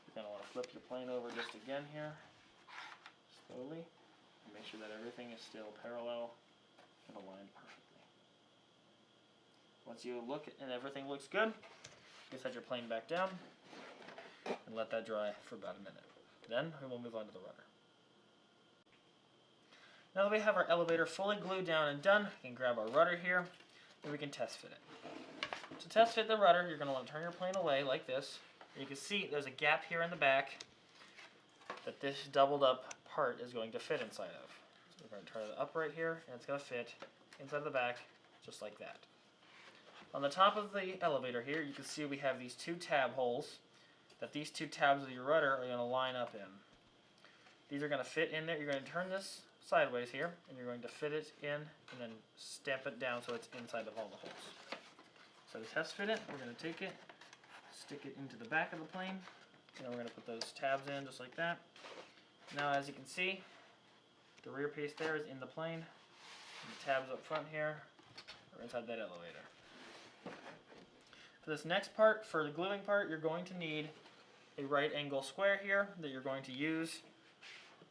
You're going to want to flip your plane over just again here, slowly. Make sure that everything is still parallel and aligned perfectly. Once you look and everything looks good, you set your plane back down and let that dry for about a minute. Then we will move on to the rudder. Now that we have our elevator fully glued down and done, we can grab our rudder here and we can test fit it. To test fit the rudder, you're going to want to turn your plane away like this. You can see there's a gap here in the back that this doubled up part is going to fit inside of. So we're going to turn it up right here and it's going to fit inside the back just like that. On the top of the elevator here, you can see we have these two tab holes that these two tabs of your rudder are going to line up in. These are going to fit in there. You're going to turn this sideways here and you're going to fit it in and then stamp it down so it's inside of all the holes. So to test fit it, we're going to take it, stick it into the back of the plane, and we're going to put those tabs in just like that. Now as you can see, the rear piece there is in the plane, and the tabs up front here are inside that elevator. For this next part, for the gluing part, you're going to need a right angle square here that you're going to use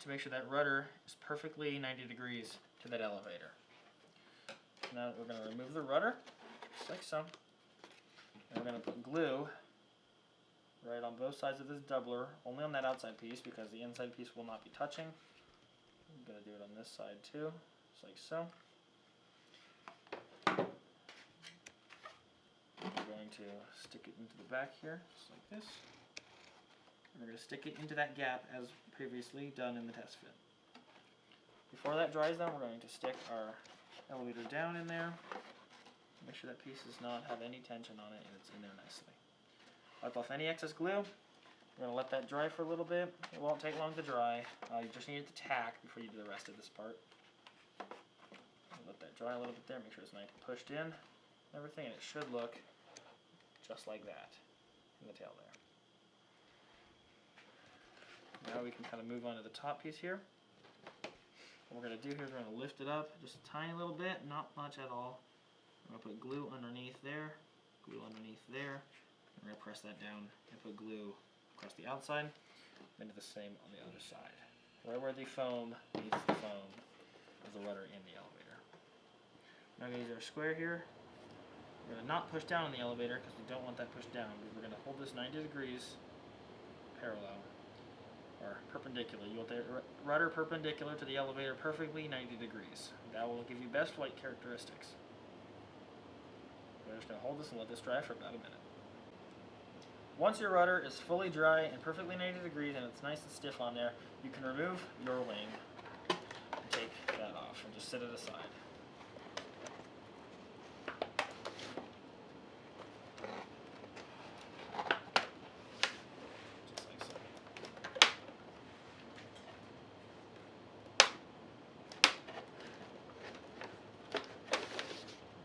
to make sure that rudder is perfectly 90 degrees to that elevator. Now we're going to remove the rudder, just like so, and we're going to put glue right on both sides of this doubler, only on that outside piece because the inside piece will not be touching. I'm going to do it on this side too, just like so. We're going to stick it into the back here, just like this. And we're going to stick it into that gap as previously done in the test fit. Before that dries down, we're going to stick our elevator down in there. Make sure that piece does not have any tension on it and it's in there nicely. Wipe off any excess glue. We're going to let that dry for a little bit. It won't take long to dry. You just need it to tack before you do the rest of this part. Let that dry a little bit there. Make sure it's nice and pushed in and everything, and it should look just like that in the tail there. Now we can kind of move on to the top piece here. What we're going to do here is we're going to lift it up just a tiny little bit, not much at all. We're going to put glue underneath there, glue underneath there. We're going to press that down and put glue across the outside, and do the same on the other side. Right where the foam meets the foam of the rudder in the elevator. Now we're going to use our square here. We're going to not push down on the elevator because we don't want that pushed down. We're going to hold this 90 degrees parallel, or perpendicular. You want the rudder perpendicular to the elevator perfectly 90 degrees. That will give you best flight characteristics. We're just going to hold this and let this dry for about a minute. Once your rudder is fully dry and perfectly 90 degrees and it's nice and stiff on there, you can remove your wing and take that off and just set it aside. Just like so.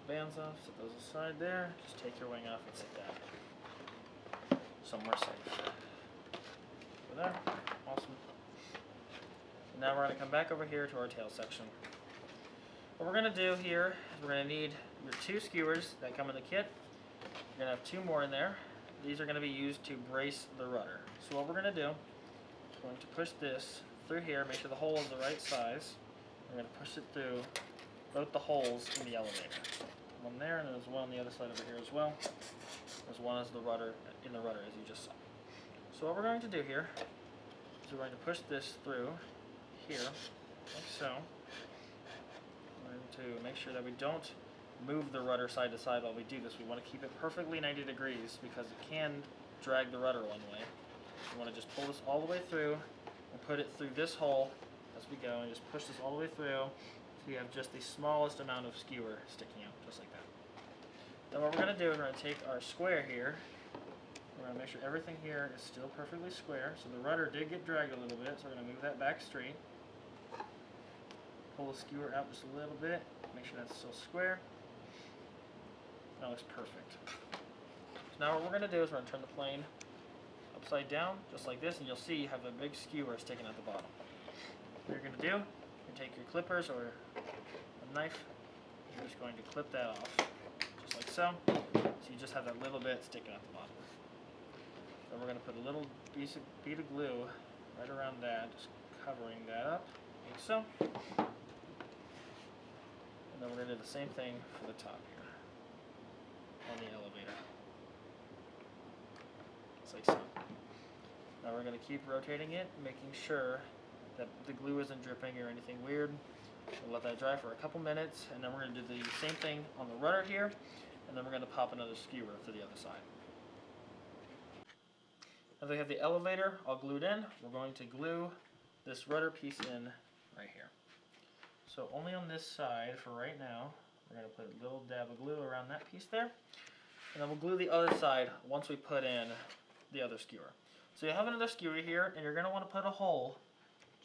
Bands off, set those aside there, just take your wing off and sit down. Somewhere safe. So there, awesome. And now we're going to come back over here to our tail section. What we're going to do here is we're going to need your two skewers that come in the kit. You're going to have two more in there. These are going to be used to brace the rudder. So what we're going to do, we're going to push this through here, make sure the hole is the right size. We're going to push it through both the holes in the elevator. One there, and there's one on the other side over here as well. There's one as the rudder, in the rudder, as you just saw. So what we're going to do here is we're going to push this through here, like so. We're going to make sure that we don't move the rudder side to side while we do this. We want to keep it perfectly 90 degrees because it can drag the rudder one way. We want to just pull this all the way through and put it through this hole as we go, and just push this all the way through so you have just the smallest amount of skewer sticking out, just like that. Then what we're going to do is we're going to take our square here. We're going to make sure everything here is still perfectly square. So the rudder did get dragged a little bit, so we're going to move that back straight. Pull the skewer out just a little bit. Make sure that's still square. That looks perfect. So now what we're going to do is we're going to turn the plane upside down, just like this, and you'll see you have a big skewer sticking at the bottom. What you're going to do, you take your clippers or a knife, you're just going to clip that off, just like so. So you just have that little bit sticking at the bottom. Then we're going to put a little bead of glue right around that, just covering that up, like so. And then we're going to do the same thing for the top here, on the elevator. Just like so. Now we're going to keep rotating it, making sure that the glue isn't dripping or anything weird. We'll let that dry for a couple minutes, and then we're going to do the same thing on the rudder here, and then we're going to pop another skewer to the other side. Now that we have the elevator all glued in, we're going to glue this rudder piece in right here. So only on this side for right now. We're going to put a little dab of glue around that piece there, and then we'll glue the other side once we put in the other skewer. So you have another skewer here, and you're going to want to put a hole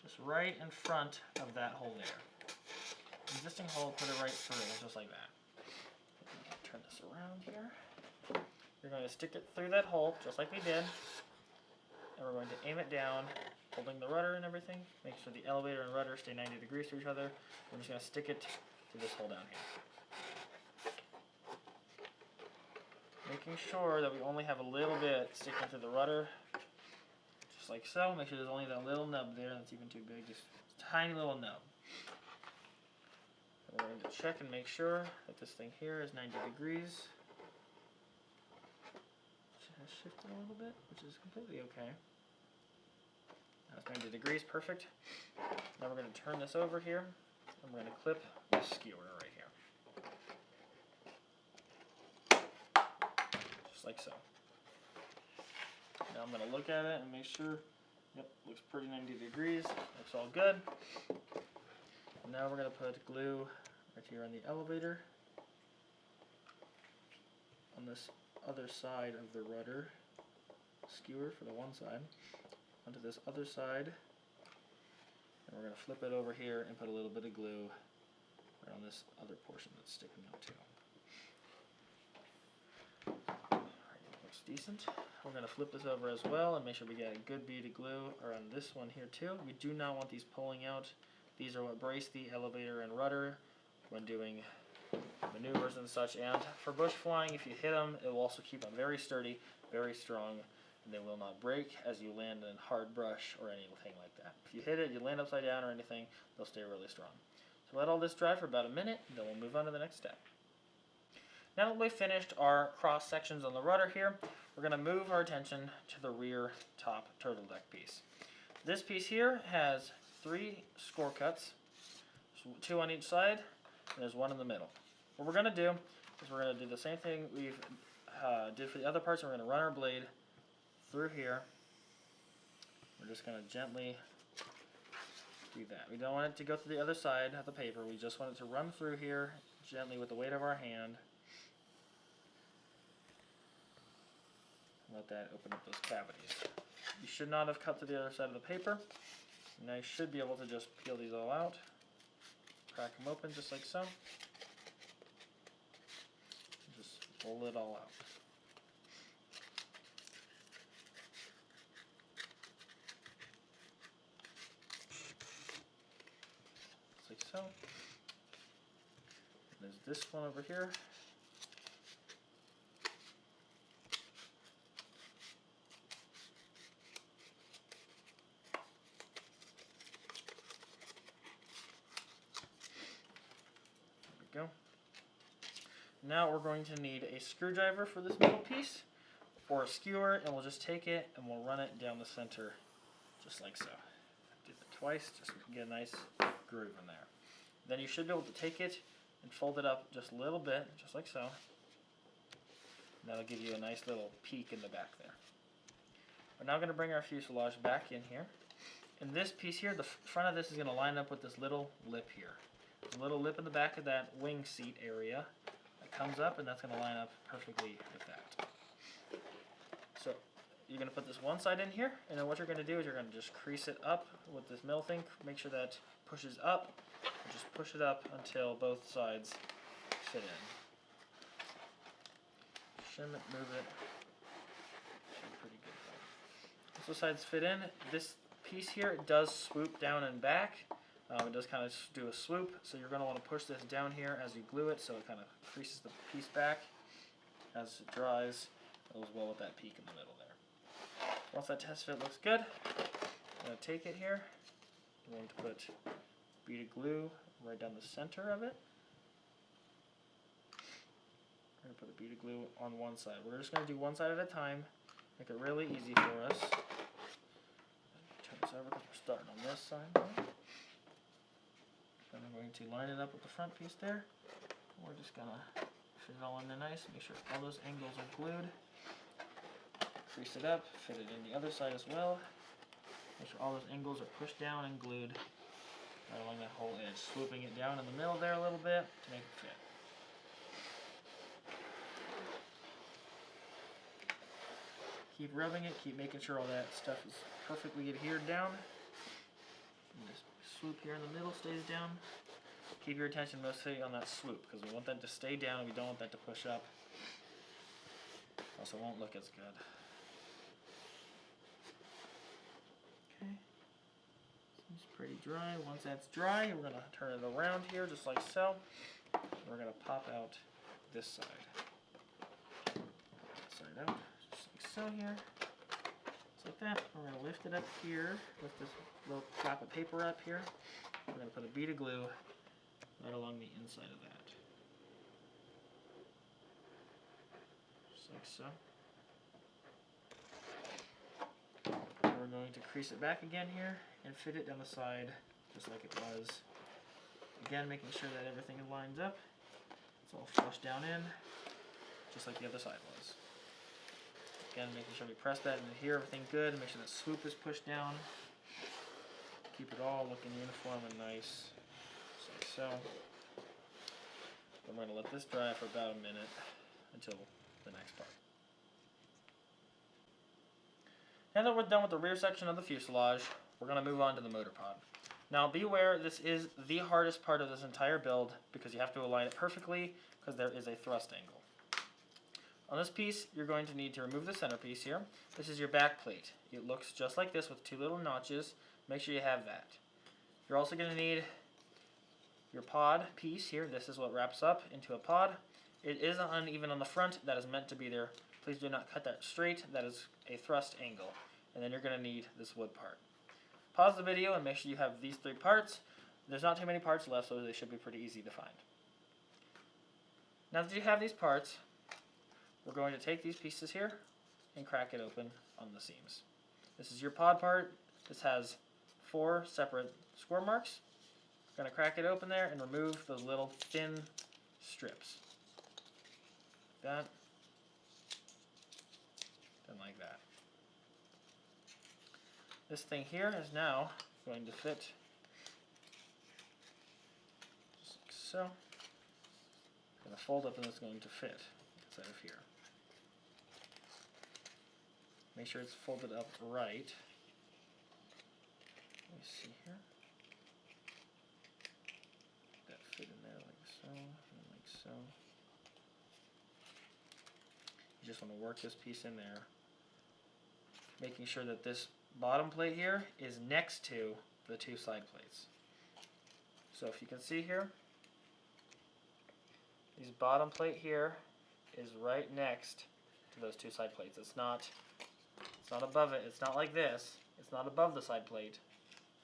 just right in front of that hole there. Existing hole, put it right through, just like that. Turn this around here. You're going to stick it through that hole, just like we did, and we're going to aim it down, holding the rudder and everything. Make sure the elevator and rudder stay 90 degrees to each other. We're just going to stick it to this hole down here. Making sure that we only have a little bit sticking to the rudder, just like so. Make sure there's only that little nub there. That's even too big, just a tiny little nub. And we're going to check and make sure that this thing here is 90 degrees. It has shifted a little bit, which is completely okay. That's 90 degrees, perfect. Now we're going to turn this over here, and we're going to clip the skewer right here. Just like so. Now I'm going to look at it and make sure, yep, looks pretty 90 degrees, looks all good. And now we're going to put glue right here on the elevator, on this other side of the rudder skewer for the one side, onto this other side, and we're going to flip it over here and put a little bit of glue right on this other portion that's sticking out too. Looks decent. We're going to flip this over as well and make sure we get a good bead of glue around this one here too. We do not want these pulling out. These are what brace the elevator and rudder when doing maneuvers and such. And for bush flying, if you hit them, it will also keep them very sturdy, very strong, and they will not break as you land in hard brush or anything like that. If you hit it, you land upside down or anything, they'll stay really strong. So let all this dry for about a minute, then we'll move on to the next step. Now that we've finished our cross sections on the rudder here, we're going to move our attention to the rear top turtle deck piece. This piece here has 3 score cuts, 2 on each side, and there's 1 in the middle. What we're going to do is we're going to do the same thing we did for the other parts. We're going to run our blade through here. We're just going to gently do that. We don't want it to go to the other side of the paper. We just want it to run through here gently with the weight of our hand. Let that open up those cavities. You should not have cut to the other side of the paper. Now you should be able to just peel these all out. Crack them open just like so. Just pull it all out. Just like so. And there's this one over here. Go. Now we're going to need a screwdriver for this middle piece, or a skewer, and we'll just take it and we'll run it down the center, just like so. Do that twice, just get a nice groove in there. Then you should be able to take it and fold it up just a little bit, just like so. And that'll give you a nice little peek in the back there. We're now going to bring our fuselage back in here. And this piece here, the front of this is going to line up with this little lip here. There's a little lip in the back of that wing seat area that comes up, and that's going to line up perfectly with that. So you're going to put this one side in here, and then what you're going to do is you're going to just crease it up with this mill thing. Make sure that pushes up, and just push it up until both sides fit in. Shim it, move it. Should be pretty good. Once those sides fit in, this piece here does swoop down and back. It does kind of do a swoop, so you're going to want to push this down here as you glue it, so it kind of creases the piece back. As it dries, it goes well with that peak in the middle there. Once that test fit looks good, I'm going to take it here. I'm going to put a bead of glue right down the center of it. I'm going to put a bead of glue on one side. We're just going to do one side at a time, make it really easy for us. Turn this over because we're starting on this side now. Then I'm going to line it up with the front piece there. We're just going to fit it all in there nice, make sure all those angles are glued. Crease it up, fit it in the other side as well. Make sure all those angles are pushed down and glued right along that whole edge, swooping it down in the middle there a little bit to make it fit. Keep rubbing it, keep making sure all that stuff is perfectly adhered down. And this swoop here in the middle stays down. Keep your attention mostly on that swoop because we want that to stay down and we don't want that to push up. Also, it won't look as good. Okay, seems pretty dry. Once that's dry, we're going to turn it around here just like so. We're going to pop out this side. That side out, just like so here. Just like that. We're going to lift it up here, lift this little flap of paper up here. We're going to put a bead of glue right along the inside of that. Just like so. We're going to crease it back again here and fit it down the side just like it was. Again, making sure that everything lines up. It's all flushed down in, just like the other side was. Again, making sure we press that and adhere everything good. Make sure that swoop is pushed down. Keep it all looking uniform and nice, just like so. I'm going to let this dry for about a minute until the next part. Now that we're done with the rear section of the fuselage, we're going to move on to the motor pod. Now be aware, this is the hardest part of this entire build because you have to align it perfectly because there is a thrust angle. On this piece, you're going to need to remove the centerpiece here. This is your back plate. It looks just like this with two little notches. Make sure you have that. You're also going to need your pod piece here. This is what wraps up into a pod. It is uneven on the front. That is meant to be there. Please do not cut that straight. That is a thrust angle. And then you're going to need this wood part. Pause the video and make sure you have these three parts. There's not too many parts left, so they should be pretty easy to find. Now that you have these parts, we're going to take these pieces here and crack it open on the seams. This is your pod part. This has 4 separate score marks. We're going to crack it open there and remove those little thin strips. Like that. Then like that. This thing here is now going to fit just like so. Going to fold up and it's going to fit inside of here. Make sure it's folded up right. Let me see here. That fit in there like so, and like so. You just want to work this piece in there, making sure that this bottom plate here is next to the 2 side plates. So if you can see here, this bottom plate here is right next to those 2 side plates. It's not above it. It's not like this. It's not above the side plate.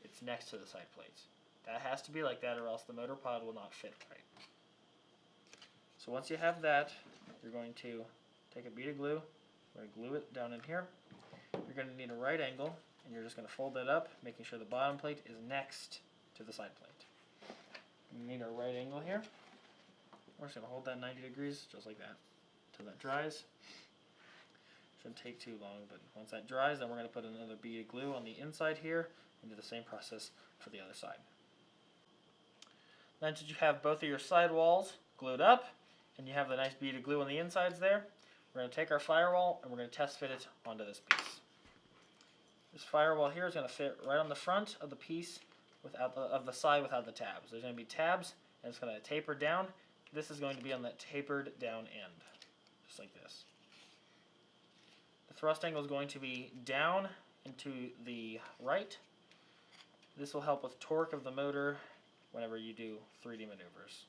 It's next to the side plates. That has to be like that or else the motor pod will not fit right. So once you have that, you're going to take a bead of glue. We're going to glue it down in here. You're going to need a right angle, and you're just going to fold that up, making sure the bottom plate is next to the side plate. You need a right angle here. We're just going to hold that 90 degrees, just like that, until that dries. Shouldn't take too long, but once that dries, then we're going to put another bead of glue on the inside here, and do the same process for the other side. Then, since you have both of your side walls glued up, and you have the nice bead of glue on the insides there, we're going to take our firewall and we're going to test fit it onto this piece. This firewall here is going to fit right on the front of the piece of the side without the tabs. There's going to be tabs and it's going to taper down. This is going to be on that tapered down end, just like this. The thrust angle is going to be down and to the right. This will help with torque of the motor whenever you do 3D maneuvers.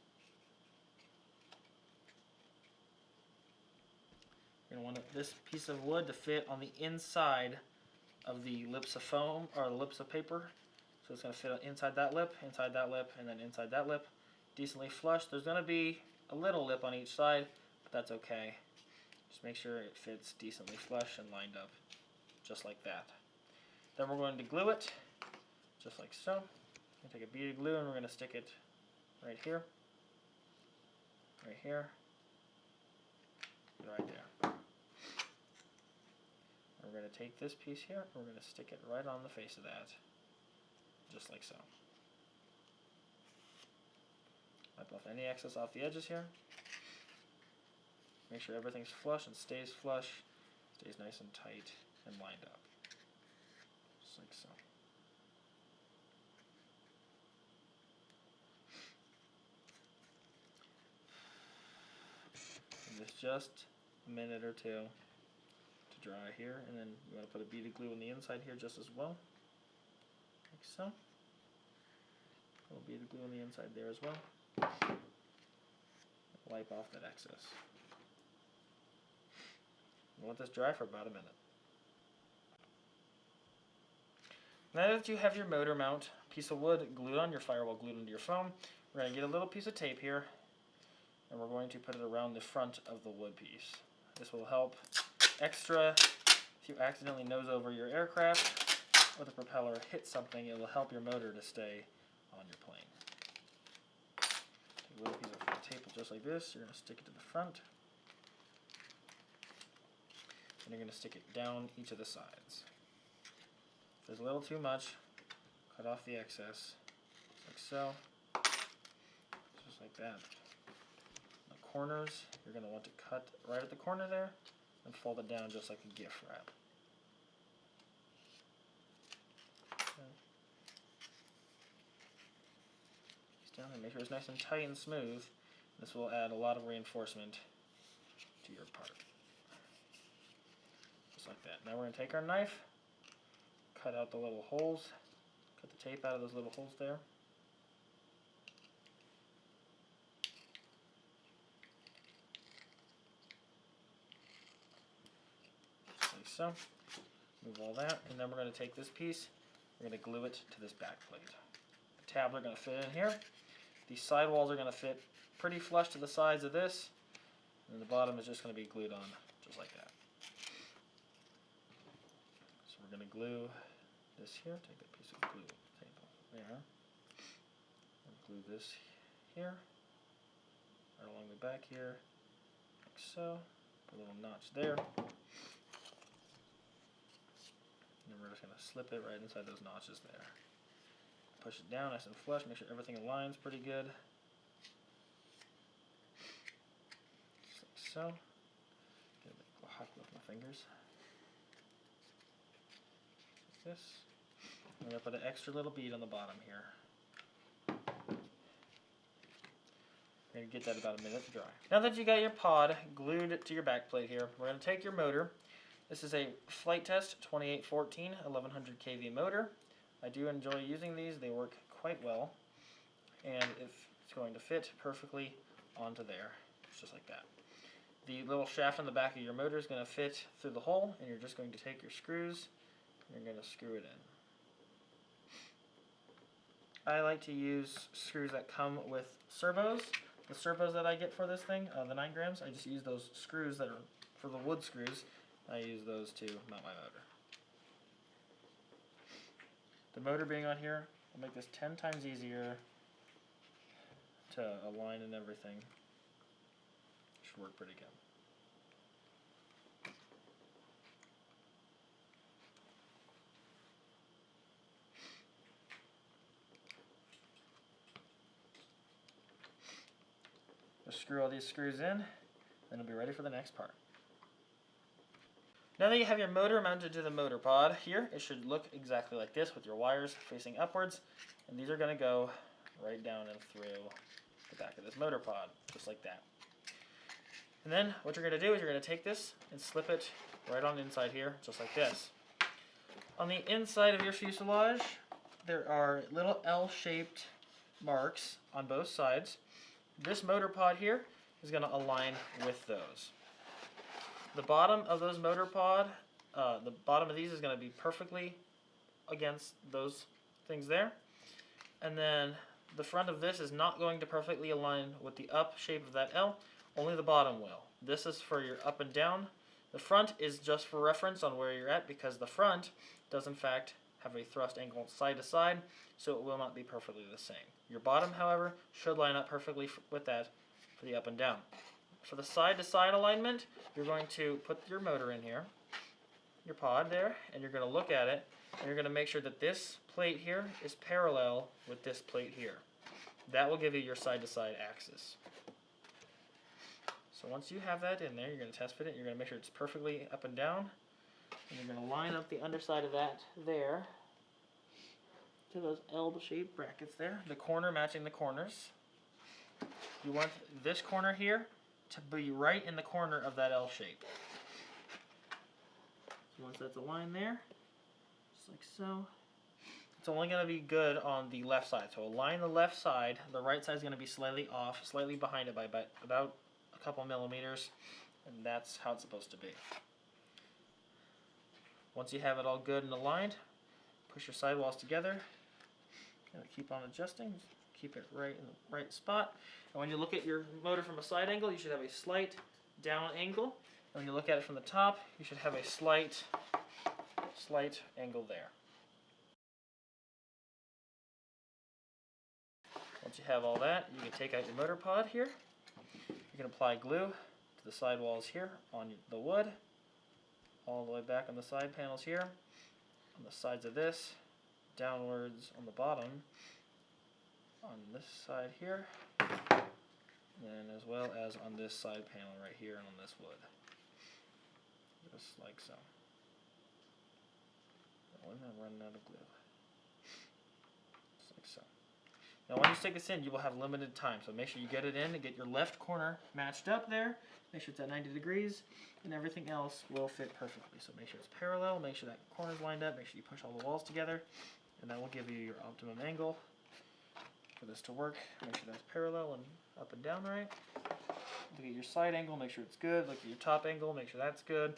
You're going to want this piece of wood to fit on the inside of the lips of foam, or the lips of paper. So it's going to fit inside that lip, and then inside that lip. Decently flush. There's going to be a little lip on each side, but that's okay. Just make sure it fits decently flush and lined up, just like that. Then we're going to glue it, just like so. We're going to take a bead of glue and we're going to stick it right here, and right there. And we're going to take this piece here and we're going to stick it right on the face of that, just like so. Wipe off any excess off the edges here. Make sure everything's flush and stays flush, stays nice and tight and lined up, just like so. And it's just a minute or two to dry here, and then you want to put a bead of glue on the inside here just as well, like so. A little bead of glue on the inside there as well. Wipe off that excess. You let this dry for about a minute. Now that you have your motor mount piece of wood glued on, your firewall glued into your foam, we're going to get a little piece of tape here and we're going to put it around the front of the wood piece. This will help extra if you accidentally nose over your aircraft or the propeller hit something. It will help your motor to stay on your plane. Take a little piece of tape just like this. You're going to stick it to the front. And you're going to stick it down each of the sides. If there's a little too much, cut off the excess, like so, just like that. The corners, you're going to want to cut right at the corner there and fold it down just like a gift wrap. Okay. Down and make sure it's nice and tight and smooth. This will add a lot of reinforcement to your part. Just like that. Now we're going to take our knife, cut out the little holes, cut the tape out of those little holes there. Just like so. Move all that, and then we're going to take this piece, we're going to glue it to this back plate. The tabs are going to fit in here. These side walls are going to fit pretty flush to the sides of this, and the bottom is just going to be glued on just like that. So we're going to glue this here, take a piece of glue tape off there, and glue this here, right along the back here, like so, put a little notch there, and then we're just going to slip it right inside those notches there. Push it down nice and flush, make sure everything aligns pretty good. Just like so. Get a little hot with my fingers. Like this. I'm going to put an extra little bead on the bottom here. We're going to get that about a minute to dry. Now that you got your pod glued to your back plate here, we're going to take your motor. This is a Flight Test 2814 1100 kV motor. I do enjoy using these. They work quite well, and it's going to fit perfectly onto there, just like that. The little shaft on the back of your motor is going to fit through the hole, and you're just going to take your screws and you're going to screw it in. I like to use screws that come with servos. The servos that I get for this thing, the 9 grams, I just use those screws that are for the wood screws. I use those to mount my motor. The motor being on here will make this 10 times easier to align and everything. Should work pretty good. The screw all these screws in, then it'll be ready for the next part. Now that you have your motor mounted to the motor pod here, it should look exactly like this with your wires facing upwards, and these are going to go right down and through the back of this motor pod, just like that. And then what you're going to do is you're going to take this and slip it right on the inside here, just like this. On the inside of your fuselage, there are little L-shaped marks on both sides. This motor pod here is going to align with those. The bottom of those motor pod, the bottom of these is going to be perfectly against those things there. And then the front of this is not going to perfectly align with the up shape of that L, only the bottom will. This is for your up and down. The front is just for reference on where you're at, because the front does in fact have a thrust angle side to side, so it will not be perfectly the same. Your bottom, however, should line up perfectly with that for the up and down. For the side to side alignment, you're going to put your motor in here, your pod there, and you're going to look at it, and you're going to make sure that this plate here is parallel with this plate here. That will give you your side to side axis. So once you have that in there, you're going to test fit it. You're going to make sure it's perfectly up and down. And you're going to line up the underside of that there to those L-shaped brackets there. The corner matching the corners. You want this corner here to be right in the corner of that L shape. So once that's aligned there, just like so. It's only going to be good on the left side. So align the left side. The right side is going to be slightly off, slightly behind it by about a couple millimeters, and that's how it's supposed to be. Once you have it all good and aligned, push your sidewalls together, and keep on adjusting. Keep it right in the right spot. And when you look at your motor from a side angle, you should have a slight down angle. And when you look at it from the top, you should have a slight angle there. Once you have all that, you can take out your motor pod here. You can apply glue to the sidewalls here on the wood, all the way back on the side panels here, on the sides of this, downwards on the bottom, on this side here, and as well as on this side panel right here and on this wood. Just like so. When I'm running out of glue. Just like so. Now when you stick this in, you will have limited time, so make sure you get it in and get your left corner matched up there. Make sure it's at 90 degrees, and everything else will fit perfectly. So make sure it's parallel, make sure that corner's lined up, make sure you push all the walls together, and that will give you your optimum angle for this to work. Make sure that's parallel and up and down right. Look at your side angle, make sure it's good. Look at your top angle, make sure that's good.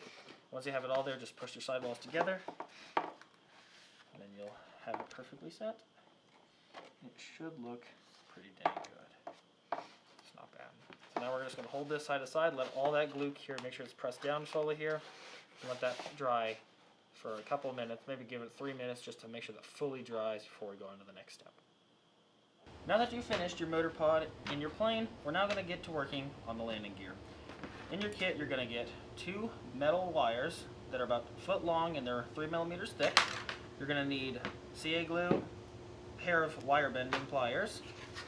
Once you have it all there, just push your sidewalls together, and then you'll have it perfectly set. It should look pretty dang good. It's not bad. So now we're just going to hold this side to side, let all that glue here, make sure it's pressed down fully here, and let that dry for a couple of minutes, maybe give it 3 minutes just to make sure that fully dries before we go on to the next step. Now that you've finished your motor pod in your plane, we're now going to get to working on the landing gear. In your kit, you're going to get 2 metal wires that are about a foot long and they're 3 millimeters thick. You're going to need CA glue, a pair of wire bending pliers,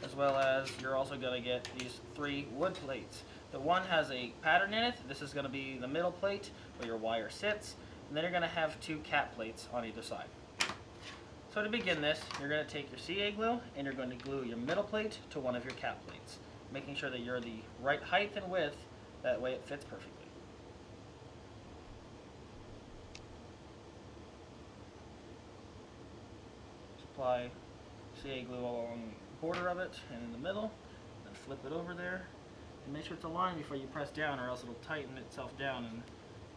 as well as you're also going to get these 3 wood plates. The one has a pattern in it. This is going to be the middle plate where your wire sits, and then you're going to have 2 cap plates on either side. So to begin this, you're going to take your CA glue and you're going to glue your middle plate to one of your cap plates, making sure that you're the right height and width, that way it fits perfectly. Apply CA glue along the border of it and in the middle, then flip it over there, and make sure it's aligned before you press down, or else it'll tighten itself down and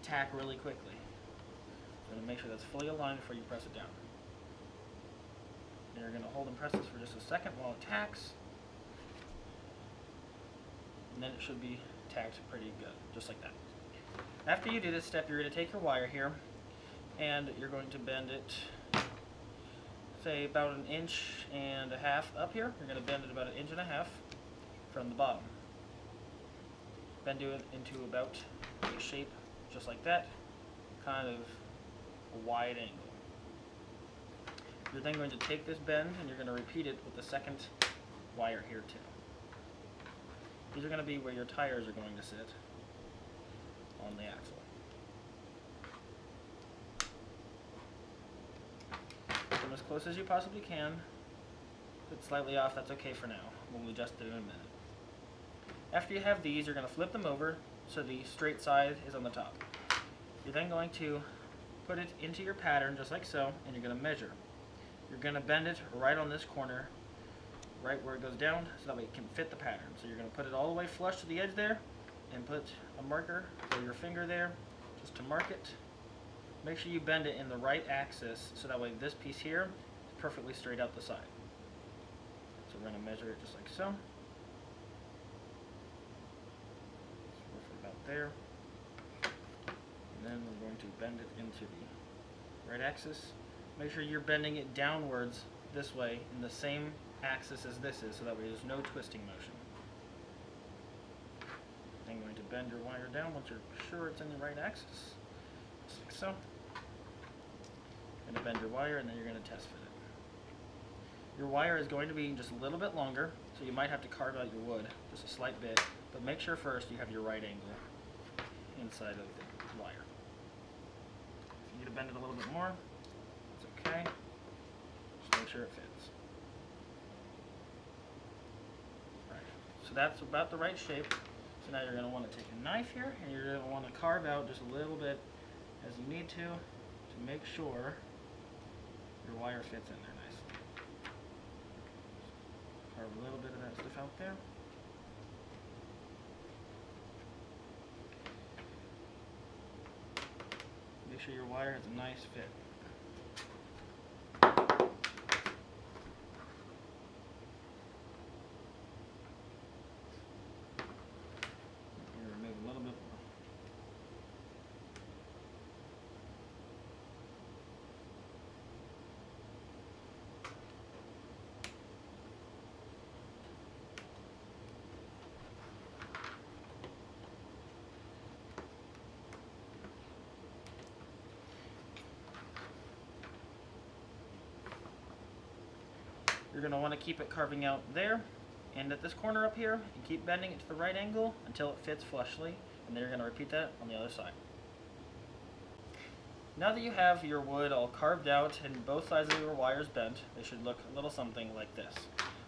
tack really quickly. So make sure that's fully aligned before you press it down. You're going to hold and press this for just a second while it tacks, and then it should be tacked pretty good, just like that. After you do this step, you're going to take your wire here, and you're going to bend it, say about 1.5 inches up here. You're going to bend it about 1.5 inches from the bottom. Bend it into about a shape just like that, kind of a wide angle. You're then going to take this bend and you're going to repeat it with the second wire here too. These are going to be where your tires are going to sit on the axle. Get them as close as you possibly can. If it's slightly off, that's okay for now. We'll adjust it in a minute. After you have these, you're going to flip them over so the straight side is on the top. You're then going to put it into your pattern just like so, and you're going to measure. You're going to bend it right on this corner, right where it goes down, so that way it can fit the pattern. So you're going to put it all the way flush to the edge there, and put a marker or your finger there just to mark it. Make sure you bend it in the right axis, so that way this piece here is perfectly straight out the side. So we're going to measure it just like so. Roughly about there. And then we're going to bend it into the right axis. Make sure you're bending it downwards this way in the same axis as this is, so that way there's no twisting motion. I'm going to bend your wire down once you're sure it's in the right axis, just like so. You're going to bend your wire, and then you're going to test fit it. Your wire is going to be just a little bit longer, so you might have to carve out your wood just a slight bit, but make sure first you have your right angle inside of the wire. If you need to bend it a little bit more, it's okay. Just make sure it fits. Right. So that's about the right shape. So now you're going to want to take a knife here, and you're going to want to carve out just a little bit as you need to make sure your wire fits in there nicely. Carve a little bit of that stuff out there. Make sure your wire has a nice fit. Remove a little bit more. You're going to want to keep it carving out there and at this corner up here, and keep bending it to the right angle until it fits flushly, and then you're going to repeat that on the other side. Now that you have your wood all carved out and both sides of your wires bent, they should look a little something like this.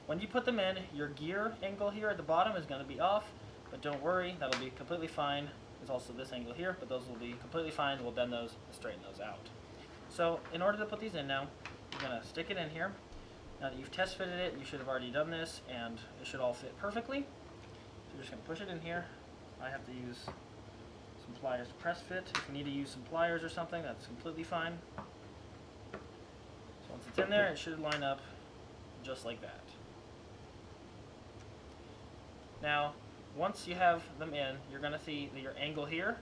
When you put them in, your gear angle here at the bottom is going to be off, but don't worry, that'll be completely fine. There's also this angle here, but those will be completely fine. We'll bend those and straighten those out. So in order to put these in now, you're going to stick it in here. Now that you've test fitted it, you should have already done this, and it should all fit perfectly. So you're just going to push it in here. I have to use some pliers to press fit. If you need to use some pliers or something, that's completely fine. So once it's in there, it should line up just like that. Now, once you have them in, you're going to see that your angle here,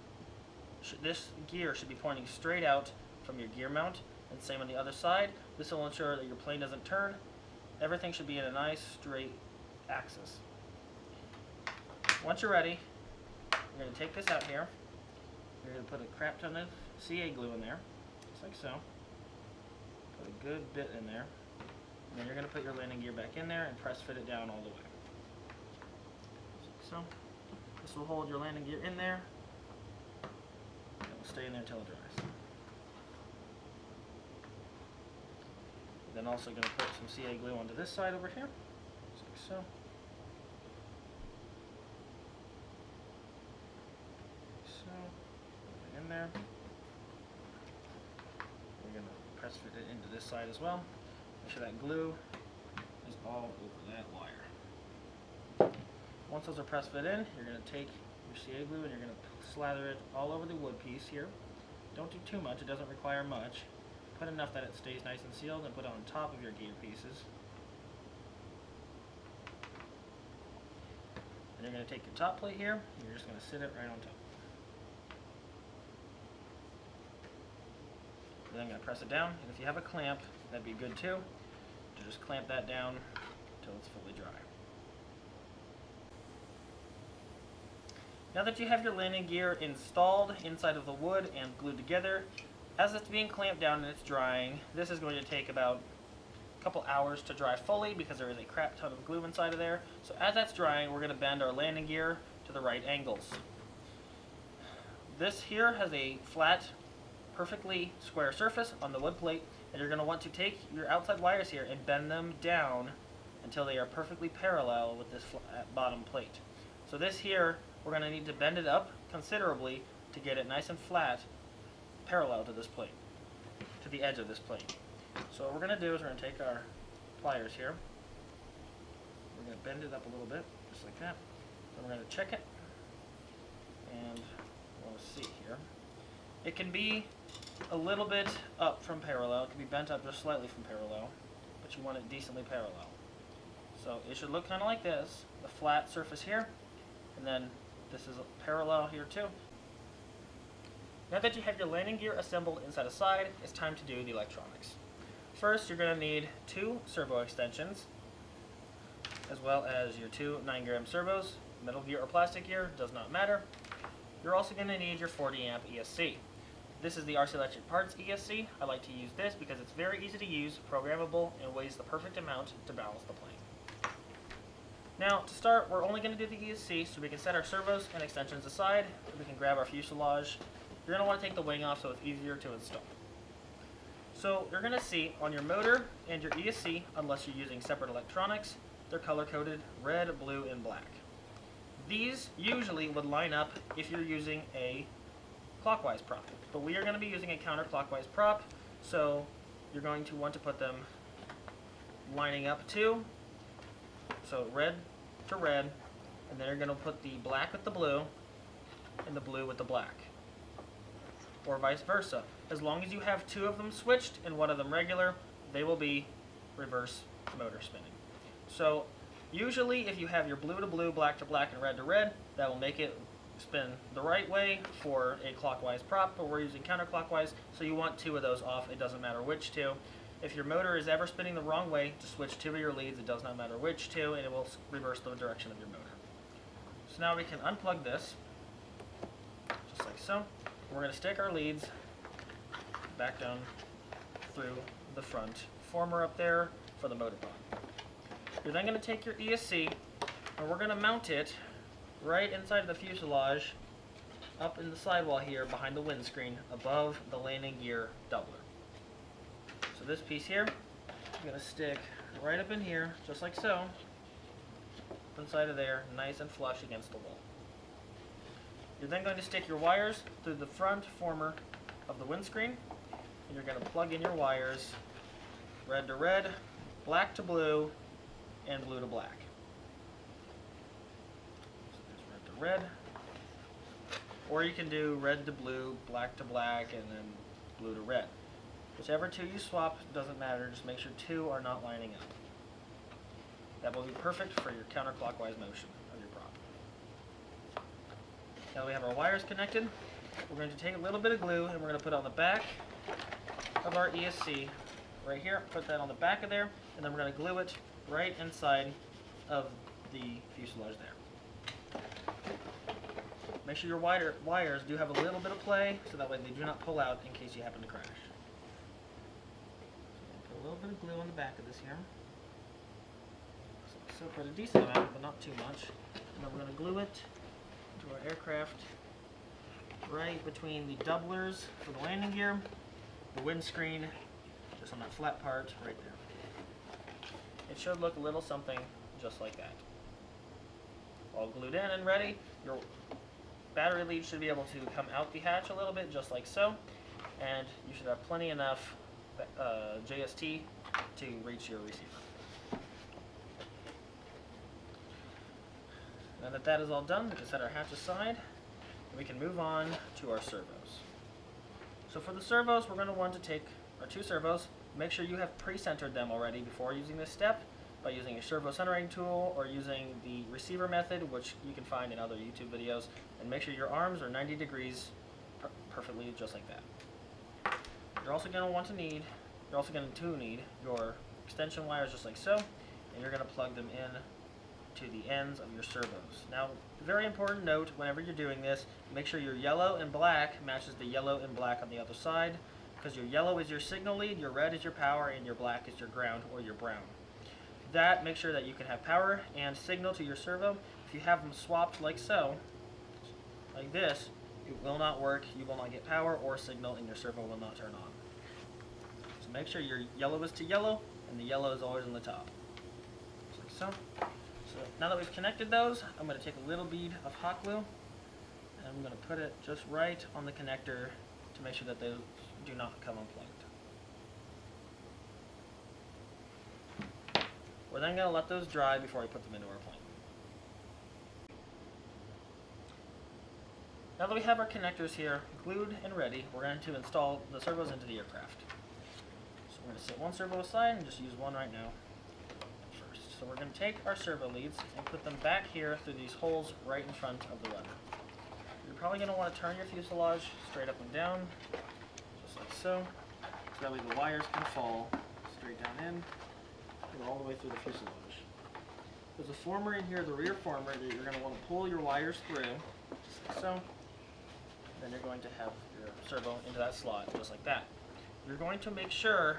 this gear should be pointing straight out from your gear mount, and same on the other side. This will ensure that your plane doesn't turn. Everything should be in a nice straight axis. Once you're ready, you're going to take this out here. You're going to put a crap ton of CA glue in there, just like so. Put a good bit in there. And then you're going to put your landing gear back in there and press fit it down all the way. So, this will hold your landing gear in there. And it will stay in there until it dries. Then also going to put some CA glue onto this side over here, just like so. So, put it in there. We're going to press fit it into this side as well. Make sure that glue is all over that wire. Once those are press fit in, you're going to take your CA glue and you're going to slather it all over the wood piece here. Don't do too much, it doesn't require much. Put enough that it stays nice and sealed, and put it on top of your gear pieces. And you're going to take your top plate here, and you're just going to sit it right on top. And then I'm going to press it down, and if you have a clamp, that'd be good too. Just clamp that down until it's fully dry. Now that you have your landing gear installed inside of the wood and glued together, as it's being clamped down and it's drying, this is going to take about couple hours to dry fully because there is a crap ton of glue inside of there. So as that's drying, we're going to bend our landing gear to the right angles. This here has a flat, perfectly square surface on the wood plate, and you're going to want to take your outside wires here and bend them down until they are perfectly parallel with this bottom plate. So this here, we're going to need to bend it up considerably to get it nice and flat, parallel to this plate, to the edge of this plate. So what we're going to do is we're going to take our pliers here, we're going to bend it up a little bit, just like that, then we're going to check it, and we'll see here. It can be a little bit up from parallel, it can be bent up just slightly from parallel, but you want it decently parallel. So it should look kind of like this, the flat surface here, and then this is parallel here too. Now that you have your landing gear assembled inside a side, it's time to do the electronics. First, you're going to need 2 servo extensions, as well as your 2 9-gram servos. Metal gear or plastic gear, does not matter. You're also going to need your 40 amp ESC. This is the RCElectricParts ESC. I like to use this because it's very easy to use, programmable, and weighs the perfect amount to balance the plane. Now, to start, we're only going to do the ESC so we can set our servos and extensions aside, so we can grab our fuselage. You're going to want to take the wing off so it's easier to install. So you're going to see on your motor and your ESC, unless you're using separate electronics, they're color-coded red, blue, and black. These usually would line up if you're using a clockwise prop, but we are going to be using a counterclockwise prop, so you're going to want to put them lining up too. So red to red, and then you're going to put the black with the blue and the blue with the black, or vice versa. As long as you have 2 of them switched and 1 of them regular, they will be reverse motor spinning. So usually if you have your blue to blue, black to black, and red to red, that will make it spin the right way for a clockwise prop, but we're using counterclockwise, so you want 2 of those off. It doesn't matter which 2. If your motor is ever spinning the wrong way, just switch 2 of your leads. It does not matter which 2, and it will reverse the direction of your motor. So now we can unplug this, just like so. We're going to stick our leads back down through the front former up there for the motor pod. You're then going to take your ESC, and we're going to mount it right inside of the fuselage, up in the sidewall here behind the windscreen, above the landing gear doubler. So this piece here, I'm going to stick right up in here, just like so, inside of there, nice and flush against the wall. You're then going to stick your wires through the front former of the windscreen, and you're going to plug in your wires red to red, black to blue, and blue to black. So there's red to red, or you can do red to blue, black to black, and then blue to red. Whichever 2 you swap, doesn't matter, just make sure 2 are not lining up. That will be perfect for your counterclockwise motion of your prop. Now that we have our wires connected, we're going to take a little bit of glue and we're going to put it on the back of our ESC right here, put that on the back of there, and then we're going to glue it right inside of the fuselage there. Make sure your wires do have a little bit of play, so that way they do not pull out in case you happen to crash. So put a little bit of glue on the back of this here. So put a decent amount, but not too much. And then we're going to glue it to our aircraft right between the doublers for the landing gear, the windscreen, just on that flat part right there. It should look a little something just like that. All glued in and ready, your battery lead should be able to come out the hatch a little bit, just like so, and you should have plenty enough JST to reach your receiver. Now that that is all done, we can set our hatch aside, and we can move on to our servos. So for the servos, we're going to want to take our 2 servos. Make sure you have pre-centered them already before using this step by using a servo centering tool or using the receiver method, which you can find in other YouTube videos. And make sure your arms are 90 degrees perfectly, just like that. You're also going to need your extension wires just like so, and you're going to plug them in to the ends of your servos. Now, very important note, whenever you're doing this, make sure your yellow and black matches the yellow and black on the other side. because your yellow is your signal lead, your red is your power, and your black is your ground or your brown. That makes sure that you can have power and signal to your servo. If you have them swapped like so, like this, it will not work. You will not get power or signal, and your servo will not turn on. So make sure your yellow is to yellow, and the yellow is always on the top. Just like so. So now that we've connected those, I'm going to take a little bead of hot glue, and I'm going to put it just right on the connector to make sure that they do not come unplugged. We're then going to let those dry before we put them into our plane. Now that we have our connectors here glued and ready, we're going to install the servos into the aircraft. So we're going to set one servo aside and just use one right now first. So we're going to take our servo leads and put them back here through these holes right in front of the rudder. You're probably going to want to turn your fuselage straight up and down, just like so that way the wires can fall straight down in and all the way through the fuselage. There's a former in here, the rear former, that you're going to want to pull your wires through, just like so. Then you're going to have your servo into that slot, just like that. You're going to make sure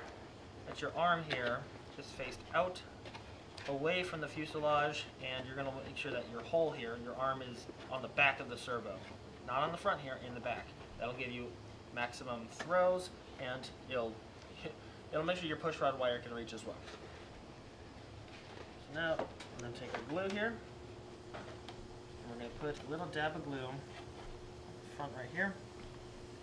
that your arm here is faced out, away from the fuselage, and you're going to make sure that your hole here, your arm is on the back of the servo. Not on the front here, in the back. That'll give you maximum throws, and it'll make sure your push rod wire can reach as well. So now, I'm going to take our glue here, and we're going to put a little dab of glue on the front right here,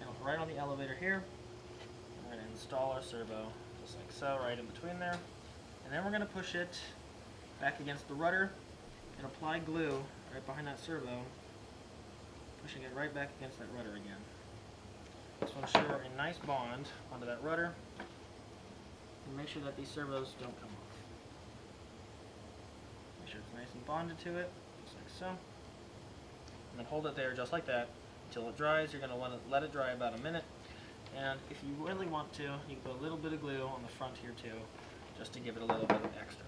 and right on the elevator here. And we're going to install our servo, just like so, right in between there. And then we're going to push it back against the rudder and apply glue right behind that servo, pushing it right back against that rudder again. This will ensure a nice bond onto that rudder and make sure that these servos don't come off. Make sure it's nice and bonded to it, just like so. And then hold it there just like that until it dries. You're going to want to let it dry about a minute. And if you really want to, you can put a little bit of glue on the front here too, just to give it a little bit of extra.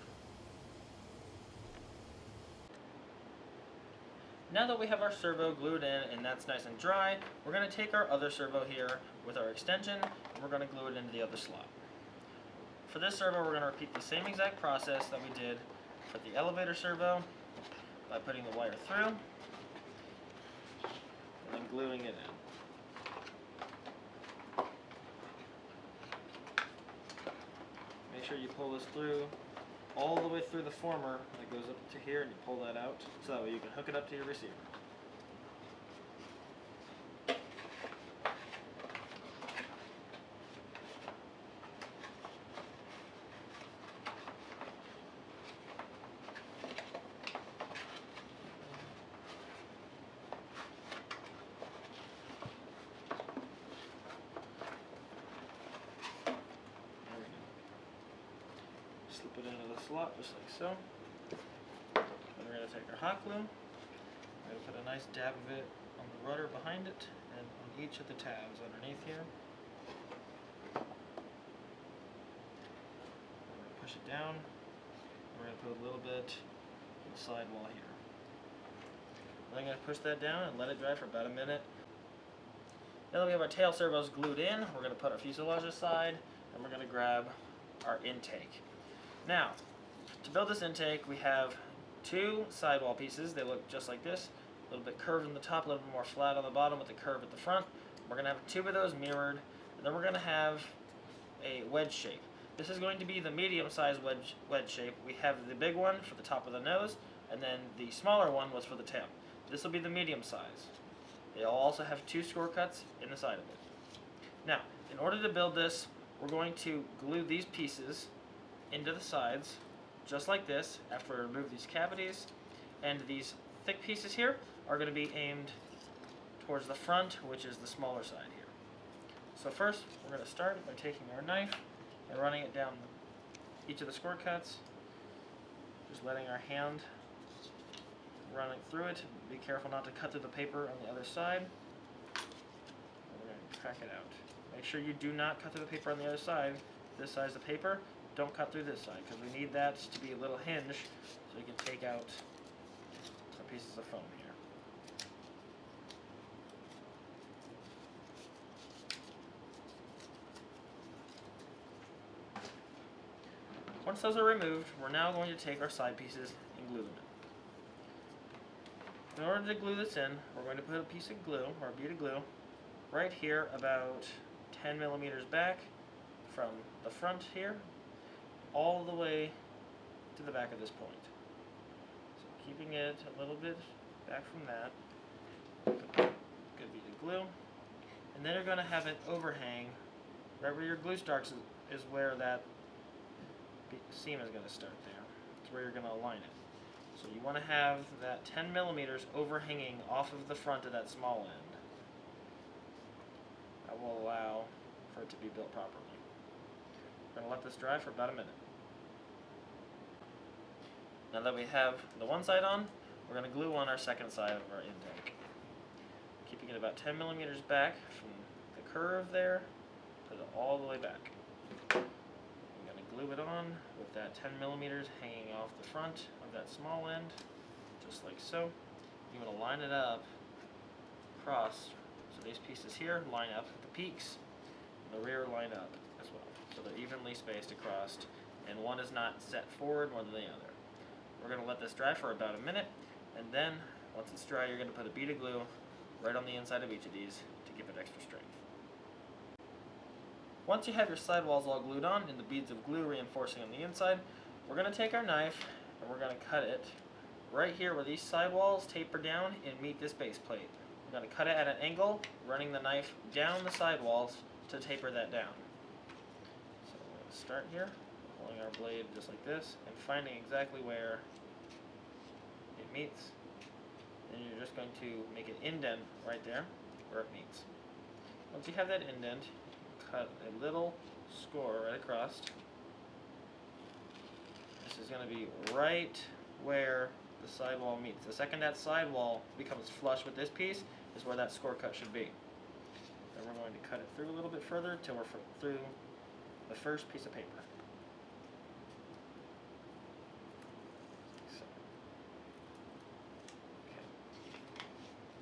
Now that we have our servo glued in and that's nice and dry, we're going to take our other servo here with our extension and we're going to glue it into the other slot. For this servo, we're going to repeat the same exact process that we did for the elevator servo by putting the wire through and then gluing it in. Make sure you pull this through all the way through the former that goes up to here, and you pull that out so that way you can hook it up to your receiver. Slip it into the slot just like so. Then we're going to take our hot glue. We're going to put a nice dab of it on the rudder behind it and on each of the tabs underneath here. We're going to push it down. We're going to put a little bit on the sidewall here. Then I'm going to push that down and let it dry for about a minute. Now that we have our tail servos glued in, we're going to put our fuselage aside and we're going to grab our intake. Now, to build this intake, we have two sidewall pieces. They look just like this, a little bit curved on the top, a little bit more flat on the bottom with the curve at the front. We're going to have two of those mirrored, and then we're going to have a wedge shape. This is going to be the medium-sized wedge shape. We have the big one for the top of the nose, and then the smaller one was for the tail. This will be the medium size. They'll also have two score cuts in the side of it. Now, in order to build this, we're going to glue these pieces into the sides, just like this, after we remove these cavities. And these thick pieces here are going to be aimed towards the front, which is the smaller side here. So first, we're going to start by taking our knife and running it down each of the score cuts, just letting our hand run it through it. Be careful not to cut through the paper on the other side. And we're going to crack it out. Make sure you do not cut through the paper on the other side. This size of paper, don't cut through this side, because we need that to be a little hinge so you can take out our pieces of foam here. Once those are removed, we're now going to take our side pieces and glue them in. In order to glue this in, we're going to put a piece of glue, or a bead of glue, right here about 10 millimeters back from the front here, all the way to the back of this point. So keeping it a little bit back from that, good bead of glue, and then you're going to have it overhang right where your glue starts is where that seam is going to start there. That's where you're going to align it. So you want to have that 10 millimeters overhanging off of the front of that small end. That will allow for it to be built properly. We're going to let this dry for about a minute. Now that we have the one side on, we're going to glue on our second side of our intake. Keeping it about 10 millimeters back from the curve there, put it all the way back. I'm going to glue it on with that 10 millimeters hanging off the front of that small end, just like so. You want to line it up across, so these pieces here line up at the peaks, and the rear line up as well, so they're evenly spaced across, and one is not set forward more than the other. We're going to let this dry for about a minute, and then once it's dry, you're going to put a bead of glue right on the inside of each of these to give it extra strength. Once you have your sidewalls all glued on and the beads of glue reinforcing on the inside, we're going to take our knife and we're going to cut it right here where these sidewalls taper down and meet this base plate. We're going to cut it at an angle, running the knife down the sidewalls to taper that down. So we're going to start here, pulling our blade just like this and finding exactly where it meets. Then you're just going to make an indent right there where it meets. Once you have that indent, cut a little score right across. This is going to be right where the sidewall meets. The second that sidewall becomes flush with this piece is where that score cut should be. Then we're going to cut it through a little bit further until we're through the first piece of paper. So, okay.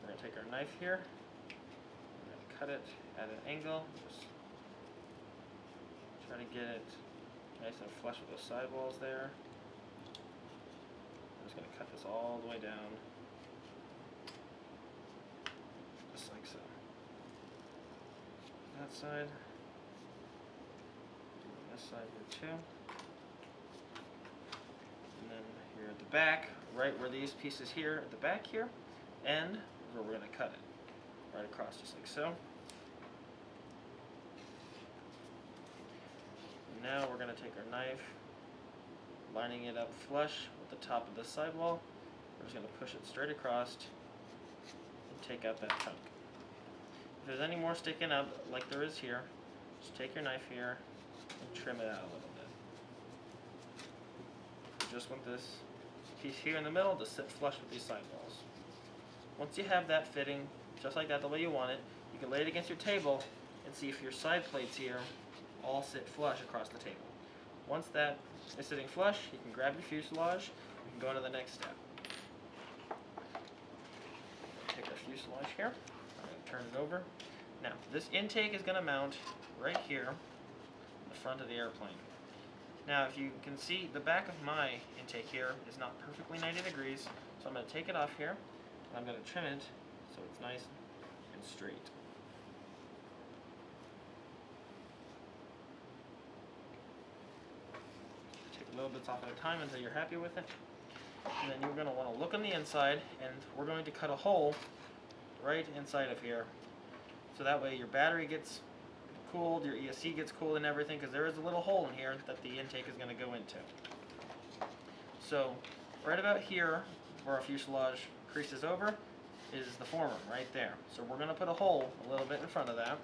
We're going to take our knife here. We're going to cut it at an angle. Just try to get it nice and flush with those sidewalls there. I'm just going to cut this all the way down, just like so. That side, and this side here too. And then here at the back, right where these pieces here at the back here end, is where we're going to cut it. Right across, just like so. Now we're going to take our knife, lining it up flush with the top of the sidewall. We're just going to push it straight across and take out that chunk. If there's any more sticking up, like there is here, just take your knife here and trim it out a little bit. You just want this piece here in the middle to sit flush with these sidewalls. Once you have that fitting, just like that, the way you want it, you can lay it against your table and see if your side plates here all sit flush across the table. Once that is sitting flush, you can grab your fuselage and go on to the next step. Take our fuselage here. I'm going to turn it over. Now, this intake is going to mount right here in the front of the airplane. Now, if you can see, the back of my intake here is not perfectly 90 degrees, so I'm going to take it off here, and I'm going to trim it so it's nice and straight. Little bits off at a time until you're happy with it. And then you're going to want to look on the inside, and we're going to cut a hole right inside of here. So that way your battery gets cooled, your ESC gets cooled and everything, because there is a little hole in here that the intake is going to go into. So right about here, where our fuselage creases over, is the former right there. So we're going to put a hole a little bit in front of that.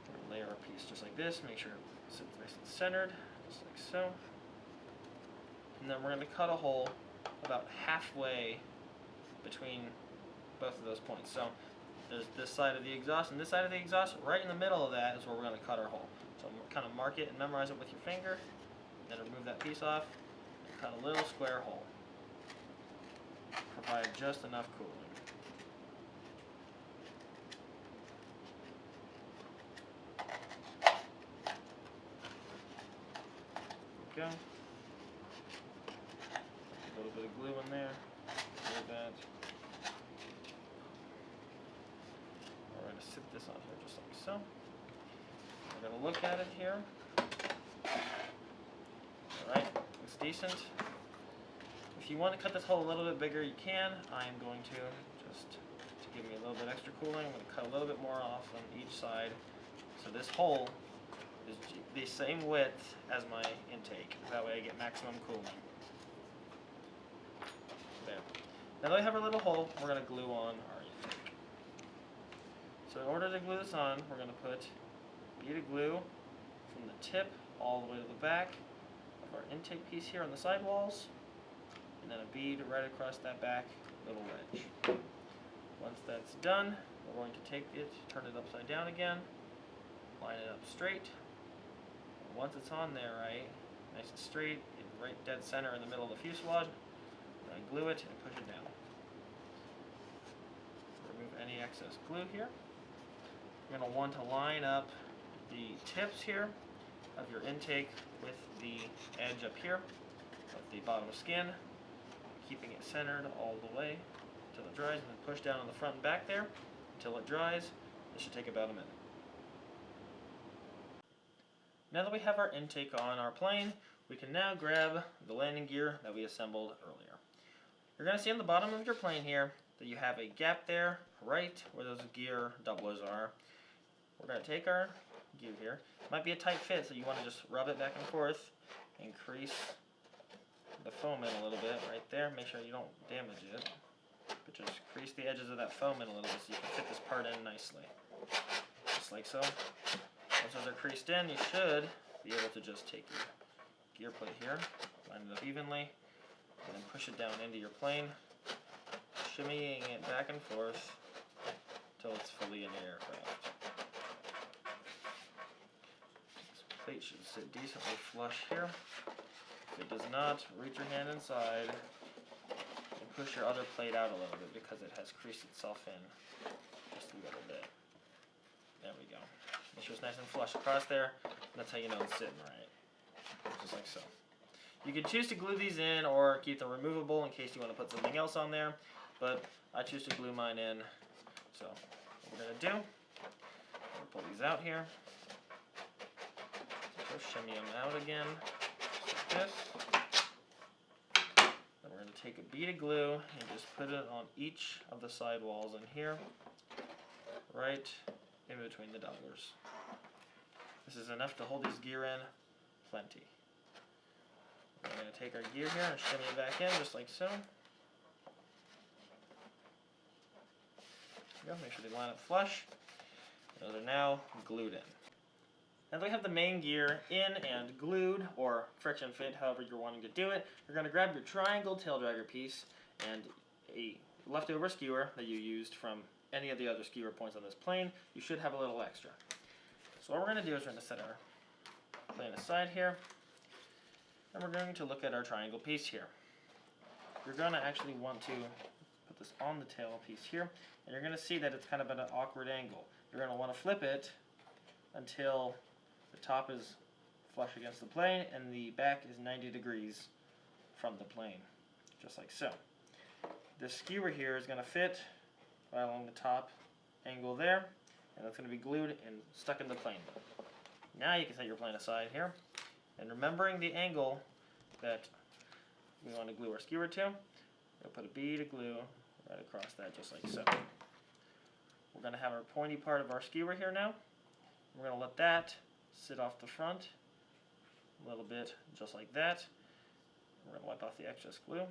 We're going to lay our piece just like this, make sure it sits nice and centered. Just like so. And then we're going to cut a hole about halfway between both of those points. So there's this side of the exhaust and this side of the exhaust. Right in the middle of that is where we're going to cut our hole. So kind of mark it and memorize it with your finger. Then remove that piece off and cut a little square hole. Provide just enough cooling. go. A little bit of glue in there, like that. We're going to sit this on here just like so. We're going to look at it here. Alright, looks decent. If you want to cut this hole a little bit bigger, you can. I'm going to, just to give me a little bit extra cooling, I'm going to cut a little bit more off on each side. So this hole is the same width as my intake. That way I get maximum cooling. There. Now that we have our little hole, we're going to glue on our intake. So in order to glue this on, we're going to put a bead of glue from the tip all the way to the back of our intake piece here on the sidewalls, and then a bead right across that back little wedge. Once that's done, we're going to take it, turn it upside down again, line it up straight. And once it's on there right, nice and straight, right dead center in the middle of the fuselage, we're going to glue it and push it down. Remove any excess glue here. You're going to want to line up the tips here of your intake with the edge up here of the bottom skin, keeping it centered all the way until it dries, and then push down on the front and back there until it dries. This should take about a minute. Now that we have our intake on our plane, we can now grab the landing gear that we assembled earlier. You're going to see on the bottom of your plane here that you have a gap there right where those gear doublers are. We're going to take our gear here. It might be a tight fit, so you want to just rub it back and forth and crease the foam in a little bit right there. Make sure you don't damage it, but just crease the edges of that foam in a little bit so you can fit this part in nicely. Just like so. Once those are creased in, you should be able to just take your gear plate here, line it up evenly, and then push it down into your plane, shimmying it back and forth until it's fully in the aircraft. This plate should sit decently flush here. If it does not, reach your hand inside and push your other plate out a little bit because it has creased itself in just a little bit. There we go. Make sure it's nice and flush across there, and that's how you know it's sitting right. Just like so. You can choose to glue these in or keep them removable in case you want to put something else on there, but I choose to glue mine in. So what we're going to do, we're going to pull these out here. So shimmy them out again, just like this. Then we're going to take a bead of glue and just put it on each of the sidewalls in here, right in between the doublers. This is enough to hold these gear in plenty. We're going to take our gear here and shimmy it back in just like so. There we go. Make sure they line up flush. Those are now glued in. Now that we have the main gear in and glued, or friction fit, however you're wanting to do it, you're going to grab your triangle tail dragger piece and a leftover skewer that you used from any of the other skewer points on this plane. You should have a little extra. So what we're going to do is we're going to set our plane aside here, and we're going to look at our triangle piece here. You're going to actually want to put this on the tail piece here, and you're going to see that it's kind of at an awkward angle. You're going to want to flip it until the top is flush against the plane and the back is 90 degrees from the plane, just like so. This skewer here is going to fit right along the top angle there, and that's going to be glued and stuck in the plane. Now you can set your plane aside here, and remembering the angle that we want to glue our skewer to, we'll put a bead of glue right across that just like so. We're going to have our pointy part of our skewer here now. We're going to let that sit off the front a little bit just like that. We're going to wipe off the excess glue.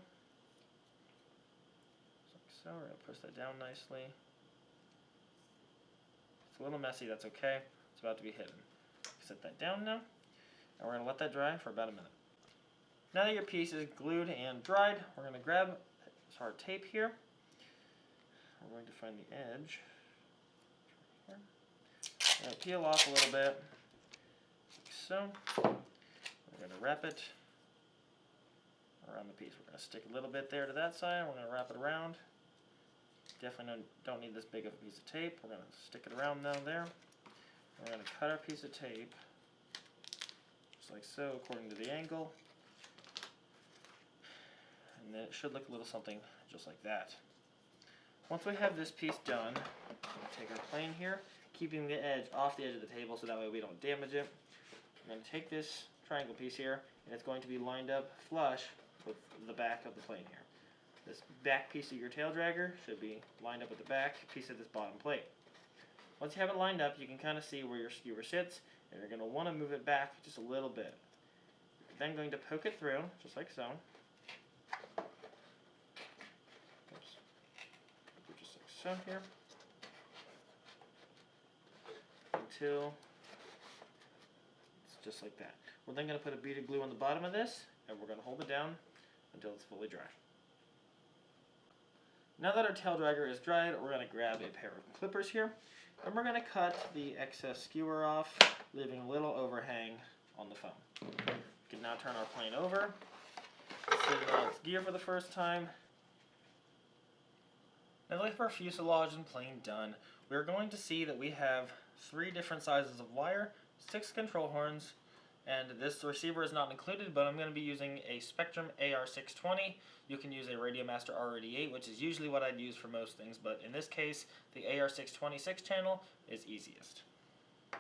So we're going to push that down nicely. It's a little messy, that's okay. It's about to be hidden. Set that down now, and we're going to let that dry for about a minute. Now that your piece is glued and dried, we're going to grab this hard tape here. We're going to find the edge. We're going to peel off a little bit, like so. We're going to wrap it around the piece. We're going to stick a little bit there to that side. We're going to wrap it around. Definitely don't need this big of a piece of tape. We're going to stick it around down there. We're going to cut our piece of tape just like so, according to the angle. And then it should look a little something just like that. Once we have this piece done, we'll take our plane here, keeping the edge off the edge of the table so that way we don't damage it. I'm going to take this triangle piece here, and it's going to be lined up flush with the back of the plane here. This back piece of your tail dragger should be lined up with the back piece of this bottom plate. Once you have it lined up, you can kind of see where your skewer sits, and you're going to want to move it back just a little bit. You're then going to poke it through, just like so. Oops. Just like so here. Until it's just like that. We're then going to put a bead of glue on the bottom of this, and we're going to hold it down until it's fully dry. Now that our tail dragger is dried, we're going to grab a pair of clippers here, and we're going to cut the excess skewer off, leaving a little overhang on the foam. We can now turn our plane over, sit it on its gear for the first time. Now that we have our fuselage and plane done, we're going to see that we have 3 different sizes of wire, 6 control horns, and this receiver is not included, but I'm going to be using a Spectrum AR620. You can use a Radio Master R88, which is usually what I'd use for most things, but in this case, the AR620 6-channel is easiest. So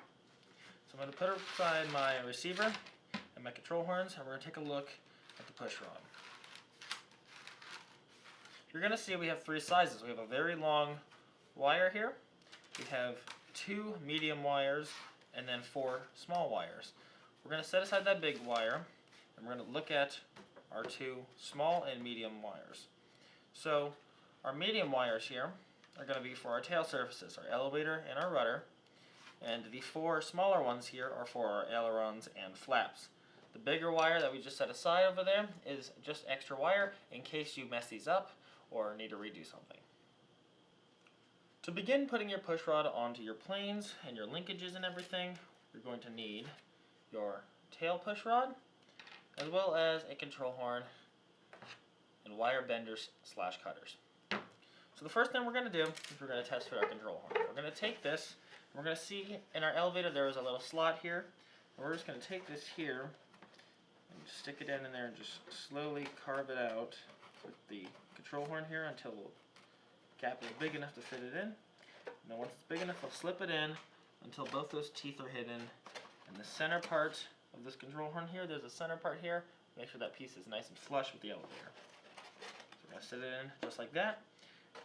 I'm going to put aside my receiver and my control horns, and we're going to take a look at the push rod. You're going to see we have 3 sizes. We have a very long wire here. We have 2 medium wires, and then 4 small wires. We're going to set aside that big wire, and we're going to look at our 2 small and medium wires. So our medium wires here are going to be for our tail surfaces, our elevator and our rudder, and the 4 smaller ones here are for our ailerons and flaps. The bigger wire that we just set aside over there is just extra wire in case you mess these up or need to redo something. To begin putting your push rod onto your planes and your linkages and everything, you're going to need your tail push rod, as well as a control horn and wire benders / cutters. So the first thing we're going to do is we're going to test fit our control horn. We're going to take this, and we're going to see in our elevator there is a little slot here, and we're just going to take this here and stick it in there and just slowly carve it out with the control horn here until the gap is big enough to fit it in. Now once it's big enough, we'll slip it in until both those teeth are hidden. And the center part of this control horn here, there's a center part here. Make sure that piece is nice and flush with the elevator. So we're going to sit it in just like that.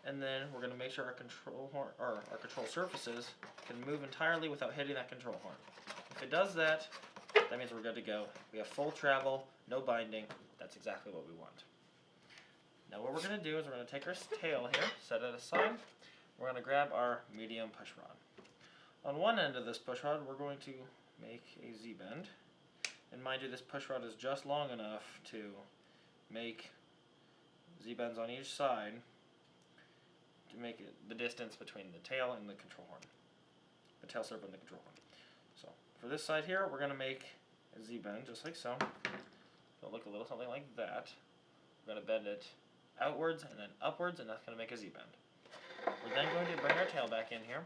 And then we're going to make sure our control horn, or our control surfaces can move entirely without hitting that control horn. If it does that, that means we're good to go. We have full travel, no binding. That's exactly what we want. Now what we're going to do is we're going to take our tail here, set it aside. We're going to grab our medium push rod. On one end of this push rod, we're going to make a Z-bend. And mind you, this push rod is just long enough to make Z-bends on each side to make it the distance between the tail and the control horn. The tail servo and the control horn. So for this side here, we're going to make a Z-bend just like so. It'll look a little something like that. We're going to bend it outwards and then upwards, and that's going to make a Z-bend. We're then going to bring our tail back in here.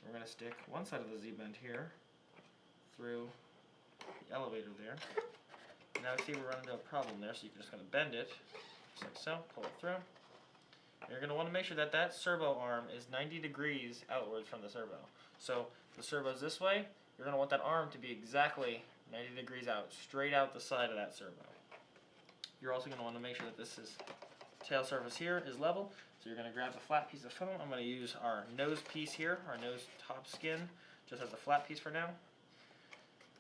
We're going to stick one side of the Z-bend here through the elevator there. Now see we're running into a problem there, so you're just going to bend it just like so, pull it through. And you're going to want to make sure that that servo arm is 90 degrees outwards from the servo. So the servo's this way, you're going to want that arm to be exactly 90 degrees out, straight out the side of that servo. You're also going to want to make sure that this tail surface here is level. So you're going to grab a flat piece of foam. I'm going to use our nose piece here, our nose top skin, just as a flat piece for now.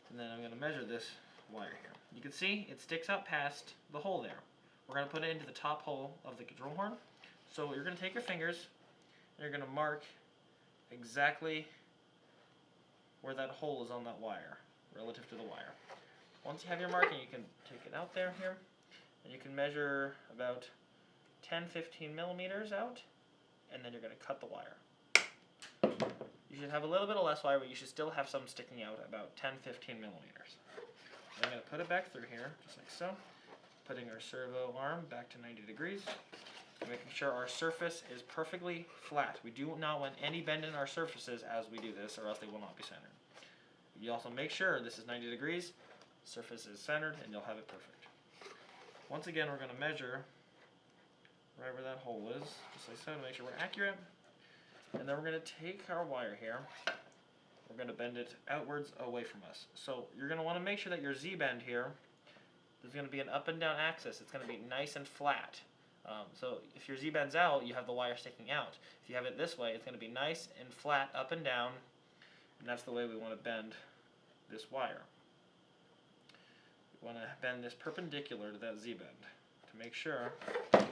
And then I'm going to measure this wire here. You can see it sticks out past the hole there. We're going to put it into the top hole of the control horn. So you're going to take your fingers and you're going to mark exactly where that hole is on that wire, relative to the wire. Once you have your marking, you can take it out there here, and you can measure about 10-15 millimeters out, and then you're going to cut the wire. You should have a little bit of less wire, but you should still have some sticking out about 10-15 millimeters. I'm going to put it back through here, just like so, putting our servo arm back to 90 degrees, and making sure our surface is perfectly flat. We do not want any bend in our surfaces as we do this, or else they will not be centered. You also make sure this is 90 degrees surface is centered, and you'll have it perfect. Once again, we're going to measure right where that hole is, just like so, to make sure we're accurate. And then we're going to take our wire here, we're going to bend it outwards away from us. So you're going to want to make sure that your Z-bend here, there's going to be an up and down axis. It's going to be nice and flat. So if your Z-bend's out, you have the wire sticking out. If you have it this way, it's going to be nice and flat up and down, and that's the way we want to bend this wire. We want to bend this perpendicular to that Z-bend to make sure that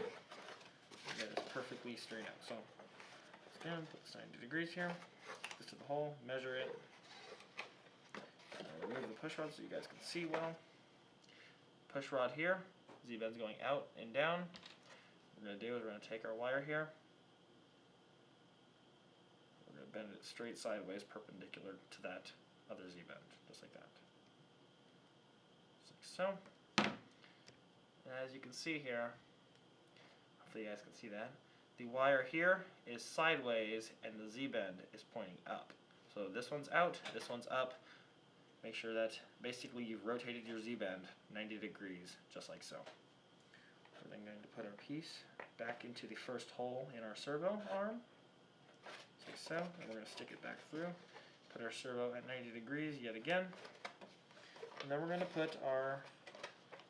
it's perfectly straight out. So again, put this 90 degrees here, put this to the hole, measure it, and remove the push rod so you guys can see well. Push rod here, Z-bend's going out and down. What we're going to do is we're going to take our wire here, we're going to bend it straight sideways perpendicular to that other Z-bend, just like that. Just like so. And as you can see here, hopefully you guys can see that, the wire here is sideways and the Z-bend is pointing up. So this one's out, this one's up. Make sure that basically you've rotated your Z-bend 90 degrees, just like so. We're then going to put our piece back into the first hole in our servo arm, just like so, and we're going to stick it back through. Put our servo at 90 degrees yet again, and then we're going to put our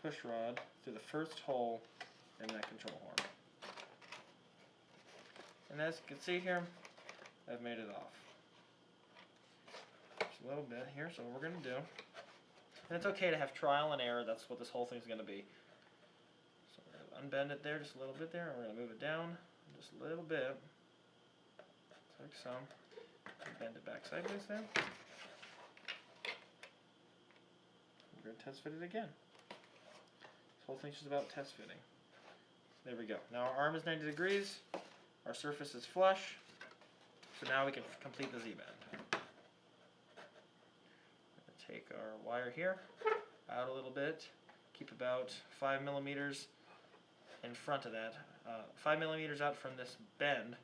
push rod through the first hole in that control horn. And as you can see here, I've made it off. Just a little bit here, so what we're going to do, and it's okay to have trial and error, that's what this whole thing is going to be. So we're going to unbend it there just a little bit there, and we're going to move it down just a little bit, like so. Bend it back sideways there. We're going to test fit it again. This whole thing's just about test fitting. There we go. Now our arm is 90 degrees. Our surface is flush, so now we can complete the Z-bend. Take our wire here, out a little bit, keep about 5 millimeters in front of that. 5 millimeters out from this bend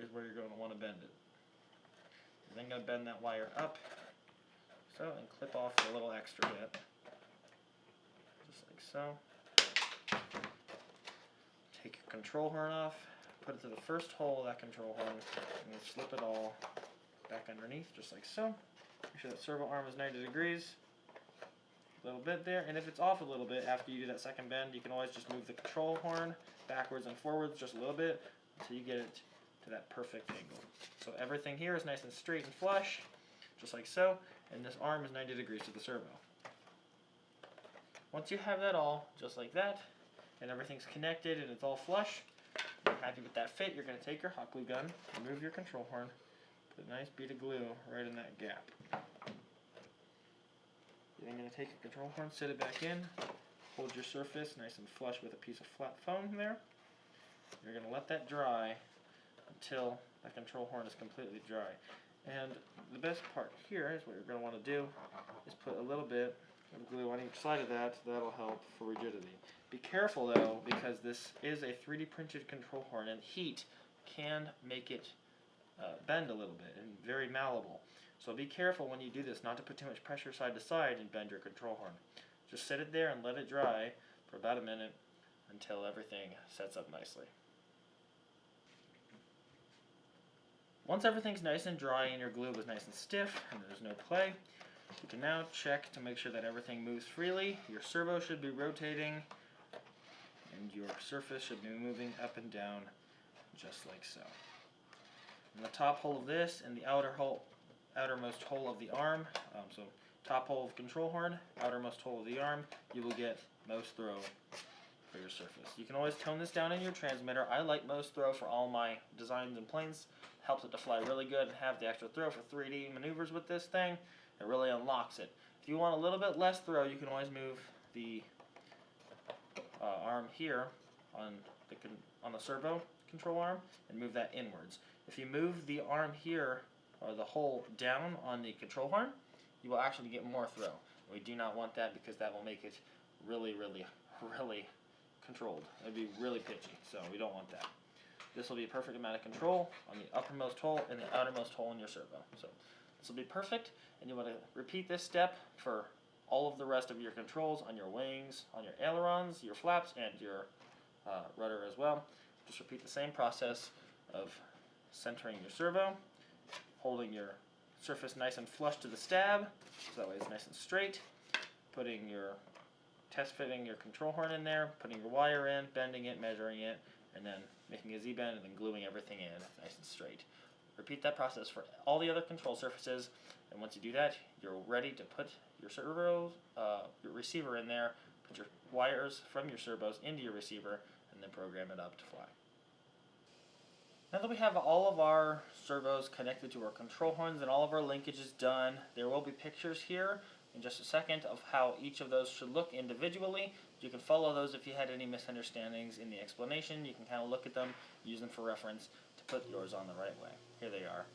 is where you're going to want to bend it. You're then going to bend that wire up, so, and clip off a little extra bit, just like so. Take your control horn off, put it to the first hole of that control horn, and then slip it all back underneath, just like so. Make sure that servo arm is 90 degrees, a little bit there, and if it's off a little bit after you do that second bend, you can always just move the control horn backwards and forwards just a little bit until you get it to that perfect angle. So everything here is nice and straight and flush, just like so, and this arm is 90 degrees to the servo. Once you have that all, just like that, and everything's connected and it's all flush, you're happy with that fit, you're going to take your hot glue gun, remove your control horn, put a nice bead of glue right in that gap. You're then going to take your control horn, sit it back in, hold your surface nice and flush with a piece of flat foam there. You're going to let that dry until that control horn is completely dry. And the best part here is what you're going to want to do is put a little bit of glue on each side of that. That'll help for rigidity. Be careful though, because this is a 3D printed control horn and heat can make it bend a little bit and very malleable. So be careful when you do this not to put too much pressure side to side and bend your control horn. Just set it there and let it dry for about a minute until everything sets up nicely. Once everything's nice and dry and your glue is nice and stiff and there's no play, you can now check to make sure that everything moves freely. Your servo should be rotating and your surface should be moving up and down just like so. In the top hole of this and the outermost hole of the arm, so top hole of control horn, outermost hole of the arm, you will get most throw for your surface. You can always tone this down in your transmitter. I like most throw for all my designs and planes. Helps it to fly really good and have the extra throw for 3D maneuvers with this thing. It really unlocks it. If you want a little bit less throw, you can always move the arm here on the servo control arm and move that inwards. If you move the arm here, or the hole down on the control horn, you will actually get more throw. We do not want that because that will make it really, really, really controlled. It would be really pitchy, so we don't want that. This will be a perfect amount of control on the uppermost hole and the outermost hole in your servo. So this will be perfect, and you want to repeat this step for all of the rest of your controls on your wings, on your ailerons, your flaps, and your rudder as well. Just repeat the same process of centering your servo, holding your surface nice and flush to the stab, so that way it's nice and straight, test fitting your control horn in there, putting your wire in, bending it, measuring it, and then making a Z-bend and then gluing everything in nice and straight. Repeat that process for all the other control surfaces, and once you do that, you're ready to put your your receiver in there, put your wires from your servos into your receiver, and then program it up to fly. Now that we have all of our servos connected to our control horns and all of our linkages done, there will be pictures here in just a second of how each of those should look individually. You can follow those if you had any misunderstandings in the explanation. You can kind of look at them, use them for reference to put yours on the right way. Here they are.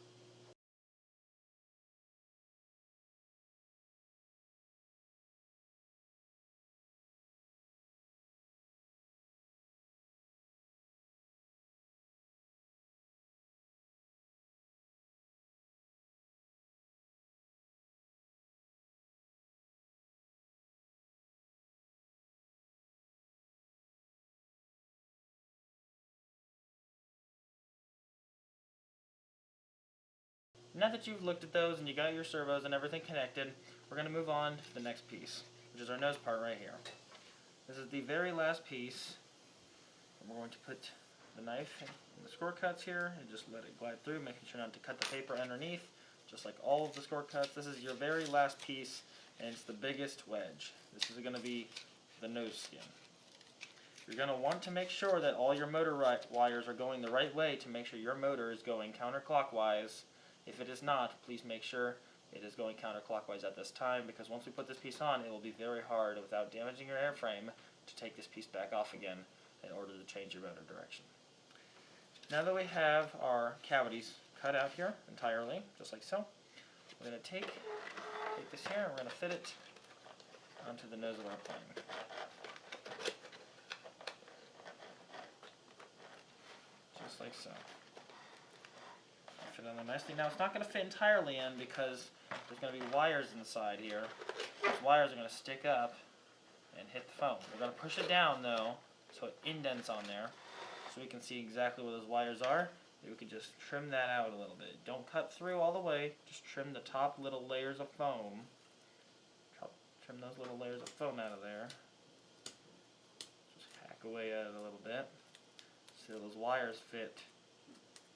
Now that you've looked at those and you got your servos and everything connected, we're going to move on to the next piece, which is our nose part right here. This is the very last piece, and we're going to put the knife in the score cuts here and just let it glide through, making sure not to cut the paper underneath, just like all of the score cuts. This is your very last piece, and it's the biggest wedge. This is going to be the nose skin. You're going to want to make sure that all your motor wires are going the right way to make sure your motor is going counterclockwise. If it is not, please make sure it is going counterclockwise at this time, because once we put this piece on, it will be very hard without damaging your airframe to take this piece back off again in order to change your motor direction. Now that we have our cavities cut out here entirely, just like so, we're going to take this here and we're going to fit it onto the nose of our plane. Just like so. Fit on there nicely. Now it's not going to fit entirely in because there's going to be wires inside here. Those wires are going to stick up and hit the foam. We're going to push it down though so it indents on there so we can see exactly where those wires are. We can just trim that out a little bit. Don't cut through all the way, just trim the top little layers of foam. Trim those little layers of foam out of there. Just hack away at it a little bit so those wires fit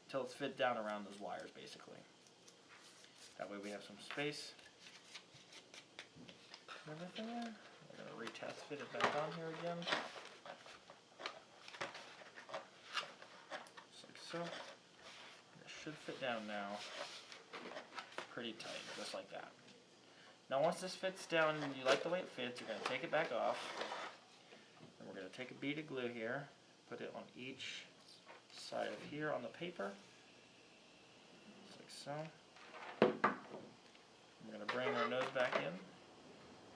until it's fit down around those wires, basically. That way we have some space. Everything there. We're going to retest fit it back on here again. Just like so. It should fit down now pretty tight, just like that. Now once this fits down and you like the way it fits, you're going to take it back off. And we're going to take a bead of glue here, put it on each side of here on the paper, just like so. We're going to bring our nose back in.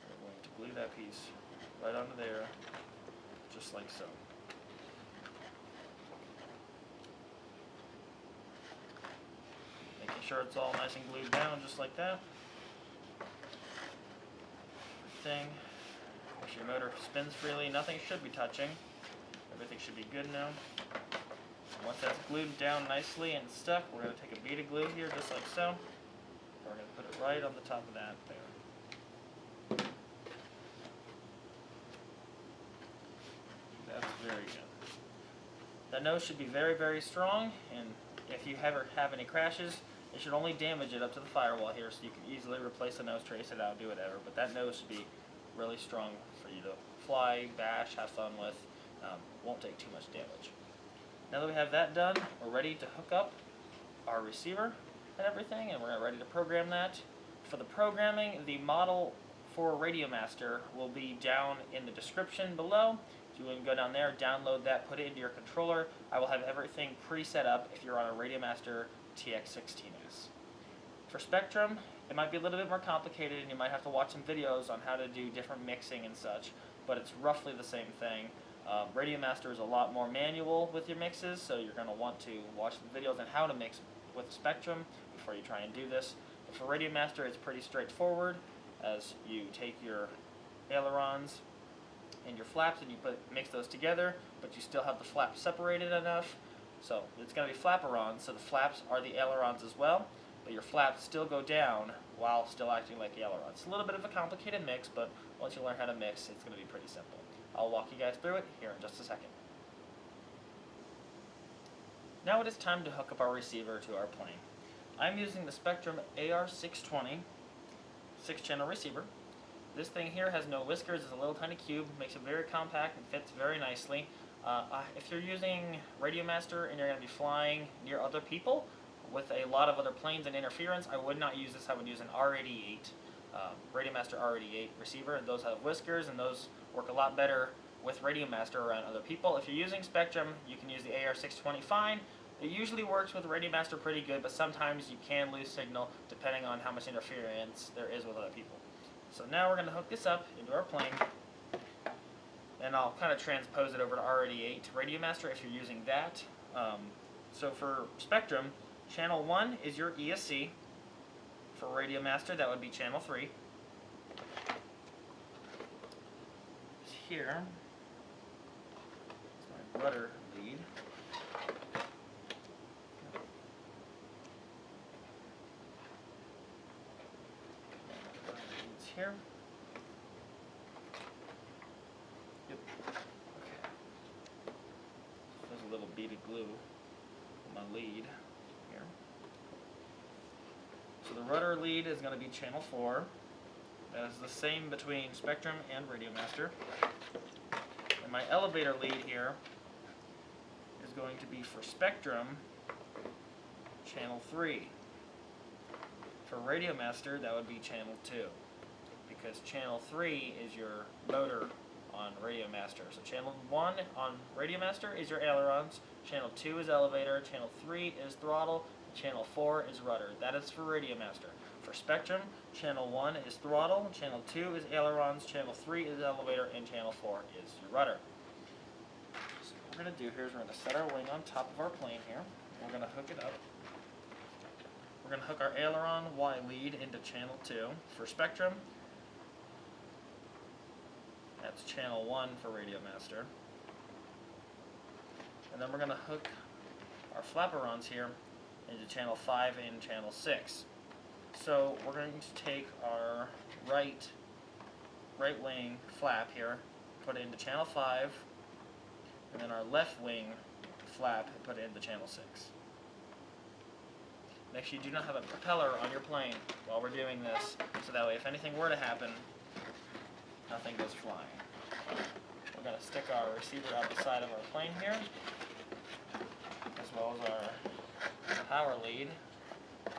We're going to glue that piece right onto there, just like so. Making sure it's all nice and glued down, just like that. Everything. Make sure your motor spins freely. Nothing should be touching. Everything should be good now. Once that's glued down nicely and stuck, we're going to take a bead of glue here, just like so. We're going to put it right on the top of that there. That's very good. That nose should be very, very strong, and if you ever have any crashes, it should only damage it up to the firewall here, so you can easily replace the nose, trace it out, do whatever. But that nose should be really strong for you to fly, bash, have fun with. Won't take too much damage. Now that we have that done, we're ready to hook up our receiver and everything, and we're ready to program that. For the programming, the model for Radio Master will be down in the description below. So you can go down there, download that, put it into your controller. I will have everything pre-set up if you're on a Radio Master TX16S. For Spectrum, it might be a little bit more complicated, and you might have to watch some videos on how to do different mixing and such, but it's roughly the same thing. Radio Master is a lot more manual with your mixes, so you're going to want to watch the videos on how to mix with Spectrum before you try and do this. But for Radio Master, it's pretty straightforward. as you take your ailerons and your flaps and you mix those together, but you still have the flaps separated enough. So it's going to be flaperons, so the flaps are the ailerons as well, but your flaps still go down while still acting like ailerons. It's a little bit of a complicated mix, but once you learn how to mix, it's going to be pretty simple. I'll walk you guys through it here in just a second. Now it is time to hook up our receiver to our plane. I'm using the Spectrum AR620 6-channel receiver. This thing here has no whiskers, it's a little tiny cube, makes it very compact and fits very nicely. If you're using Radio Master and you're going to be flying near other people with a lot of other planes and interference, I would not use this. I would use an R88, Radio Master R88 receiver, and those have whiskers and those work a lot better with Radio Master around other people. If you're using Spectrum, you can use the AR620 fine. It usually works with Radio Master pretty good, but sometimes you can lose signal depending on how much interference there is with other people. So now we're going to hook this up into our plane, and I'll kind of transpose it over to R88 Radio Master if you're using that. So for Spectrum, channel 1 is your ESC. For Radio Master, that would be channel 3. Here is my rudder lead. Here. Yep. Okay. There's a little bead of glue on my lead here. So the rudder lead is going to be channel 4. That is the same between Spectrum and Radio Master. And my elevator lead here is going to be for Spectrum, channel 3. For Radio Master, that would be channel 2. Because channel 3 is your motor on Radio Master. So channel 1 on Radio Master is your ailerons, channel 2 is elevator, channel 3 is throttle, channel 4 is rudder. That is for Radio Master. For Spectrum, channel 1 is throttle, channel 2 is ailerons, channel 3 is elevator, and channel 4 is your rudder. So what we're going to do here is we're going to set our wing on top of our plane here. We're going to hook it up. We're going to hook our aileron Y lead into channel 2. For Spectrum, that's channel 1 for Radio Master. And then we're going to hook our flaperons here into channel 5 and channel 6. So we're going to take our right wing flap here, put it into channel 5, and then our left wing flap and put it into channel 6. Make sure you do not have a propeller on your plane while we're doing this, so that way if anything were to happen, nothing goes flying. We're going to stick our receiver out the side of our plane here, as well as our power lead. They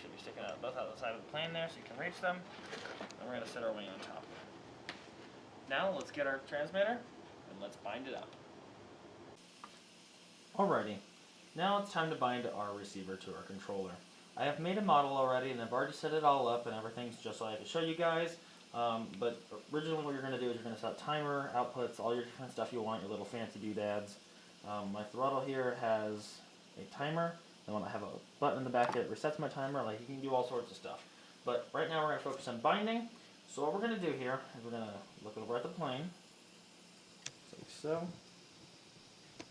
should be sticking out both out the side of the plane there so you can reach them. And we're going to set our wing on top. Now let's get our transmitter and let's bind it up. Alrighty, now it's time to bind our receiver to our controller. I have made a model already and I've already set it all up and everything's just so I can show you guys. But originally what you're going to do is you're going to set timer, outputs, all your different stuff you want, your little fancy doodads. My throttle here has a timer, and when I have a button in the back that resets my timer, like you can do all sorts of stuff. But right now we're going to focus on binding. So what we're going to do here is we're going to look over at the plane, like so.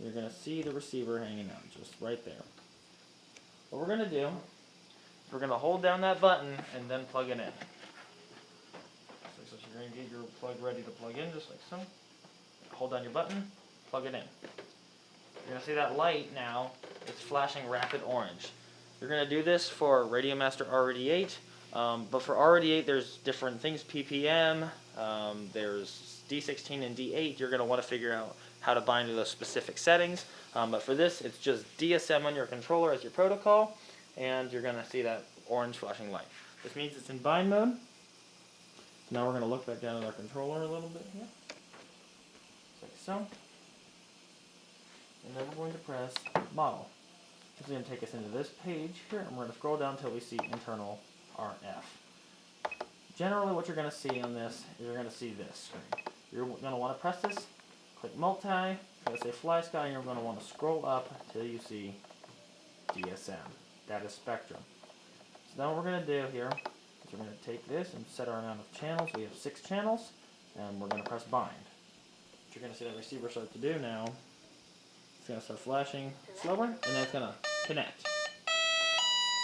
You're going to see the receiver hanging out just right there. What we're going to do is we're going to hold down that button and then plug it in. So you're going to get your plug ready to plug in just like so. Hold down your button, plug it in. You're going to see that light now, it's flashing rapid orange. You're going to do this for Radio Master R88, but for R88 there's different things, PPM, there's D16 and D8. You're going to want to figure out how to bind to those specific settings, but for this it's just DSM on your controller as your protocol, and you're going to see that orange flashing light. This means it's in bind mode. Now we're going to look back down at our controller a little bit here, like so, and then we're going to press model. This is going to take us into this page here, and we're going to scroll down until we see internal RF. Generally what you're going to see on this is you're going to see this screen. You're going to want to press this, click multi, you're going to say fly sky, and you're going to want to scroll up until you see DSM. That is Spectrum. So now what we're going to do here is So we're going to take this and set our amount of channels. We have 6 channels, and we're going to press bind. What you're going to see that receiver start to do now, it's going to start flashing slower, and then it's going to connect.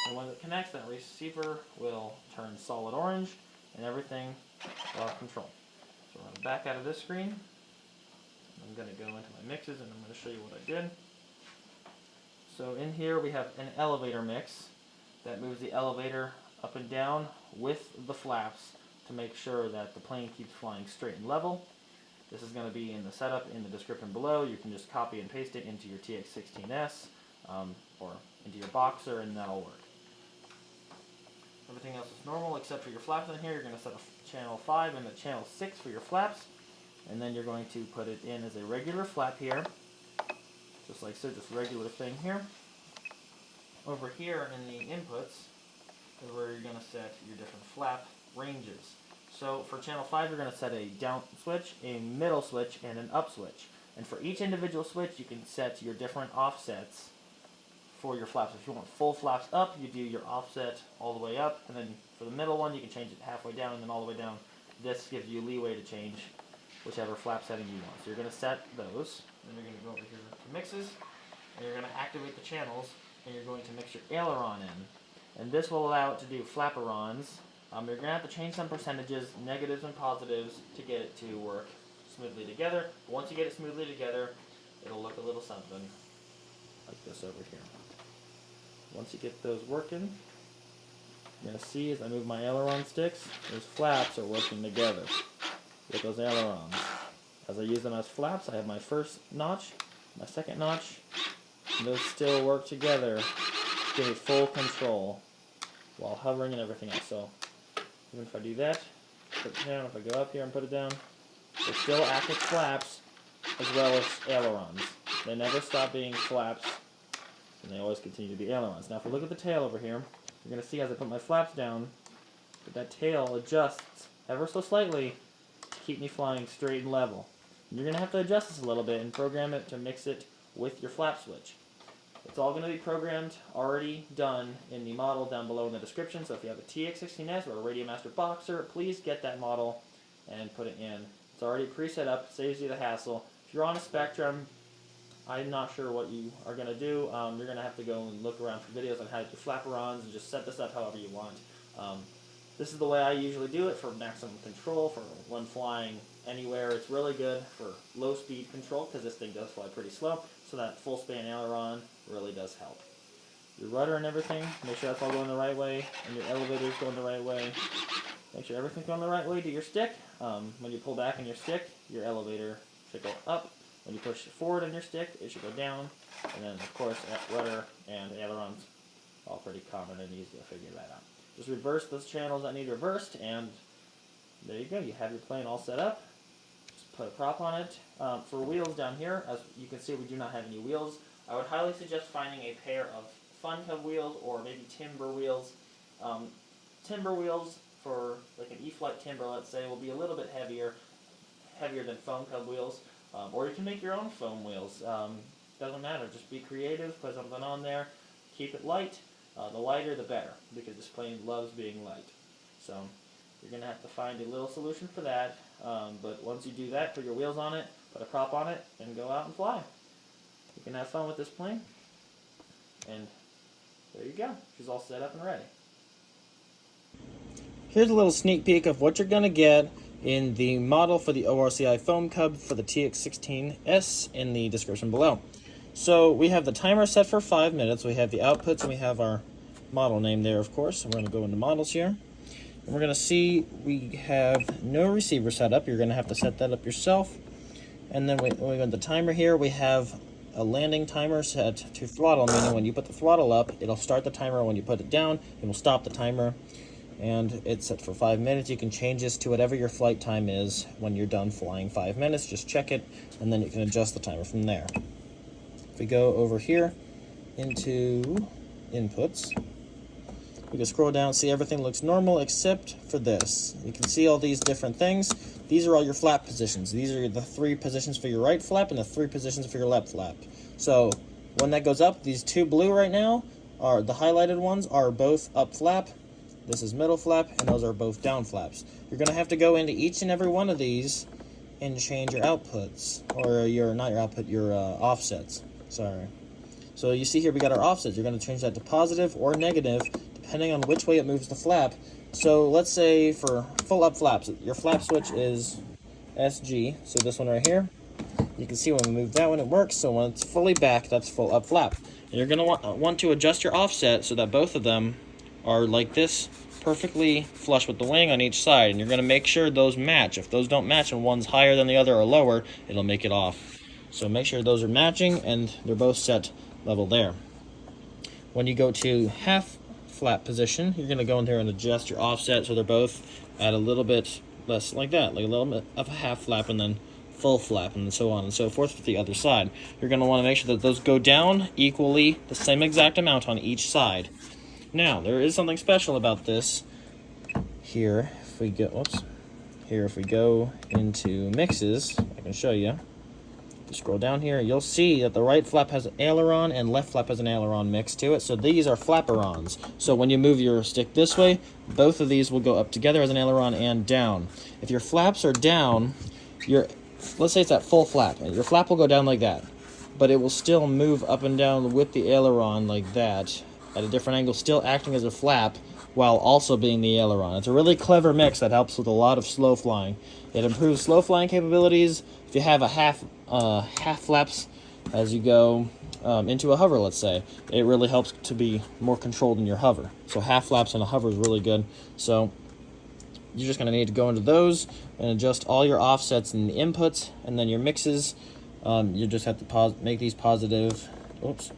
And when it connects, that receiver will turn solid orange, and everything will have control. So we're going to back out of this screen. I'm going to go into my mixes, and I'm going to show you what I did. So in here we have an elevator mix that moves the elevator up and down with the flaps to make sure that the plane keeps flying straight and level. This is going to be in the setup in the description below. You can just copy and paste it into your TX16S or into your Boxer, and that'll work. Everything else is normal except for your flaps in here. You're going to set a channel 5 and a channel 6 for your flaps, and then you're going to put it in as a regular flap here, just like so, just regular thing here. Over here in the inputs is where you're going to set your different flap ranges. So for channel 5, you're going to set a down switch, a middle switch, and an up switch. And for each individual switch, you can set your different offsets for your flaps. If you want full flaps up, you do your offset all the way up, and then for the middle one, you can change it halfway down and then all the way down. This gives you leeway to change whichever flap setting you want. So you're going to set those, then you're going to go over here to mixes, and you're going to activate the channels, and you're going to mix your aileron in. And this will allow it to do flaperons. You're going to have to change some percentages, negatives and positives, to get it to work smoothly together. But once you get it smoothly together, it'll look a little something like this over here. Once you get those working, you're going to see as I move my aileron sticks, those flaps are working together with those ailerons. As I use them as flaps, I have my first notch, my second notch, and those still work together to give it full control while hovering and everything else. So even if I do that, put it down, if I go up here and put it down, they still act as flaps as well as ailerons. They never stop being flaps, and they always continue to be ailerons. Now if we look at the tail over here, you're going to see as I put my flaps down, that tail adjusts ever so slightly to keep me flying straight and level. And you're going to have to adjust this a little bit and program it to mix it with your flap switch. It's all going to be programmed, already done in the model down below in the description. So if you have a TX16S or a Radio Master Boxer, please get that model and put it in. It's already pre-set up, saves you the hassle. If you're on a Spectrum, I'm not sure what you are going to do. You're going to have to go and look around for videos on how to do flaperons and just set this up however you want. This is the way I usually do it for maximum control for when flying anywhere. It's really good for low speed control because this thing does fly pretty slow, so that full span aileron really does help. Your rudder and everything, make sure that's all going the right way, and your elevator's going the right way. Make sure everything's going the right way to your stick. When you pull back on your stick, your elevator should go up. When you push it forward on your stick, it should go down. And then, of course, rudder and ailerons, all pretty common and easy to figure that out. Just reverse those channels that need reversed, and there you go. You have your plane all set up. Just put a prop on it. For wheels down here, as you can see, we do not have any wheels. I would highly suggest finding a pair of FoamCub wheels or maybe timber wheels. Timber wheels for like an E-Flight timber, let's say, will be a little bit heavier than FoamCub wheels. Or you can make your own foam wheels. Doesn't matter. Just be creative. Put something on there. Keep it light. The lighter, the better, because this plane loves being light. So you're going to have to find a little solution for that. But once you do that, put your wheels on it, put a prop on it, and go out and fly. You can have fun with this plane. And there you go. She's all set up and ready. Here's a little sneak peek of what you're going to get in the model for the ORCI FoamCub for the TX16S in the description below. So we have the timer set for 5 minutes. We have the outputs, and we have our model name there, of course. We're going to go into models here. And we're going to see we have no receiver set up. You're going to have to set that up yourself. And then when we go into the timer here, we have a landing timer set to throttle, meaning when you put the throttle up, it'll start the timer. When you put it down, it will stop the timer. And it's set for 5 minutes. You can change this to whatever your flight time is when you're done flying 5 minutes. Just check it, and then you can adjust the timer from there. If we go over here into inputs, we can scroll down and see everything looks normal except for this. You can see all these different things. These are all your flap positions. These are the 3 positions for your right flap and the 3 positions for your left flap. So when that goes up, these 2 blue right now are the highlighted ones, are both up flap. this is middle flap, and those are both down flaps. You're going to have to go into each and every one of these and change your outputs, or not your output, your offsets. Sorry. So you see here we got our offsets. You're going to change that to positive or negative depending on which way it moves the flap. So let's say for full up flaps, your flap switch is SG, so this one right here. You can see when we move that one, it works. So when it's fully back, that's full up flap. And you're going to want to adjust your offset so that both of them are like this, perfectly flush with the wing on each side. And you're going to make sure those match. If those don't match and one's higher than the other or lower, it'll make it off. So make sure those are matching and they're both set level there. When you go to half flap position, you're going to go in there and adjust your offset so they're both at a little bit less like that, like a little bit of a half flap and then full flap and so on and so forth with the other side. You're going to want to make sure that those go down equally, the same exact amount on each side. Now, there is something special about this here. If we go into mixes, I can show you. You scroll down here, you'll see that the right flap has an aileron and left flap has an aileron mixed to it. So these are flaperons. So when you move your stick this way, both of these will go up together as an aileron and down. If your flaps are down, let's say it's at full flap, and your flap will go down like that, but it will still move up and down with the aileron like that at a different angle, still acting as a flap while also being the aileron. It's a really clever mix that helps with a lot of slow flying. It improves slow flying capabilities. If you have a half flaps as you go into a hover, let's say, it really helps to be more controlled in your hover. So half flaps on a hover is really good. So you're just going to need to go into those and adjust all your offsets and the inputs, and then your mixes. You just have to make these positive. Oops.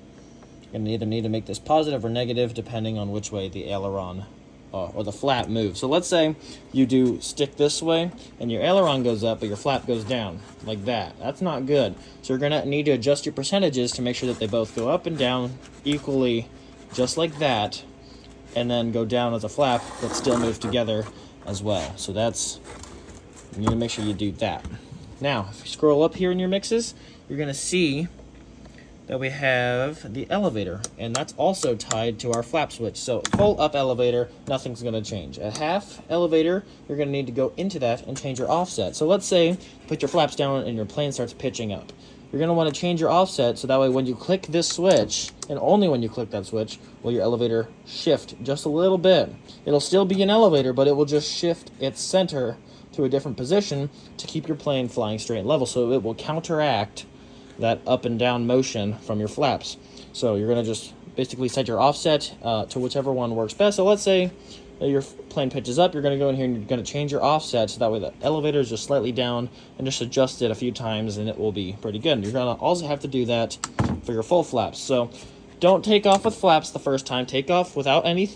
You're going to either need to make this positive or negative depending on which way the aileron or the flap moves. So let's say you do stick this way and your aileron goes up but your flap goes down like that. That's not good. So you're going to need to adjust your percentages to make sure that they both go up and down equally, just like that, and then go down as a flap but still move together as well. So you need to make sure you do that. Now, if you scroll up here in your mixes, you're going to see that we have the elevator, and that's also tied to our flap switch. So full up elevator, nothing's going to change. A half elevator, you're going to need to go into that and change your offset. So let's say you put your flaps down and your plane starts pitching up. You're going to want to change your offset so that way when you click this switch, and only when you click that switch, will your elevator shift just a little bit. It'll still be an elevator, but it will just shift its center to a different position to keep your plane flying straight and level, so it will counteract that up and down motion from your flaps. So you're going to just basically set your offset to whichever one works best. So let's say your plane pitches up, you're going to go in here and you're going to change your offset so that way the elevator is just slightly down, and just adjust it a few times and it will be pretty good. You're going to also have to do that for your full flaps. So don't take off with flaps the first time. Take off without any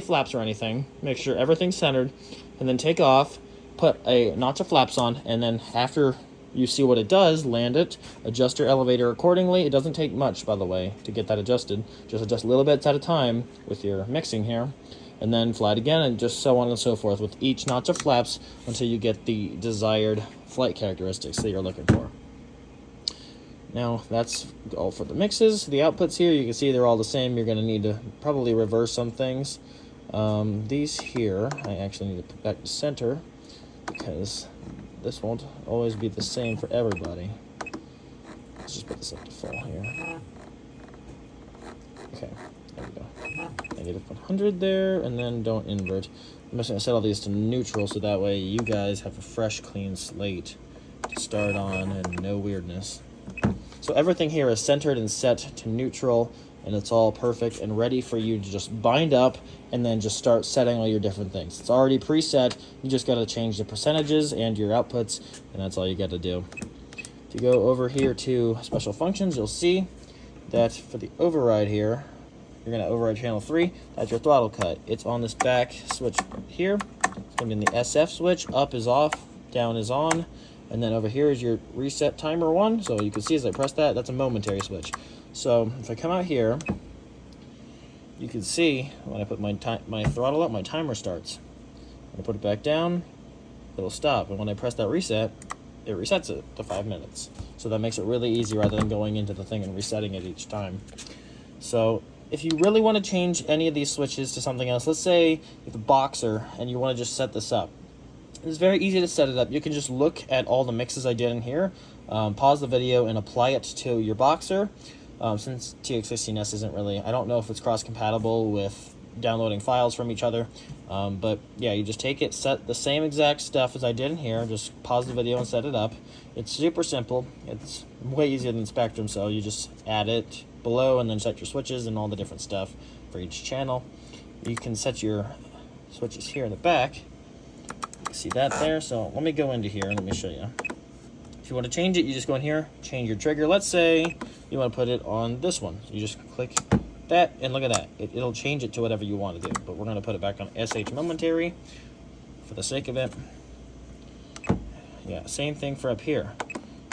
flaps or anything. Make sure everything's centered, and then take off, put a notch of flaps on, and then after you see what it does, land it, adjust your elevator accordingly. It doesn't take much, by the way, to get that adjusted. Just adjust little bits at a time with your mixing here, and then fly it again, and just so on and so forth with each notch of flaps until you get the desired flight characteristics that you're looking for. Now, that's all for the mixes. The outputs here, you can see they're all the same. You're going to need to probably reverse some things. These here, I actually need to put back to center, because this won't always be the same for everybody. Let's just put this up to full here. Okay, there we go. Negative 100 there, and then don't invert. I'm just going to set all these to neutral so that way you guys have a fresh, clean slate to start on and no weirdness. So everything here is centered and set to neutral, and it's all perfect and ready for you to just bind up and then just start setting all your different things. It's already preset. You just got to change the percentages and your outputs, and that's all you got to do. If you go over here to special functions, you'll see that for the override here, you're going to override channel 3. That's your throttle cut. It's on this back switch here. It's going to be in the SF switch. Up is off, down is on, and then over here is your reset timer 1. So you can see as I press that, that's a momentary switch. So if I come out here, you can see when I put my throttle up, my timer starts. When I put it back down, it'll stop. And when I press that reset, it resets it to 5 minutes. So that makes it really easy rather than going into the thing and resetting it each time. So if you really want to change any of these switches to something else, let's say you have a boxer and you want to just set this up. It's very easy to set it up. You can just look at all the mixes I did in here, pause the video, and apply it to your boxer. Since TX16S isn't really, I don't know if it's cross-compatible with downloading files from each other, but yeah, you just take it, set the same exact stuff as I did in here, just pause the video and set it up. It's super simple. It's way easier than Spectrum, so you just add it below and then set your switches and all the different stuff for each channel. You can set your switches here in the back. See that there? So let me go into here and let me show you. If you want to change it, you just go in here, change your trigger. Let's say you want to put it on this one. So you just click that, and look at that. It'll change it to whatever you want to do. But we're going to put it back on SH momentary for the sake of it. Yeah, same thing for up here.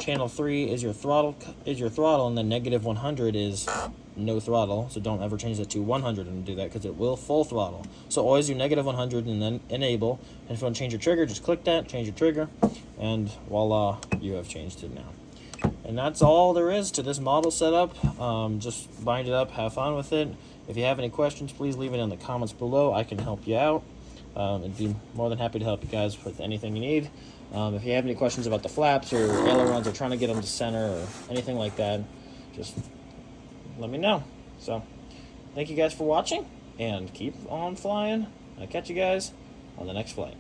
Channel 3 is your throttle, and then negative 100 is no throttle. So don't ever change that to 100 and do that, because it will full throttle. So always do negative 100 and then enable. And if you want to change your trigger, just click that, change your trigger, and voila, you have changed it now. And that's all there is to this model setup. Just bind it up, have fun with it. If you have any questions, please leave it in the comments below. I can help you out. I'd be more than happy to help you guys with anything you need. If you have any questions about the flaps or ailerons or trying to get them to center or anything like that, just let me know. So, thank you guys for watching, and keep on flying. I'll catch you guys on the next flight.